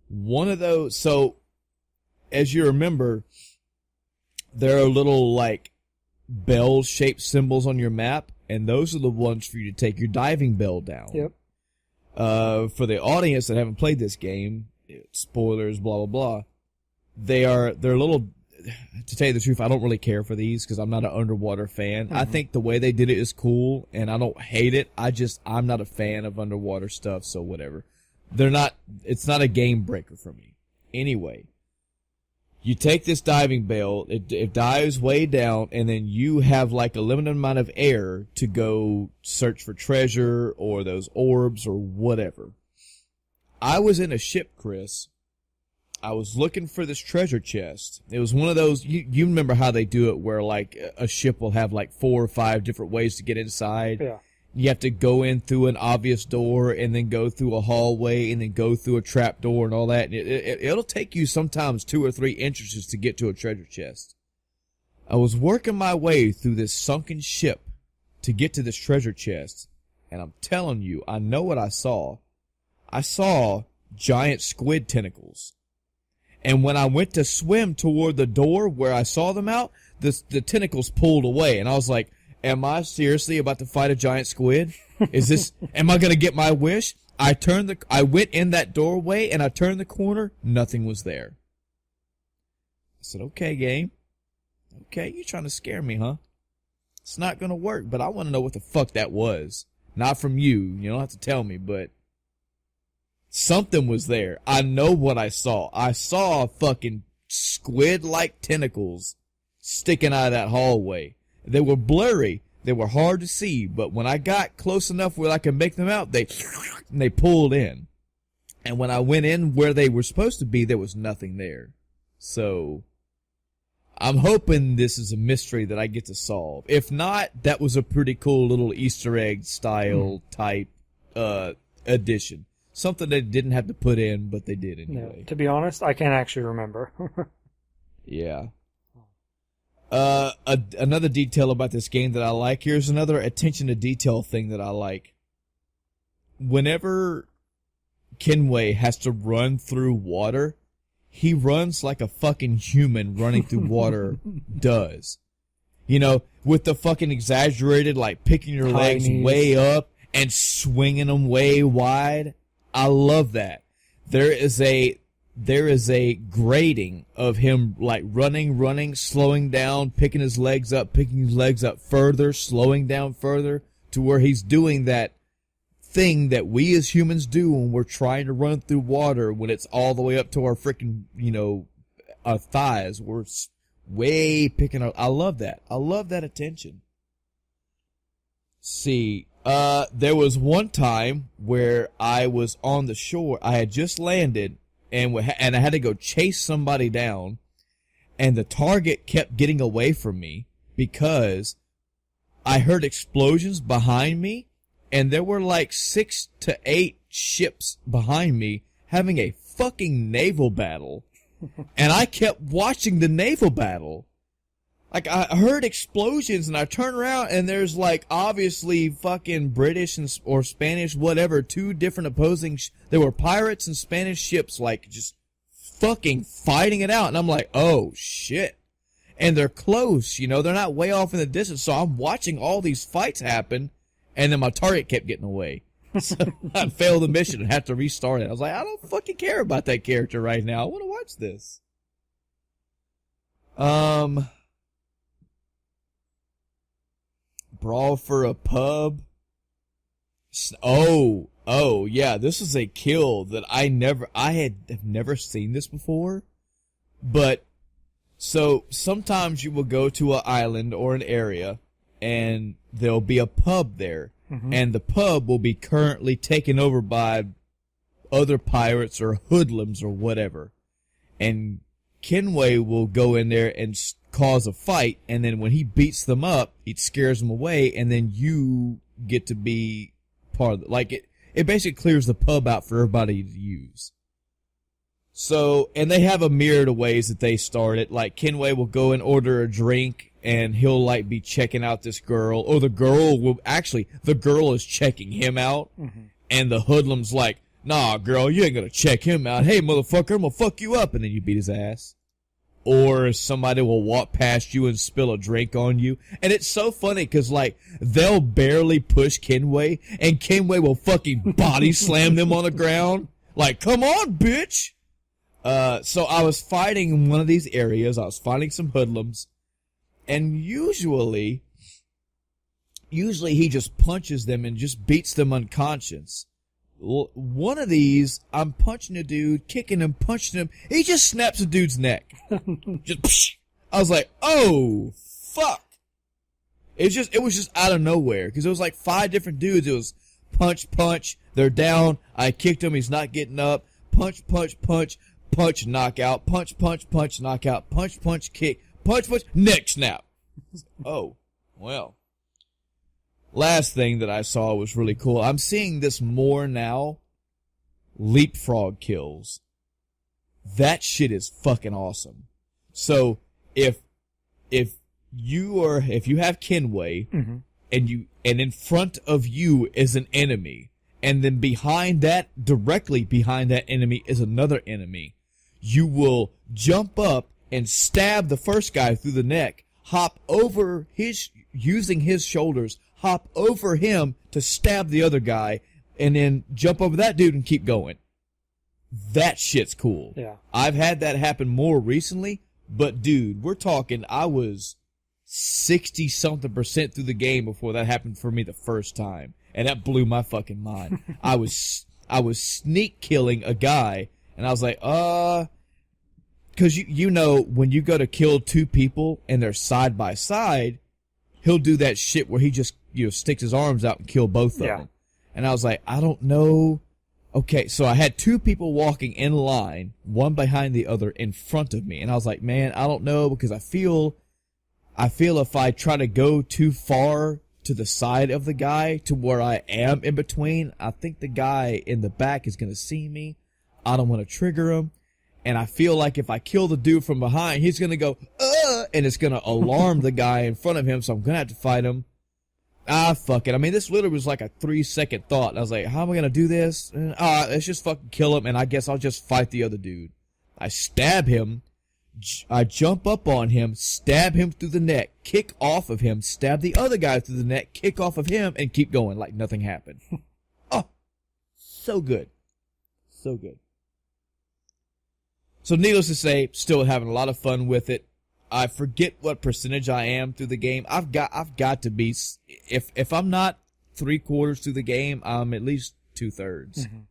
one of those, so as you remember, there are little like bell-shaped symbols on your map, and those are the ones for you to take your diving bell down. Yep. For the audience that haven't played this game, spoilers, blah blah blah. They're little. To tell you the truth, I don't really care for these because I'm not an underwater fan. Mm-hmm. I think the way they did it is cool, and I don't hate it. I'm not a fan of underwater stuff, so whatever. It's not a game breaker for me. Anyway, you take this diving bell, it dives way down, and then you have like a limited amount of air to go search for treasure or those orbs or whatever. I was in a ship, Chris. I was looking for this treasure chest. It was one of those, you remember how they do it where like a ship will have like 4 or 5 different ways to get inside. Yeah. You have to go in through an obvious door and then go through a hallway and then go through a trap door and all that. It'll take you sometimes 2 or 3 entrances to get to a treasure chest. I was working my way through this sunken ship to get to this treasure chest. And I'm telling you, I know what I saw. I saw giant squid tentacles. And when I went to swim toward the door where I saw them out, the tentacles pulled away. And I was like, am I seriously about to fight a giant squid? Am I going to get my wish? I went in that doorway and I turned the corner. Nothing was there. I said, okay, game. Okay, you trying to scare me, huh? It's not going to work, but I want to know what the fuck that was. Not from you. You don't have to tell me, but something was there. I know what I saw. I saw fucking squid-like tentacles sticking out of that hallway. They were blurry. They were hard to see, but when I got close enough where I could make them out, they pulled in. And when I went in where they were supposed to be, there was nothing there. So I'm hoping this is a mystery that I get to solve. If not, that was a pretty cool little Easter egg style type addition. Something they didn't have to put in, but they did anyway. No, to be honest, I can't actually remember. Yeah. Another detail about this game that I like. Here's another attention to detail thing that I like. Whenever Kenway has to run through water, he runs like a fucking human running through water does. You know, with the fucking exaggerated, like picking your legs way up and swinging them way wide. I love that. There is a grading of him like running, slowing down, picking his legs up further, slowing down further to where he's doing that thing that we as humans do when we're trying to run through water when it's all the way up to our freaking, our thighs. We're way picking up. I love that. I love that attention. See, there was one time where I was on the shore. I had just landed and I had to go chase somebody down, and the target kept getting away from me because I heard explosions behind me, and there were like 6 to 8 ships behind me having a fucking naval battle, and I kept watching the naval battle. Like, I heard explosions, and I turn around, and there's, like, obviously fucking British or Spanish, whatever, two different opposing... there were pirates and Spanish ships, like, just fucking fighting it out. And I'm like, oh, shit. And they're close, you know? They're not way off in the distance. So I'm watching all these fights happen, and then my target kept getting away. So I failed the mission and had to restart it. I was like, I don't fucking care about that character right now. I want to watch this. Brawl for a pub. Oh, yeah, this is a kill that I have never seen this before. But, so, sometimes you will go to an island or an area, and there'll be a pub there. Mm-hmm. And the pub will be currently taken over by other pirates or hoodlums or whatever. And Kenway will go in there and cause a fight, and then when he beats them up, he scares them away, and then you get to be part of it. Like, it basically clears the pub out for everybody to use. So, and they have a myriad of ways that they start it. Like, Kenway will go and order a drink, and he'll, like, be checking out this girl, or the girl is checking him out, mm-hmm. And the hoodlum's like, nah, girl, you ain't gonna check him out. Hey, motherfucker, I'm gonna fuck you up, and then you beat his ass. Or somebody will walk past you and spill a drink on you. And it's so funny because, like, they'll barely push Kenway, and Kenway will fucking body slam them on the ground. Like, come on, bitch! So I was fighting in one of these areas. I was fighting some hoodlums. And usually he just punches them and just beats them unconscious. One of these, I'm punching a dude, kicking him, punching him. He just snaps a dude's neck. Just, psh. I was like, oh, fuck. It was just out of nowhere. Because it was like 5 different dudes. It was punch, punch. They're down. I kicked him. He's not getting up. Punch, punch, punch. Punch, knockout. Punch, punch, punch, knockout. Punch, punch, kick. Punch, punch, neck snap. Oh, well. Last thing that I saw was really cool. I'm seeing this more now. Leapfrog kills. That shit is fucking awesome. So, if you have Kenway, mm-hmm. and in front of you is an enemy, and then directly behind that enemy is another enemy, you will jump up and stab the first guy through the neck, hop over using his shoulders, hop over him to stab the other guy, and then jump over that dude and keep going. That shit's cool. Yeah. I've had that happen more recently, but dude, we're talking, I was 60-something% through the game before that happened for me the first time. And that blew my fucking mind. I was sneak killing a guy, and I was like, cause you know, when you go to kill 2 people and they're side by side, he'll do that shit where he just, sticks his arms out and kill both of them. And I was like, I don't know. Okay, so I had 2 people walking in line, one behind the other in front of me. And I was like, man, I don't know, because I feel if I try to go too far to the side of the guy to where I am in between, I think the guy in the back is going to see me. I don't want to trigger him. And I feel like if I kill the dude from behind, he's going to go, and it's going to alarm the guy in front of him, so I'm going to have to fight him. Fuck it. I mean, this literally was like a 3-second thought. I was like, how am I going to do this? Let's just fucking kill him, and I guess I'll just fight the other dude. I stab him. I jump up on him, stab him through the neck, kick off of him, stab the other guy through the neck, kick off of him, and keep going like nothing happened. Oh, so good. So good. So needless to say, still having a lot of fun with it. I forget what percentage I am through the game. I've got to be, if I'm not 3/4 through the game, I'm at least 2/3.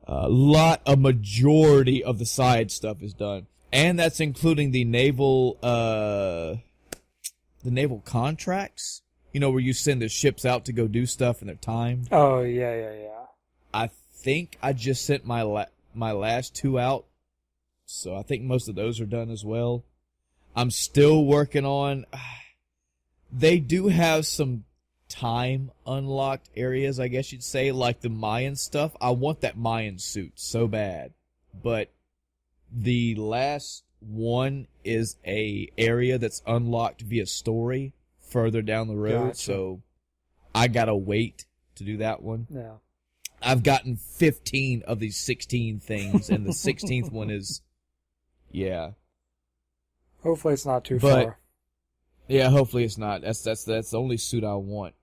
Mm-hmm. A majority of the side stuff is done. And that's including the naval contracts. Where you send the ships out to go do stuff and they're timed. Oh, yeah. I think I just sent my last 2 out. So I think most of those are done as well. I'm still working on... They do have some time unlocked areas, I guess you'd say, like the Mayan stuff. I want that Mayan suit so bad. But the last one is a area that's unlocked via story further down the road, Gotcha. so I gotta wait to do that one. Yeah. I've gotten 15 of these 16 things, and the 16th one is, yeah. Hopefully it's not too But- far. Yeah, hopefully it's not. That's the only suit I want.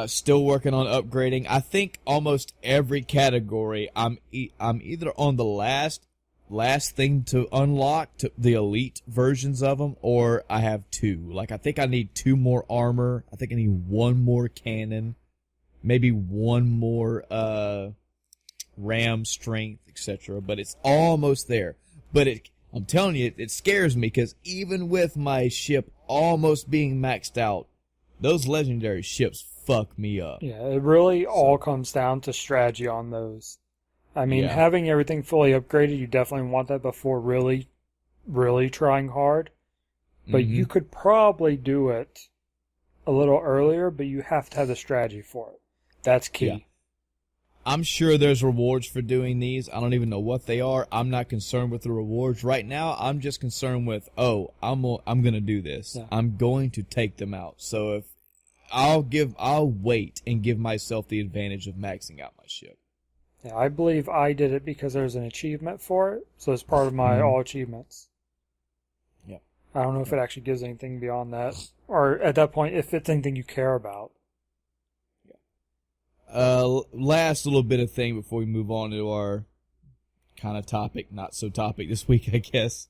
Still working on upgrading. I think almost every category I'm either on the last thing to unlock, to the elite versions of them, or I have 2. Like, I think I need 2 more armor. I think I need 1 more cannon, maybe 1 more ram strength, etc. But it's almost there. But I'm telling you, it scares me, because even with my ship almost being maxed out, those legendary ships fuck me up. Yeah, it really all comes down to strategy on those. I mean, Yeah. having everything fully upgraded, you definitely want that before really, really trying hard. But Mhm. you could probably do it a little earlier, but you have to have the strategy for it. That's key. Yeah. I'm sure there's rewards for doing these. I don't even know what they are. I'm not concerned with the rewards right now. I'm just concerned with, I'm going to do this. Yeah. I'm going to take them out. So if I'll wait and give myself the advantage of maxing out my ship. Yeah, I believe I did it because there's an achievement for it, so it's part of my all achievements. Yeah. I don't know if it actually gives anything beyond that, or at that point, if it's anything you care about. Last little bit of thing before we move on to our kind of topic, not so topic this week, I guess,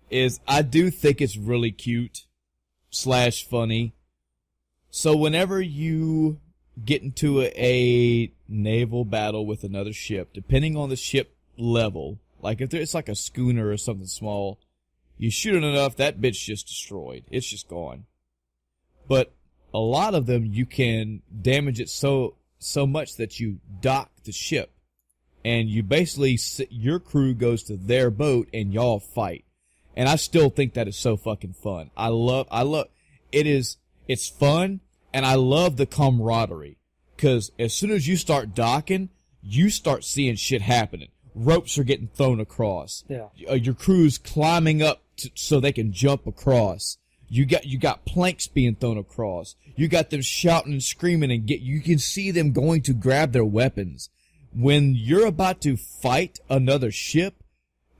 is I do think it's really cute / funny. So whenever you get into a naval battle with another ship, depending on the ship level, like if it's like a schooner or something small, you shoot it enough, that bitch just destroyed. It's just gone. But a lot of them, you can damage it so much that you dock the ship, and you basically, your crew goes to their boat and y'all fight. And I still think that is so fucking fun. I love it's fun, and I love the camaraderie, because as soon as you start docking, you start seeing shit happening. Ropes are getting thrown across. Yeah. Your crew's climbing up so they can jump across. You got planks being thrown across. You got them shouting and screaming, and you can see them going to grab their weapons. When you're about to fight another ship,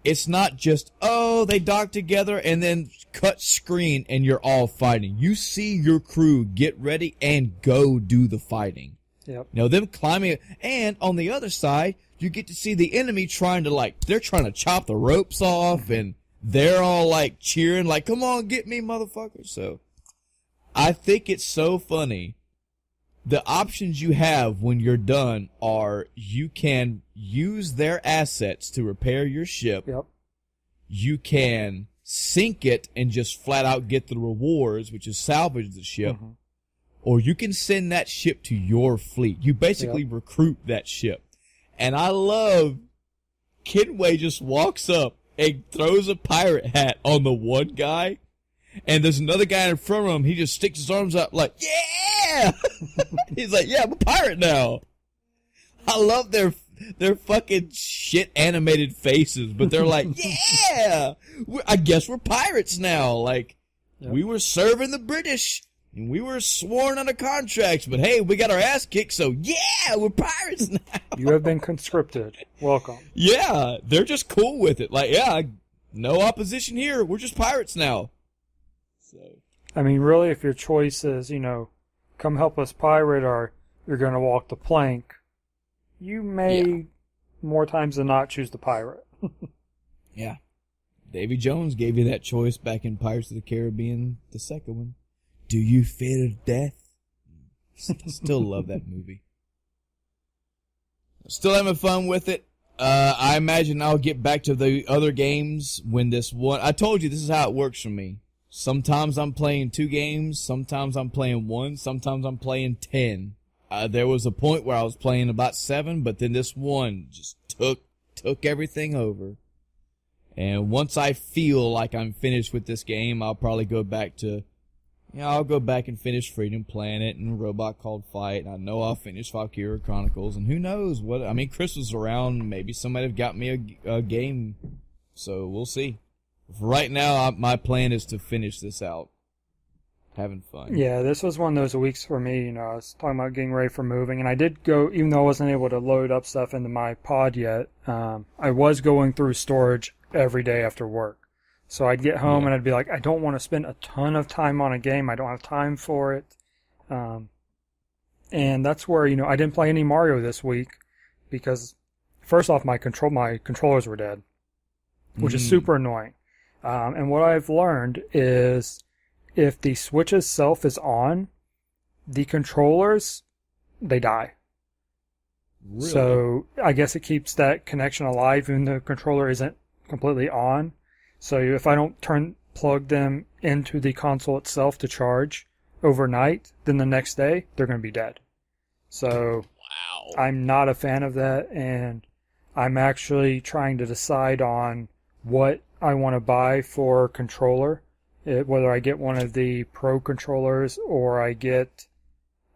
it's not just, they dock together and then cut screen and you're all fighting. You see your crew get ready and go do the fighting. Yep. Now, them climbing, and on the other side, you get to see the enemy they're trying to chop the ropes off, and they're all like cheering, like, come on, get me, motherfucker. So, I think it's so funny. The options you have when you're done are, you can use their assets to repair your ship. Yep. You can sink it and just flat out get the rewards, which is salvage the ship. Mhm. Or you can send that ship to your fleet. You basically recruit that ship. And I love Kenway just walks up and throws a pirate hat on the one guy, and there's another guy in front of him. He just sticks his arms out like, yeah! He's like, yeah, I'm a pirate now. I love their fucking shit animated faces, but they're like, yeah! I guess we're pirates now. Like, we were serving the British, and we were sworn under contracts, but hey, we got our ass kicked, so yeah, we're pirates now. You have been conscripted. Welcome. Yeah, they're just cool with it. Like, yeah, no opposition here. We're just pirates now. So, I mean, really, if your choice is, come help us pirate, or you're going to walk the plank, you may, more times than not, choose the pirate. yeah. Davy Jones gave you that choice back in Pirates of the Caribbean, the second one. Do you fear death? Still love that movie. Still having fun with it. I imagine I'll get back to the other games when this one... I told you this is how it works for me. Sometimes I'm playing 2 games, sometimes I'm playing 1, sometimes I'm playing 10. There was a point where I was playing about 7, but then this one just took everything over. And once I feel like I'm finished with this game, I'll probably go back to... I'll go back and finish Freedom Planet and Robot Called Fight. I know I'll finish Valkyria Chronicles, and who knows what... I mean, Chris was around. Maybe somebody have got me a game, so we'll see. Right now, my plan is to finish this out. Having fun. Yeah, this was one of those weeks for me. I was talking about getting ready for moving, and I did go, even though I wasn't able to load up stuff into my pod yet, I was going through storage every day after work. So I'd get home and I'd be like, I don't want to spend a ton of time on a game. I don't have time for it. And that's where, I didn't play any Mario this week because, first off, my controllers were dead, which is super annoying. And what I've learned is if the Switch itself is on, the controllers, they die. Really? So I guess it keeps that connection alive even though the controller isn't completely on. So if I don't plug them into the console itself to charge overnight, then the next day they're going to be dead. So wow. I'm not a fan of that, and I'm actually trying to decide on what I want to buy for controller, whether I get one of the Pro controllers or I get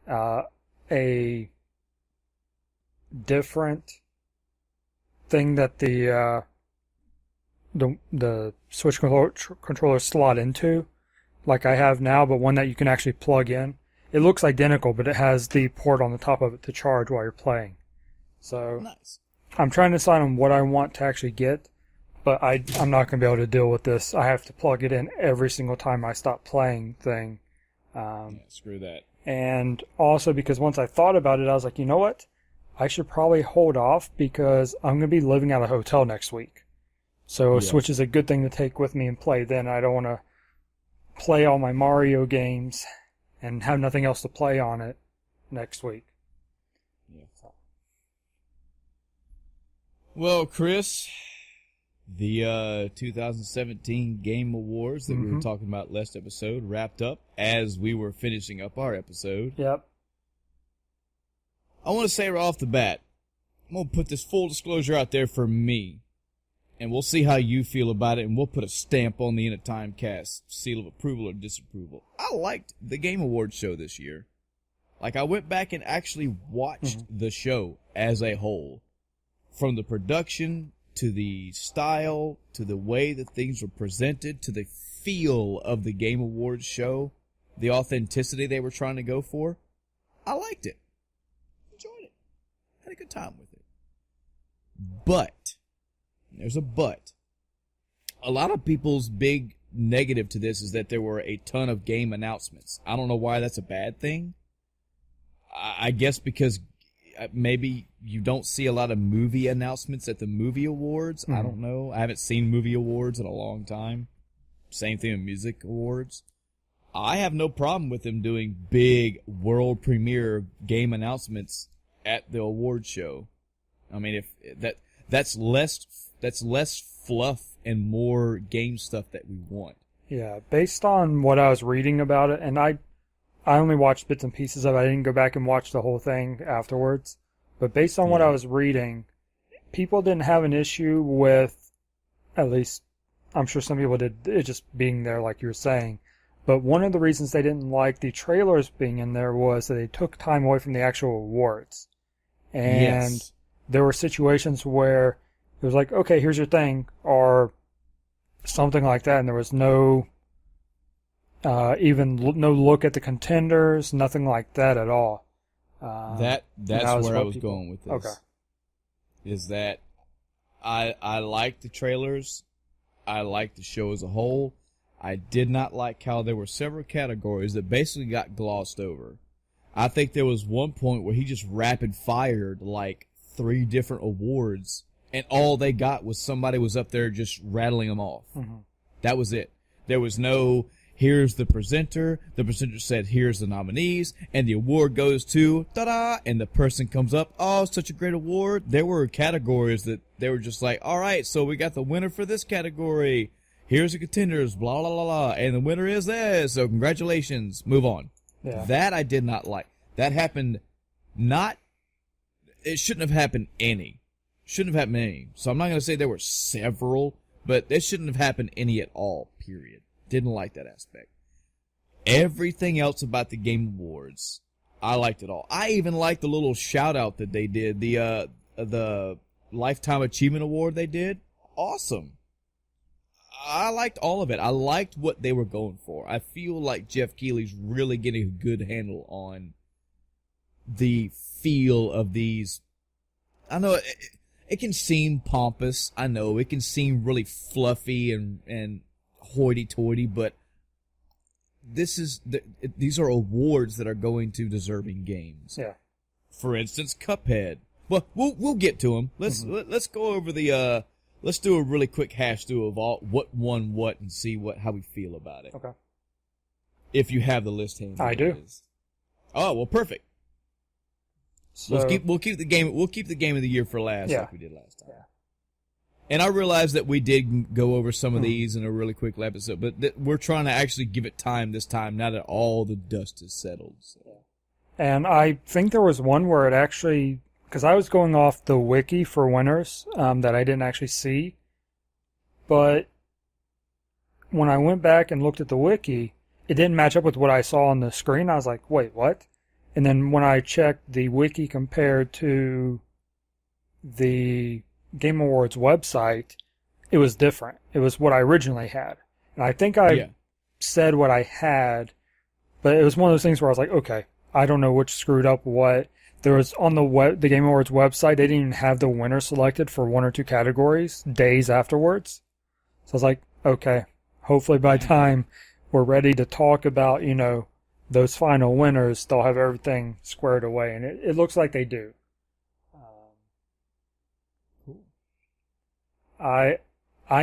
a different thing that the Switch controller slot into, like I have now, but one that you can actually plug in. It looks identical, but it has the port on the top of it to charge while you're playing. So nice. I'm trying to decide on what I want to actually get, but I'm not going to be able to deal with this. I have to plug it in every single time I stop playing thing. Screw that. And also because once I thought about it, I was like, you know what? I should probably hold off because I'm going to be living at a hotel next week. So Switch is a good thing to take with me and play then. I don't want to play all my Mario games and have nothing else to play on it next week. Yeah. Well, Chris, the 2017 Game Awards that we were talking about last episode wrapped up as we were finishing up our episode. Yep. I want to say right off the bat, I'm going to put this full disclosure out there for me. And we'll see how you feel about it, and we'll put a stamp on the End of Time Cast seal of approval or disapproval. I liked the Game Awards show this year. Like, I went back and actually watched the show as a whole. From the production, to the style, to the way that things were presented, to the feel of the Game Awards show, the authenticity they were trying to go for. I liked it. Enjoyed it. Had a good time with it. But there's a but. A lot of people's big negative to this is that there were a ton of game announcements. I don't know why that's a bad thing. I guess because maybe you don't see a lot of movie announcements at the movie awards. I don't know. I haven't seen movie awards in a long time. Same thing with music awards. I have no problem with them doing big world premiere game announcements at the award show. I mean, if that's less fluff and more game stuff that we want. Yeah, based on what I was reading about it, and I only watched bits and pieces of it. I didn't go back and watch the whole thing afterwards. But based on what I was reading, people didn't have an issue with, at least I'm sure some people did, it just being there like you were saying. But one of the reasons they didn't like the trailers being in there was that they took time away from the actual awards. And there were situations where it was like, okay, here's your thing, or something like that, and there was no no look at the contenders, nothing like that at all. That's where I was going with this. Okay. Is that I like the trailers, I like the show as a whole. I did not like how there were several categories that basically got glossed over. I think there was one point where he just rapid fired like 3 different awards, and all they got was somebody was up there just rattling them off. That was it. There was no, here's the presenter said, here's the nominees, and the award goes to, ta-da, and the person comes up, oh, such a great award. There were categories that they were just like, all right, so we got the winner for this category. Here's the contenders, blah, blah, blah, blah, and the winner is this, so congratulations, move on. Yeah. That I did not like. That happened it shouldn't have happened any. Shouldn't have happened any. So I'm not going to say there were several, but it shouldn't have happened any at all, period. Didn't like that aspect. Everything else about the Game Awards, I liked it all. I even liked the little shout out that they did, the Lifetime Achievement Award they did. Awesome. I liked all of it. I liked what they were going for. I feel like Jeff Keighley's really getting a good handle on the feel of these. I know it can seem pompous. I know it can seem really fluffy and hoity-toity, but these are awards that are going to deserving games. Yeah. For instance, Cuphead. Well, we'll get to them. Let's go over the let's do a really quick hash through of all what won what and see how we feel about it. Okay. If you have the list handy. I do. Oh, well, perfect. So, we'll keep the game of the year for last, Yeah. like we did last time. Yeah. And I realize that we did go over some of these in a really quick episode, but we're trying to actually give it time this time, now that all the dust is settled. So. And I think there was one where it actually, because I was going off the wiki for winners that I didn't actually see, but when I went back and looked at the wiki, it didn't match up with what I saw on the screen. I was like, wait, what? And then when I checked the wiki compared to the Game Awards website, it was different. It was what I originally had. And I think I said what I had, but it was one of those things where I was like, okay, I don't know which screwed up what. There was on the Game Awards website, they didn't even have the winner selected for one or two categories days afterwards. So I was like, okay, hopefully by the time we're ready to talk about, those final winners, they'll have everything squared away. And it looks like they do. Cool. I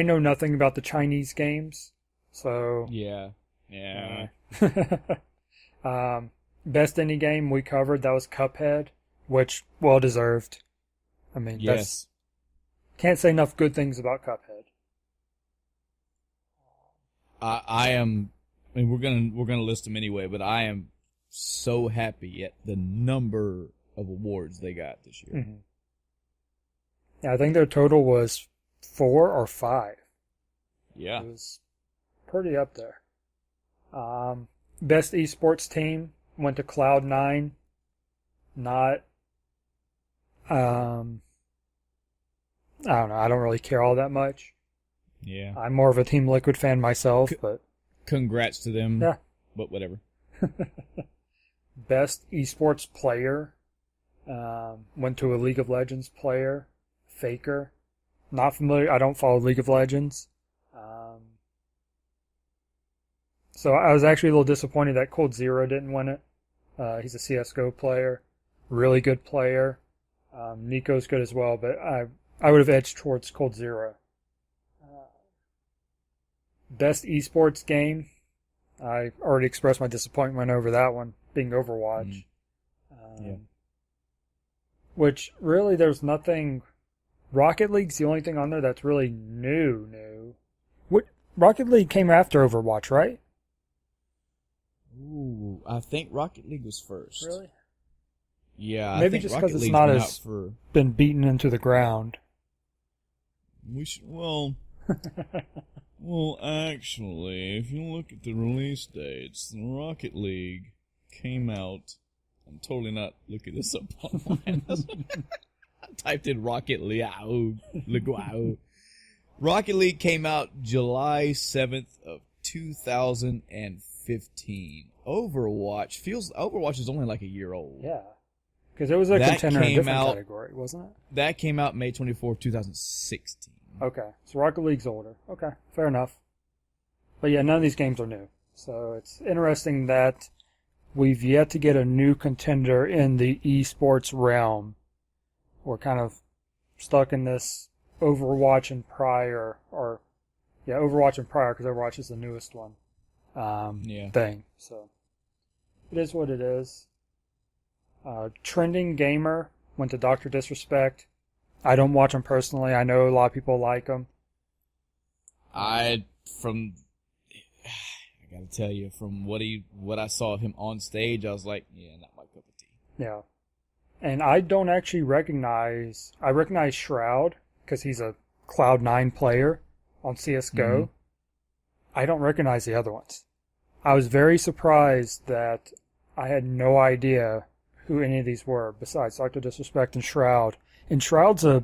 know nothing about the Chinese games, so... Yeah. Best indie game we covered, that was Cuphead, which, well deserved. I mean, yes. Can't say enough good things about Cuphead. I mean, we're gonna list them anyway, but I am so happy at the number of awards they got this year. Mm-hmm. Yeah, I think their total was 4 or 5. Yeah. It was pretty up there. Best esports team went to Cloud9. Not, I don't know. I don't really care all that much. Yeah. I'm more of a Team Liquid fan myself, but... Congrats to them. Yeah. But whatever. Best esports player went to a League of Legends player, Faker. Not familiar. I don't follow League of Legends. So I was actually a little disappointed that Cold Zero didn't win it. He's a CSGO player. Really good player. Nico's good as well, but I would have edged towards Cold Zero. Best esports game. I already expressed my disappointment over that one, being Overwatch. Yeah. Which, really, there's nothing... Rocket League's the only thing on there that's really new. Rocket League came after Overwatch, right? Ooh, I think Rocket League was first. Really? Yeah, Maybe I think just Rocket because it's League's not been as out for... been beaten into the ground. Well, actually, if you look at the release dates, the Rocket League came out... I'm totally not looking this up online. I typed in Rocket League. Rocket League came out July 7th of 2015. Overwatch is only like a year old. Yeah. Because it was a contender in a different category, wasn't it? That came out May 24th, 2016. Okay. So Rocket League's older. Okay. Fair enough. But yeah, none of these games are new. So it's interesting that we've yet to get a new contender in the esports realm. We're kind of stuck in this Overwatch and prior, Overwatch and prior, because Overwatch is the newest one. Thing. So it is what it is. Trending Gamer went to Dr. Disrespect. I don't watch him personally. I know a lot of people like him. I gotta tell you, from what I saw of him on stage, I was like, yeah, not my cup of tea. Yeah. And I don't actually recognize Shroud, because he's a Cloud9 player on CSGO. Mm-hmm. I don't recognize the other ones. I was very surprised that I had no idea who any of these were, besides Dr. Disrespect and Shroud. And Shroud's a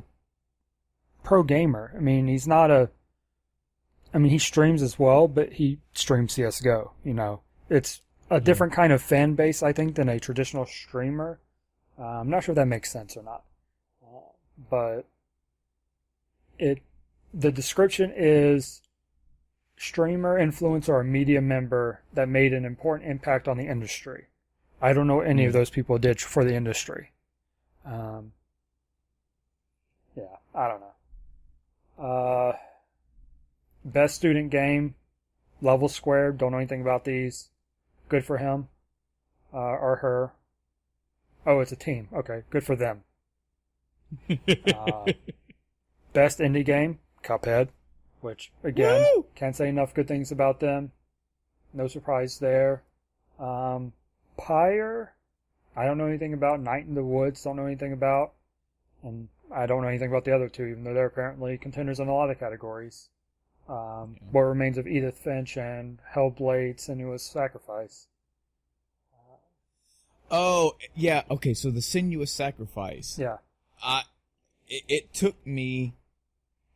pro gamer. I mean, he's not I mean, he streams as well, but he streams CSGO, It's a different kind of fan base, I think, than a traditional streamer. I'm not sure if that makes sense or not. But the description is streamer, influencer, or media member that made an important impact on the industry. I don't know what any of those people did for the industry. Yeah, I don't know. Best student game, Level Squared. Don't know anything about these. Good for him. Or her. Oh, it's a team. Okay, good for them. Best indie game, Cuphead. Which, again, Woo! Can't say enough good things about them. No surprise there. Pyre, I don't know anything about. Night in the Woods, don't know anything about. And I don't know anything about the other two, even though they're apparently contenders in a lot of categories. What Remains of Edith Finch and Hellblade: Senua's Sacrifice. Oh, yeah, okay, so the Senua's Sacrifice. Yeah. It took me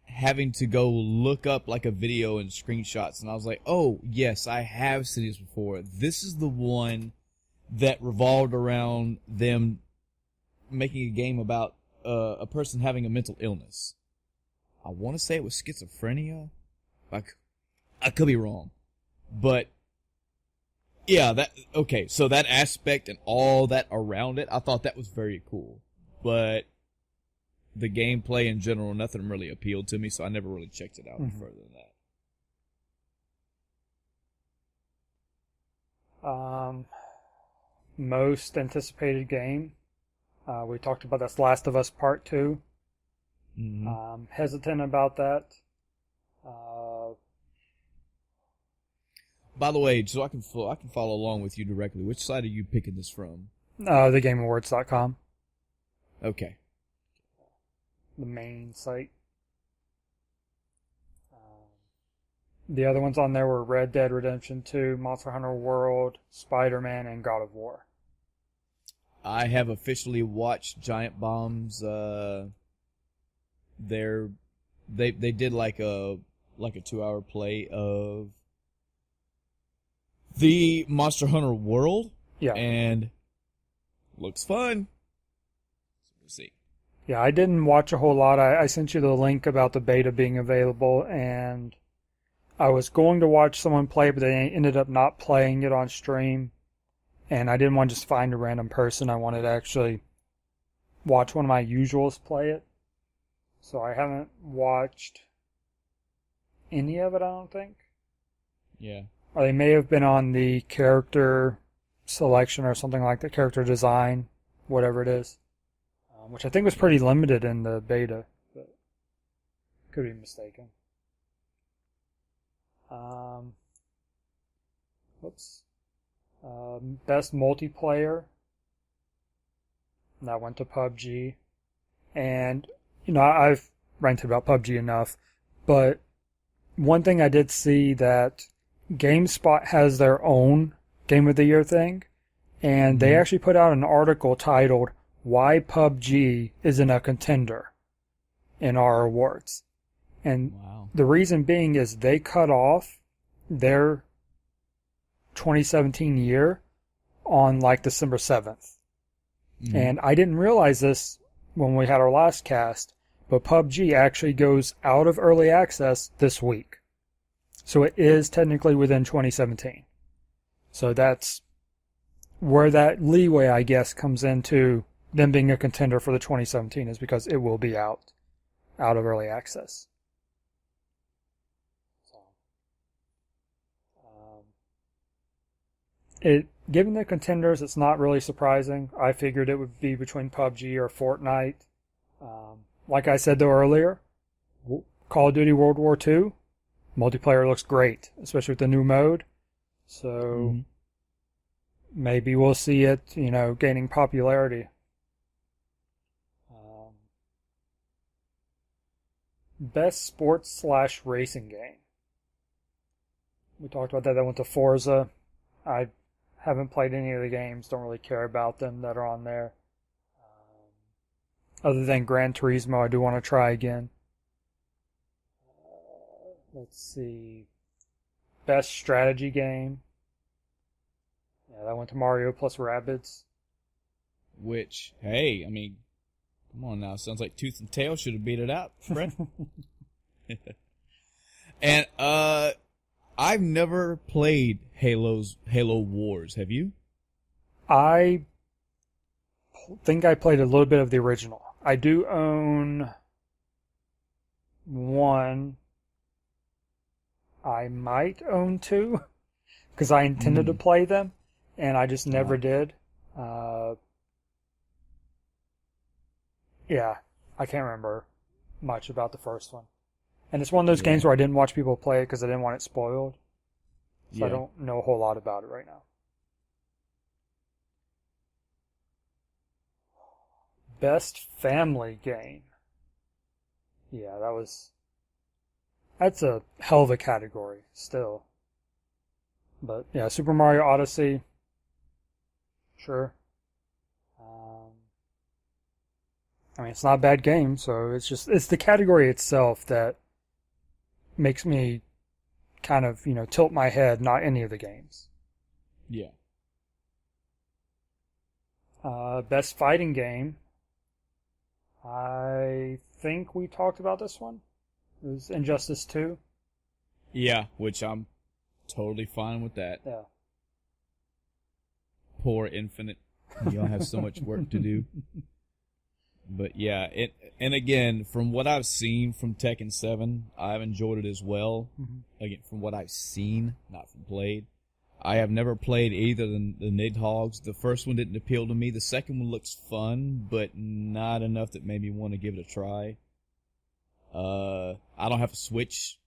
having to go look up like a video and screenshots, and I was like, oh, yes, I have seen this before. This is the one that revolved around them making a game about a person having a mental illness. I want to say it was schizophrenia. I could be wrong. But, yeah, so that aspect and all that around it, I thought that was very cool. But the gameplay in general, nothing really appealed to me, so I never really checked it out further than that. Most anticipated game. We talked about this Last of Us Part 2. Hesitant about that. By the way, so I can follow along with you directly, which side are you picking this from? TheGameAwards.com. Okay. The main site. The other ones on there were Red Dead Redemption 2, Monster Hunter World, Spider-Man, and God of War. I have officially watched Giant Bomb's. They did like a 2-hour play of the Monster Hunter World. Yeah. And looks fun. We'll see. Yeah, I didn't watch a whole lot. I sent you the link about the beta being available, and I was going to watch someone play, but they ended up not playing it on stream. And I didn't want to just find a random person. I wanted to actually watch one of my usuals play it. So I haven't watched any of it, I don't think. Yeah. Or they may have been on the character selection or something like that, character design, whatever it is. Which I think was pretty limited in the beta, but could be mistaken. Best multiplayer. That went to PUBG. And, I've ranted about PUBG enough, but one thing I did see that GameSpot has their own Game of the Year thing, and they actually put out an article titled Why PUBG Isn't a Contender in our awards. And the reason being is they cut off their 2017 year on like December 7th. And I didn't realize this when we had our last cast, but PUBG actually goes out of early access this week. So it is technically within 2017. So that's where that leeway, I guess, comes into them being a contender for the 2017, is because it will be out of early access. Given the contenders, it's not really surprising. I figured it would be between PUBG or Fortnite. Like I said though earlier, Call of Duty World War II, multiplayer looks great, especially with the new mode. So maybe we'll see it, gaining popularity. Best sports/racing game. We talked about that. That went to Forza. I haven't played any of the games. Don't really care about them that are on there. Other than Gran Turismo, I do want to try again. Let's see. Best strategy game. Yeah, that went to Mario plus Rabbids. Which, hey, I mean, come on now. Sounds like Tooth and Tail should have beat it out, Brett. And, I've never played Halo Wars. Have you? I think I played a little bit of the original. I do own one. I might own two because I intended to play them and I just never did. Yeah, I can't remember much about the first one. And it's one of those games where I didn't watch people play it because I didn't want it spoiled. So I don't know a whole lot about it right now. Best family game. Yeah, that's a hell of a category still. But yeah, Super Mario Odyssey. Sure. I mean, it's not a bad game, so it's the category itself that makes me kind of, tilt my head, not any of the games. Yeah. Best fighting game. I think we talked about this one. It was Injustice 2. Yeah, which I'm totally fine with that. Yeah. Poor Infinite. Y'all have so much work to do. But yeah, and again, from what I've seen from Tekken 7, I've enjoyed it as well. Mm-hmm. Again, from what I've seen, not from played. I have never played either the Nidhogg's. The first one didn't appeal to me. The second one looks fun, but not enough that made me want to give it a try. I don't have a Switch,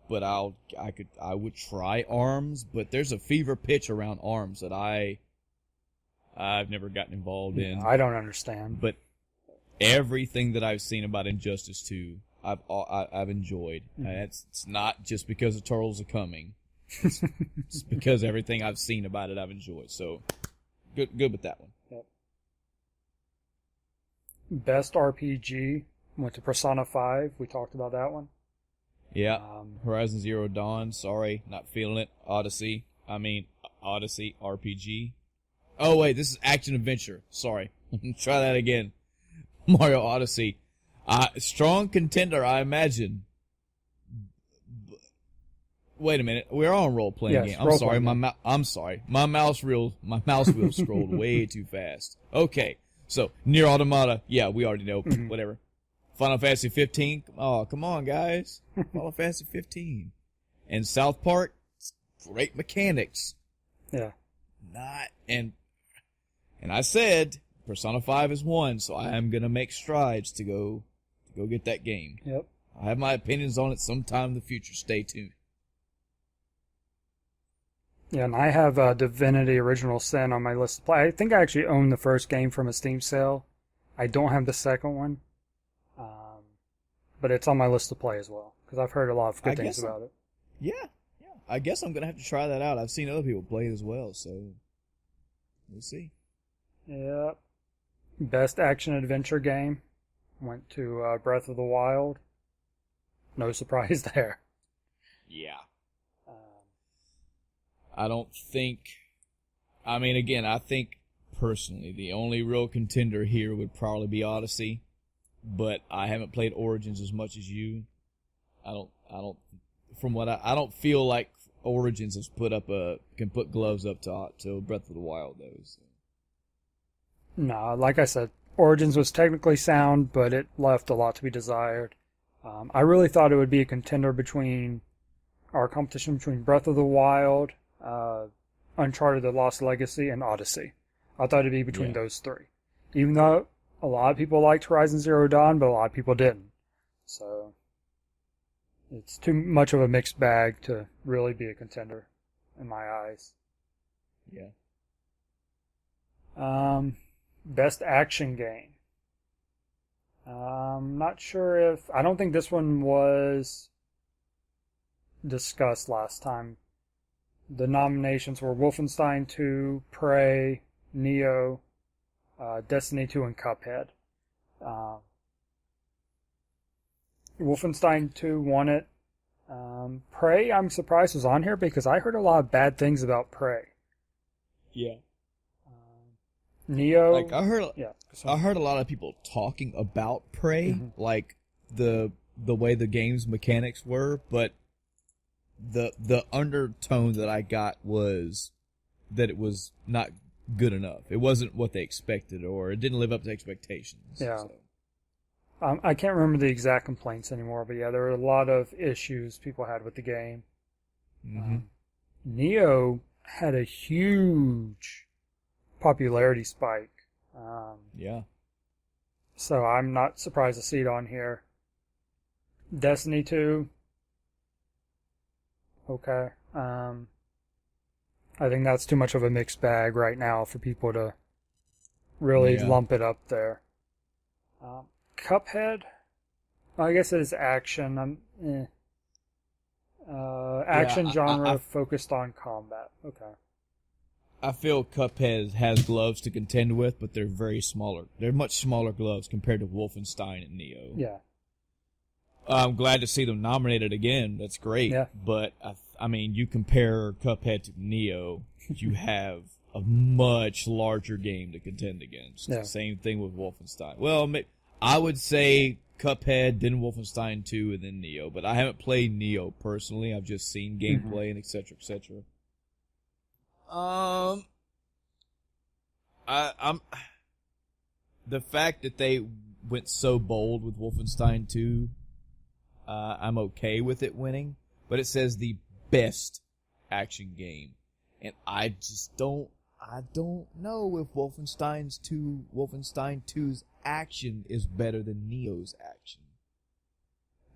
but I would try ARMS, but there's a fever pitch around ARMS that I've never gotten involved in. I don't understand. But everything that I've seen about Injustice 2, I've enjoyed. Mm-hmm. It's not just because the Turtles are coming. It's because everything I've seen about it I've enjoyed. So good with that one. Yep. Best RPG went to Persona 5. We talked about that one. Yeah. Horizon Zero Dawn. Sorry, not feeling it. Odyssey RPG. Oh wait, this is action adventure. Sorry. Try that again. Mario Odyssey. Strong contender, I imagine. Wait a minute. We're on role-playing game. I'm sorry. I'm sorry. My mouse wheel scrolled way too fast. Okay. So, Nier Automata. Yeah, we already know. Whatever. Final Fantasy 15. Oh, come on, guys. Final Fantasy 15. And South Park. Great mechanics. Yeah. And I said Persona 5 is one, so I am going to make strides to go get that game. Yep. I have my opinions on it sometime in the future. Stay tuned. Yeah, and I have Divinity Original Sin on my list to play. I think I actually own the first game from a Steam sale. I don't have the second one. But it's on my list to play as well, because I've heard a lot of good things about it. Yeah. I guess I'm going to have to try that out. I've seen other people play it as well, so we'll see. Yep. Best action adventure game went to Breath of the Wild. No surprise there. Yeah. I don't think... I mean, again, I think personally the only real contender here would probably be Odyssey, but I haven't played Origins as much as you. I don't feel like Origins can put gloves up to Breath of the Wild, though. So. No, like I said, Origins was technically sound, but it left a lot to be desired. I really thought it would be a contender between competition between Breath of the Wild, Uncharted: The Lost Legacy, and Odyssey. I thought it'd be between those three. Even though a lot of people liked Horizon Zero Dawn, but a lot of people didn't. So it's too much of a mixed bag to really be a contender in my eyes. Yeah. Best action game. Not sure I don't think this one was discussed last time. The nominations were Wolfenstein 2, Prey, Neo, Destiny 2, and Cuphead. Wolfenstein 2 won it. Prey, I'm surprised was on here because I heard a lot of bad things about Prey. Yeah. Neo. Like I heard Yeah. I heard a lot of people talking about Prey, like the way the game's mechanics were, but the undertone that I got was that it was not good enough. It wasn't what they expected, or it didn't live up to expectations. Yeah. So. I can't remember the exact complaints anymore, but yeah, there were a lot of issues people had with the game. Neo had a huge popularity spike. Yeah. So I'm not surprised to see it on here. Destiny 2. Okay. I think that's too much of a mixed bag right now for people to really lump it up there. Cuphead? I guess it is action. Action genre focused on combat. Okay. I feel Cuphead has gloves to contend with, but they're very smaller. They're much smaller gloves compared to Wolfenstein and Neo. Yeah. I'm glad to see them nominated again. That's great. Yeah. But, I mean, you compare Cuphead to Neo, you have a much larger game to contend against. Yeah. Same thing with Wolfenstein. Well, I would say Cuphead, then Wolfenstein 2, and then Neo. But I haven't played Neo personally. I've just seen gameplay and et cetera, et cetera. I'm the fact that they went so bold with Wolfenstein 2, I'm okay with it winning, but it says the best action game, and I just don't know if Wolfenstein 2's action is better than Neo's action.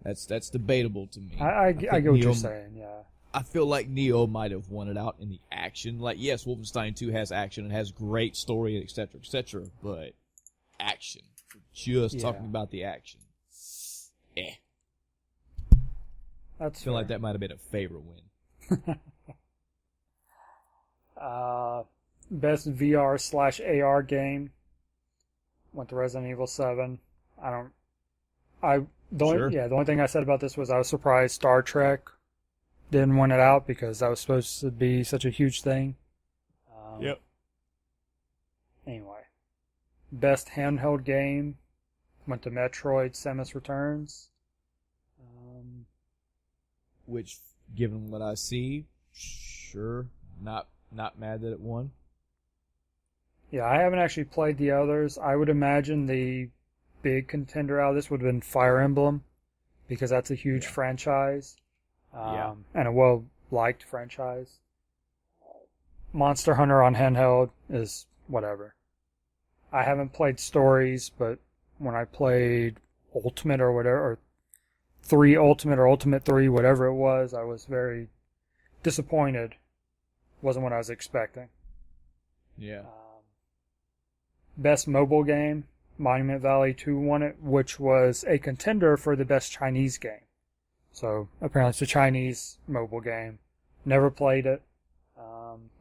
That's debatable to me. I get what you're saying, yeah. I feel like Neo might have won it out in the action. Like, yes, Wolfenstein 2 has action and has great story, et cetera, but action. Just talking about the action. That's I feel fair. like that might have been a favorite win. Best VR/AR game went to Resident Evil 7. The only thing I said about this was I was surprised Star Trek didn't win it out because that was supposed to be such a huge thing. Yep. Anyway, best handheld game went to Metroid: Samus Returns. Which, given what I see, sure, not mad that it won. Yeah, I haven't actually played the others. I would imagine the big contender out of this would have been Fire Emblem, because that's a huge franchise. And a well-liked franchise. Monster Hunter on handheld is whatever. I haven't played Stories, but when I played Ultimate or whatever, or 3 Ultimate or Ultimate 3, whatever it was, I was very disappointed. Wasn't what I was expecting. Yeah. Best mobile game, Monument Valley 2 won it, which was a contender for the best Chinese game. So apparently it's a Chinese mobile game. Never played it.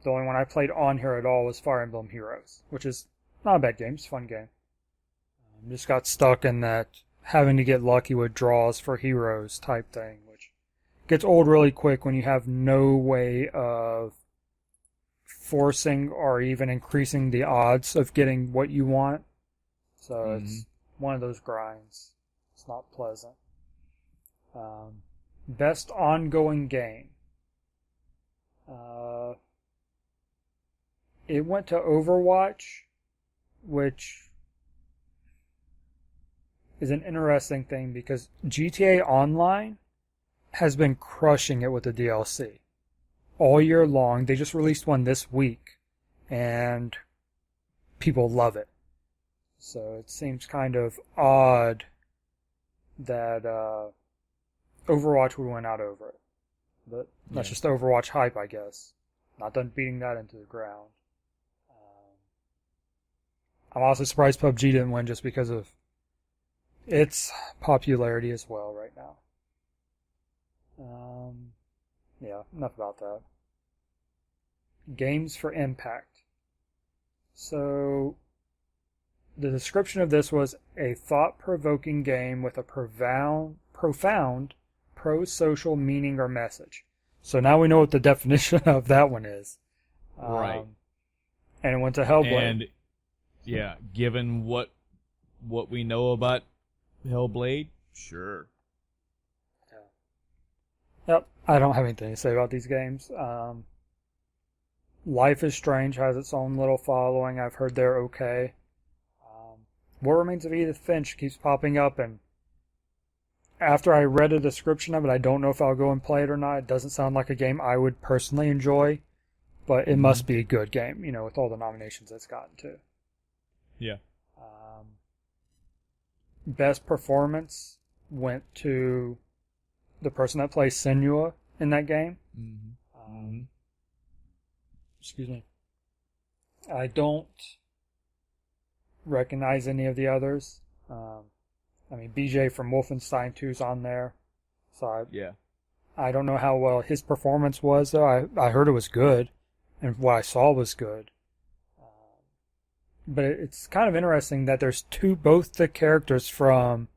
The only one I played on here at all was Fire Emblem Heroes, which is not a bad game. It's a fun game. Just got stuck in that having to get lucky with draws for heroes type thing, which gets old really quick when you have no way of forcing or even increasing the odds of getting what you want. So it's one of those grinds. It's not pleasant. Best ongoing game. It went to Overwatch, which is an interesting thing because GTA Online has been crushing it with the DLC all year long. They just released one this week, and people love it. So it seems kind of odd that Overwatch would win out over it. But that's just Overwatch hype, I guess. Not done beating that into the ground. I'm also surprised PUBG didn't win just because of its popularity as well right now. Enough about that. Games for Impact. So, the description of this was a thought-provoking game with a profound pro-social meaning or message. So now we know what the definition of that one is. Right. And it went to Hellblade. And yeah, given what we know about Hellblade, sure. Yep, I don't have anything to say about these games. Life is Strange has its own little following. I've heard they're okay. What Remains of Edith Finch keeps popping up, and after I read a description of it, I don't know if I'll go and play it or not. It doesn't sound like a game I would personally enjoy, but it must be a good game, with all the nominations it's gotten to. Yeah. Best performance went to the person that plays Senua in that game. Excuse me. I don't recognize any of the others. BJ from Wolfenstein 2's on there. So I don't know how well his performance was, though. I heard it was good, and what I saw was good. But it's kind of interesting that there's both the characters from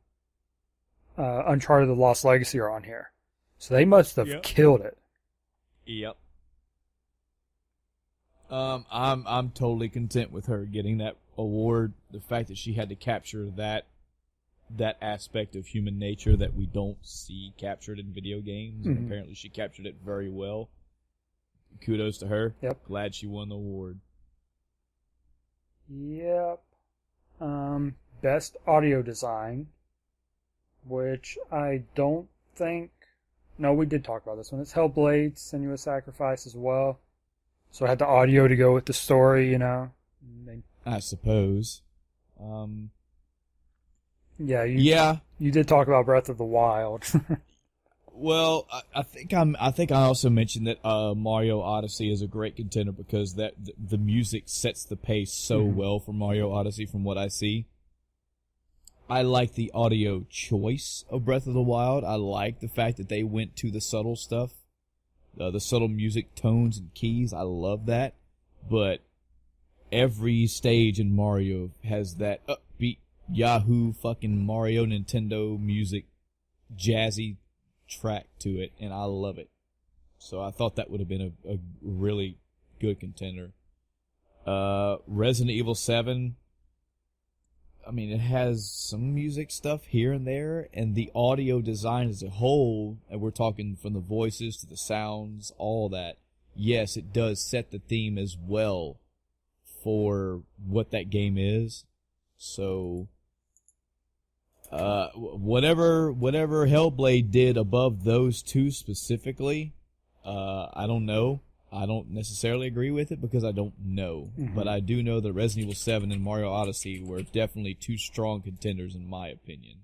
Uncharted: The Lost Legacy are on here. So they must have killed it. Yep. I'm totally content with her getting that award. The fact that she had to capture that aspect of human nature that we don't see captured in video games, and apparently she captured it very well. Kudos to her. Yep. Glad she won the award. Yep. Best audio design, which I don't think... No, we did talk about this one. It's Hellblade, Senua's Sacrifice as well. So I had the audio to go with the story, I suppose. You did talk about Breath of the Wild. Well, I think I also mentioned that Mario Odyssey is a great contender because the music sets the pace so well for Mario Odyssey from what I see. I like the audio choice of Breath of the Wild. I like the fact that they went to the subtle stuff, the subtle music tones and keys. I love that. But every stage in Mario has that upbeat Yahoo fucking Mario Nintendo music jazzy track to it, and I love it. So I thought that would have been a really good contender. Resident Evil 7, it has some music stuff here and there, and the audio design as a whole, and we're talking from the voices to the sounds, all that, yes, it does set the theme as well for what that game is. So whatever Hellblade did above those two specifically, I don't know. I don't necessarily agree with it because I don't know. But I do know that Resident Evil 7 and Mario Odyssey were definitely two strong contenders in my opinion.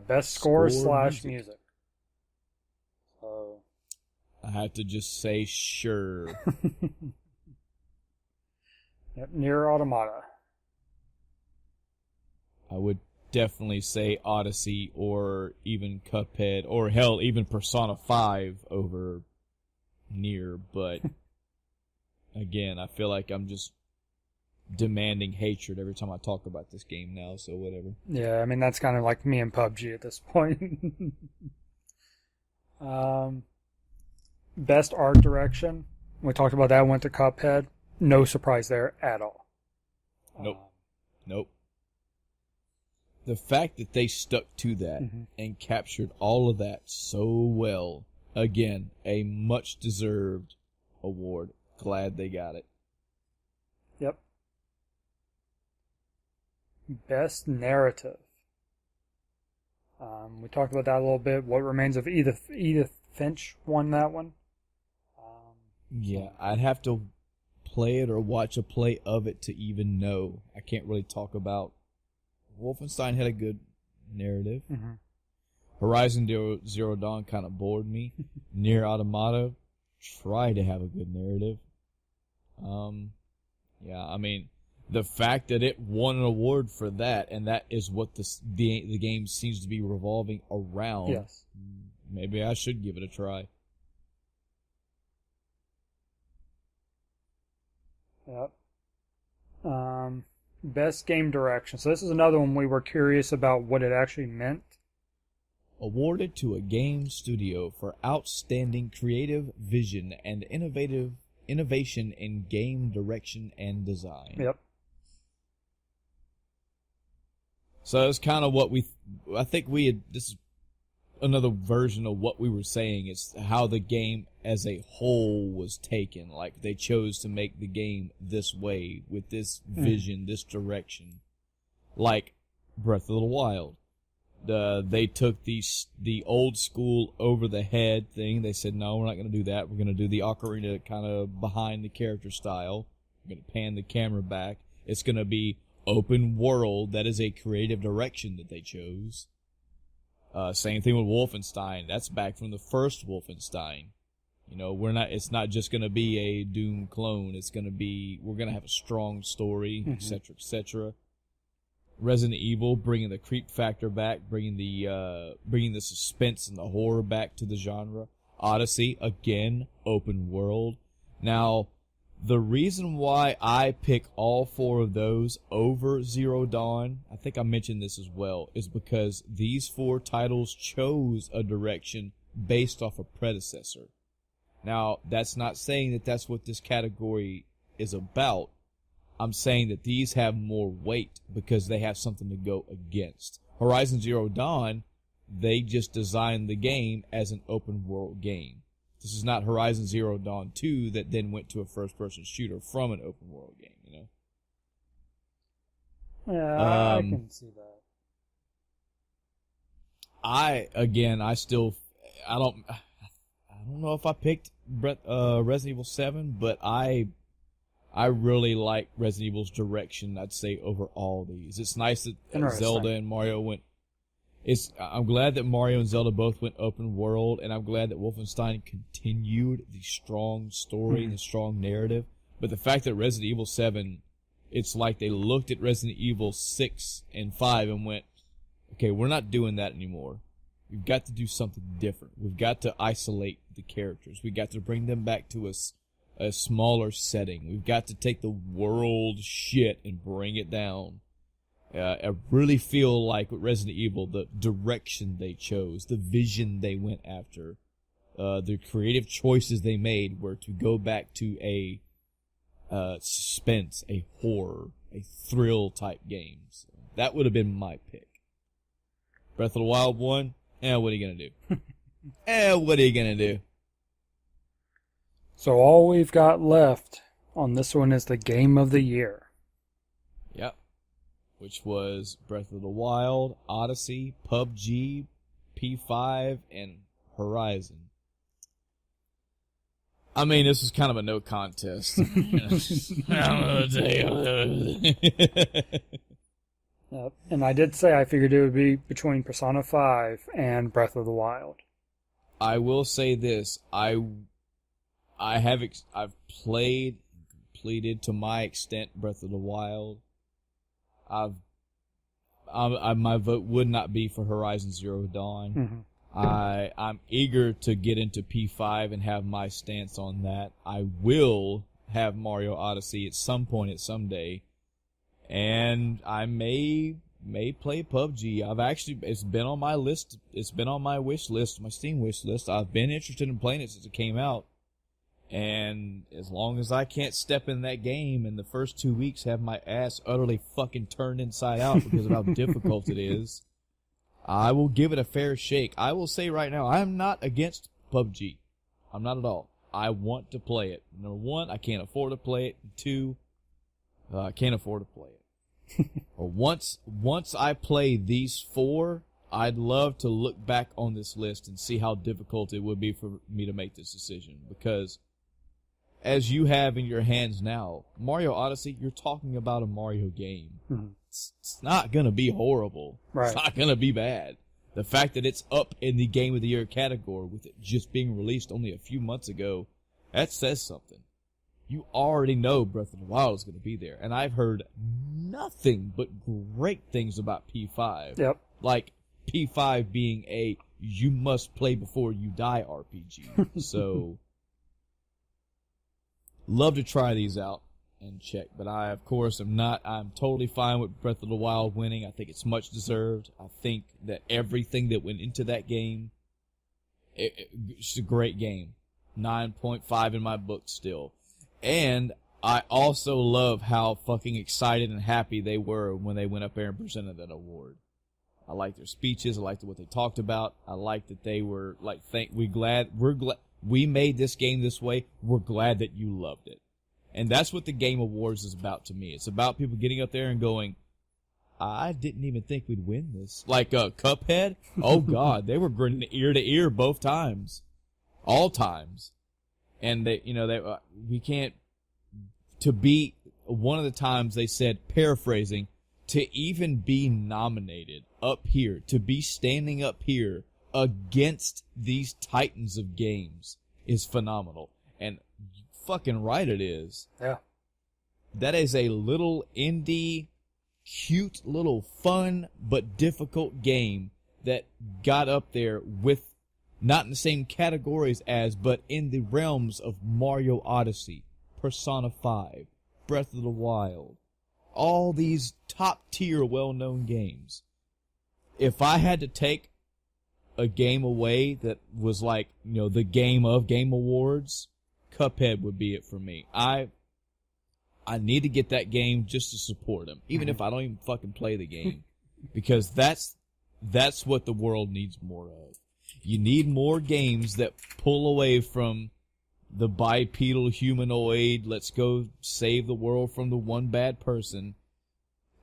Best score / music. So I have to just say sure. Yep, Nier Automata. I would definitely say Odyssey or even Cuphead or hell, even Persona 5 over Nier, but again, I feel like I'm just demanding hatred every time I talk about this game now, so whatever. Yeah, that's kind of like me and PUBG at this point. Best art direction. We talked about that, went to Cuphead. No surprise there at all. Nope. The fact that they stuck to that and captured all of that so well, again, a much deserved award. Glad they got it. Yep. Best narrative. We talked about that a little bit. What Remains of Edith Finch won that one. Yeah, I'd have to play it or watch a play of it to even know. I can't really talk about. Wolfenstein had a good narrative. Horizon Zero Dawn kind of bored me. Nier Automata tried to have a good narrative. The fact that it won an award for that, and that is what the game seems to be revolving around. Yes. Maybe I should give it a try. Yep. Best game direction. So this is another one we were curious about what it actually meant. Awarded to a game studio for outstanding creative vision and innovation in game direction and design. Yep. So it's kind of what I think this is another version of what we were saying. It's how the game as a whole was taken. Like, they chose to make the game this way, with this vision, this direction. Like Breath of the Wild. They took the old school over the head thing. They said, no, we're not going to do that. We're going to do the ocarina kind of behind the character style. We're going to pan the camera back. It's going to be open world. That is a creative direction that they chose. Same thing with Wolfenstein. That's back from the first Wolfenstein. You know, it's not just going to be a Doom clone. We're going to have a strong story, etc., etc. Resident Evil, bringing the creep factor back, bringing the suspense and the horror back to the genre. Odyssey, again, open world. Now, the reason why I pick all four of those over Zero Dawn, I think I mentioned this as well, is because these four titles chose a direction based off a predecessor. Now, that's not saying that that's what this category is about. I'm saying that these have more weight because they have something to go against. Horizon Zero Dawn, they just designed the game as an open world game. This is not Horizon Zero Dawn 2 that then went to a first-person shooter from an open-world game, you know? Yeah, I can see that. I don't know if I picked Resident Evil 7, but I really like Resident Evil's direction, I'd say, over all these. It's nice that Zelda and Mario went... I'm glad that Mario and Zelda both went open world, and I'm glad that Wolfenstein continued the strong story and the strong narrative. But the fact that Resident Evil 7, it's like they looked at Resident Evil 6 and 5 and went, okay, we're not doing that anymore. We've got to do something different. We've got to isolate the characters. We've got to bring them back to a smaller setting. We've got to take the world shit and bring it down. I really feel like with Resident Evil, the direction they chose, the vision they went after, the creative choices they made were to go back to a suspense, a horror, a thrill type game. So that would have been my pick. Breath of the Wild 1, what are you going to do? What are you going to do? So all we've got left on this one is the Game of the Year. Yep. Which was Breath of the Wild, Odyssey, PUBG, P5, and Horizon. I mean, this was kind of a no contest. Yep. And I did say I figured it would be between Persona 5 and Breath of the Wild. I will say this. I've played, completed to my extent Breath of the Wild. My vote would not be for Horizon Zero Dawn. I'm eager to get into P5 and have my stance on that. I will have Mario Odyssey at some point, someday, and I may play PUBG. It's been on my list. It's been on my wish list, my Steam wish list. I've been interested in playing it since it came out. And as long as I can't step in that game in the first 2 weeks, have my ass utterly fucking turned inside out because of how difficult it is, I will give it a fair shake. I will say right now, I'm not against PUBG. I'm not at all. I want to play it. Number one, I can't afford to play it. Two, I can't afford to play it. Once I play these four, I'd love to look back on this list and see how difficult it would be for me to make this decision, because as you have in your hands now, Mario Odyssey, you're talking about a Mario game. It's not going to be horrible. Right. It's not going to be bad. The fact that it's up in the Game of the Year category with it just being released only a few months ago, that says something. You already know Breath of the Wild is going to be there. And I've heard nothing but great things about P5. Yep. Like P5 being a you must play before you die RPG. So... love to try these out, and check. But I, of course, am not. I'm totally fine with Breath of the Wild winning. I think it's much deserved. I think that everything that went into that game, it's a great game. 9.5 in my book still. And I also love how fucking excited and happy they were when they went up there and presented that award. I liked their speeches. I liked what they talked about. I liked that they were like, we're glad we made this game this way. We're glad that you loved it. And that's what the Game Awards is about to me. It's about people getting up there and going, I didn't even think we'd win this. Like Cuphead. Oh God, they were grinning ear to ear both times, all times. And we can't. To be one of the times they said, paraphrasing, to even be nominated up here, to be standing up here against these titans of games is phenomenal. And fucking right it is. Yeah. That is a little indie, cute, little fun, but difficult game that got up there with, not in the same categories as, but in the realms of Mario Odyssey, Persona 5, Breath of the Wild, all these top-tier, well-known games. If I had to take a game away that was like, the game of Game Awards, Cuphead would be it for me. I need to get that game just to support them, even if I don't even fucking play the game, because that's what the world needs more of. You need more games that pull away from the bipedal humanoid, let's go save the world from the one bad person.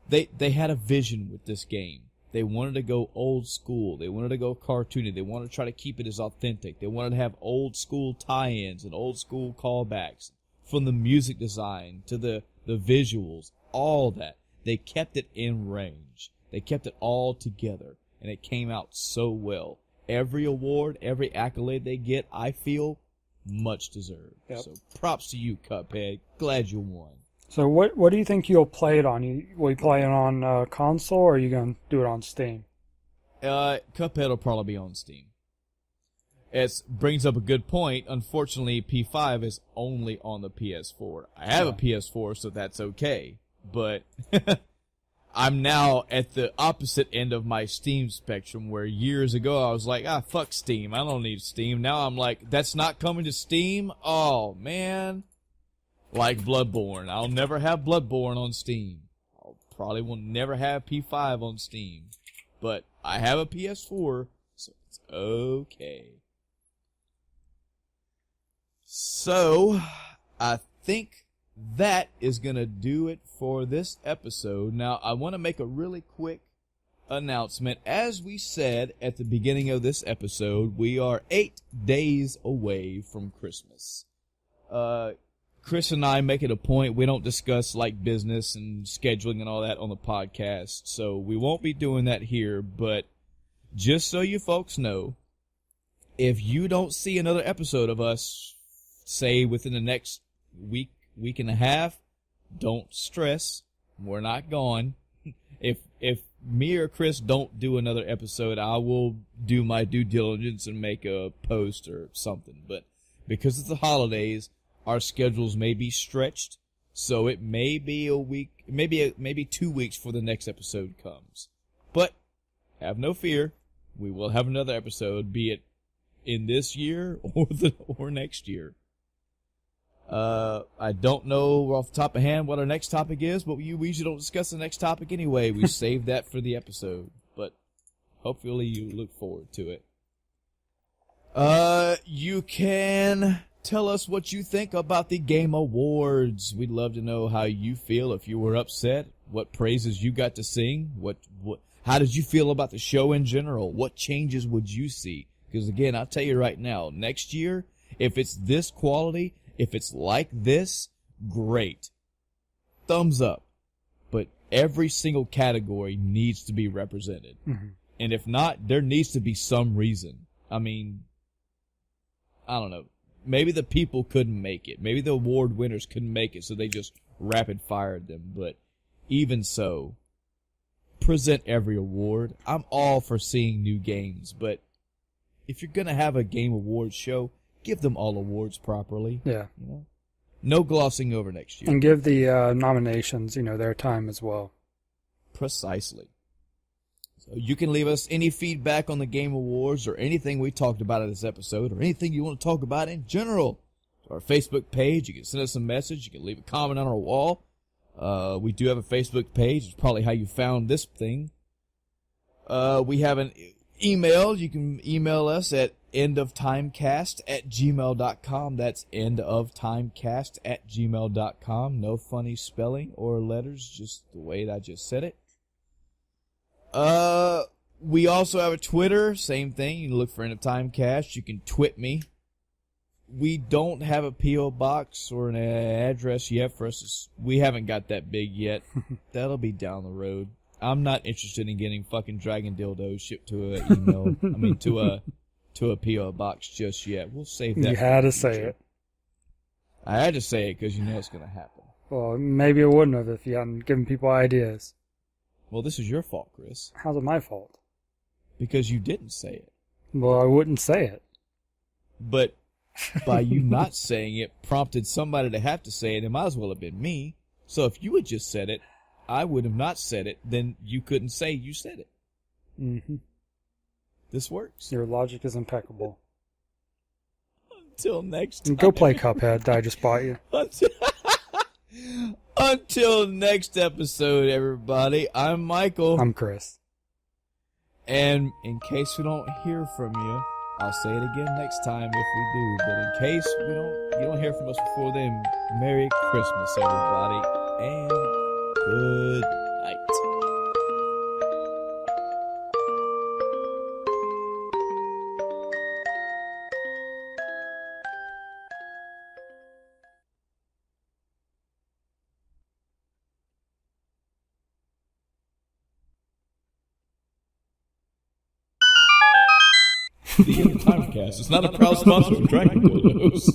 They had a vision with this game. They wanted to go old school. They wanted to go cartoony. They wanted to try to keep it as authentic. They wanted to have old school tie-ins and old school callbacks, from the music design to the visuals, all that. They kept it in range. They kept it all together, and it came out so well. Every award, every accolade they get, I feel, much deserved. Yep. So props to you, Cuphead. Glad you won. So what do you think you'll play it on? Will you play it on console, or are you going to do it on Steam? Cuphead will probably be on Steam. It brings up a good point. Unfortunately, P5 is only on the PS4. I have a PS4, so that's okay. But I'm now at the opposite end of my Steam spectrum, where years ago I was like, fuck Steam. I don't need Steam. Now I'm like, that's not coming to Steam? Oh, man. Like Bloodborne. I'll never have Bloodborne on Steam. I'll probably will never have P5 on Steam. But I have a PS4, so it's okay. So, I think that is going to do it for this episode. Now, I want to make a really quick announcement. As we said at the beginning of this episode, we are 8 days away from Christmas. Chris and I make it a point, we don't discuss like business and scheduling and all that on the podcast, so we won't be doing that here, but just so you folks know, if you don't see another episode of us, say within the next week and a half, don't stress. We're not gone. If me or Chris don't do another episode, I will do my due diligence and make a post or something. But because it's the holidays, our schedules may be stretched, so it may be a week, maybe 2 weeks before the next episode comes. But have no fear, we will have another episode, be it in this year or next year. I don't know off the top of hand what our next topic is, but we usually don't discuss the next topic anyway. We save that for the episode, but hopefully you look forward to it. You can tell us what you think about the Game Awards. We'd love to know how you feel, if you were upset, what praises you got to sing, how did you feel about the show in general, what changes would you see? Because again, I'll tell you right now, next year, if it's this quality, if it's like this, great. Thumbs up. But every single category needs to be represented. Mm-hmm. And if not, there needs to be some reason. I mean, I don't know. Maybe the people couldn't make it. Maybe the award winners couldn't make it, so they just rapid fired them. But even so, present every award. I'm all for seeing new games, but if you're going to have a Game Awards show, give them all awards properly. Yeah. No glossing over next year. And give the nominations, their time as well. Precisely. So you can leave us any feedback on the Game Awards or anything we talked about in this episode or anything you want to talk about in general. To our Facebook page, you can send us a message. You can leave a comment on our wall. We do have a Facebook page. It's probably how you found this thing. We have an email. You can email us at endoftimecast@gmail.com. That's endoftimecast@gmail.com. No funny spelling or letters, just the way I just said it. We also have a Twitter. Same thing. You can look for End of Timecast. You can twit me. We don't have a P.O. box or an address yet for us. We haven't got that big yet. That'll be down the road. I'm not interested in getting fucking dragon dildos shipped to a email. To a P.O. box just yet. We'll save that. You had to say it. I had to say it because you know it's going to happen. Well, maybe it wouldn't have if you hadn't given people ideas. Well, this is your fault, Chris. How's it my fault? Because you didn't say it. Well, I wouldn't say it. But by you not saying it prompted somebody to have to say it. It might as well have been me. So if you had just said it, I would have not said it. Then you couldn't say you said it. Mm-hmm. This works. Your logic is impeccable. Until next time. Go play Cuphead that I just bought you. Until next episode, everybody. I'm Michael. I'm Chris. And in case we don't hear from you, I'll say it again next time if we do. But in case you don't hear from us before then, Merry Christmas, everybody, and good night. The End of Timecast is not a proud sponsor of Dragon Dildos.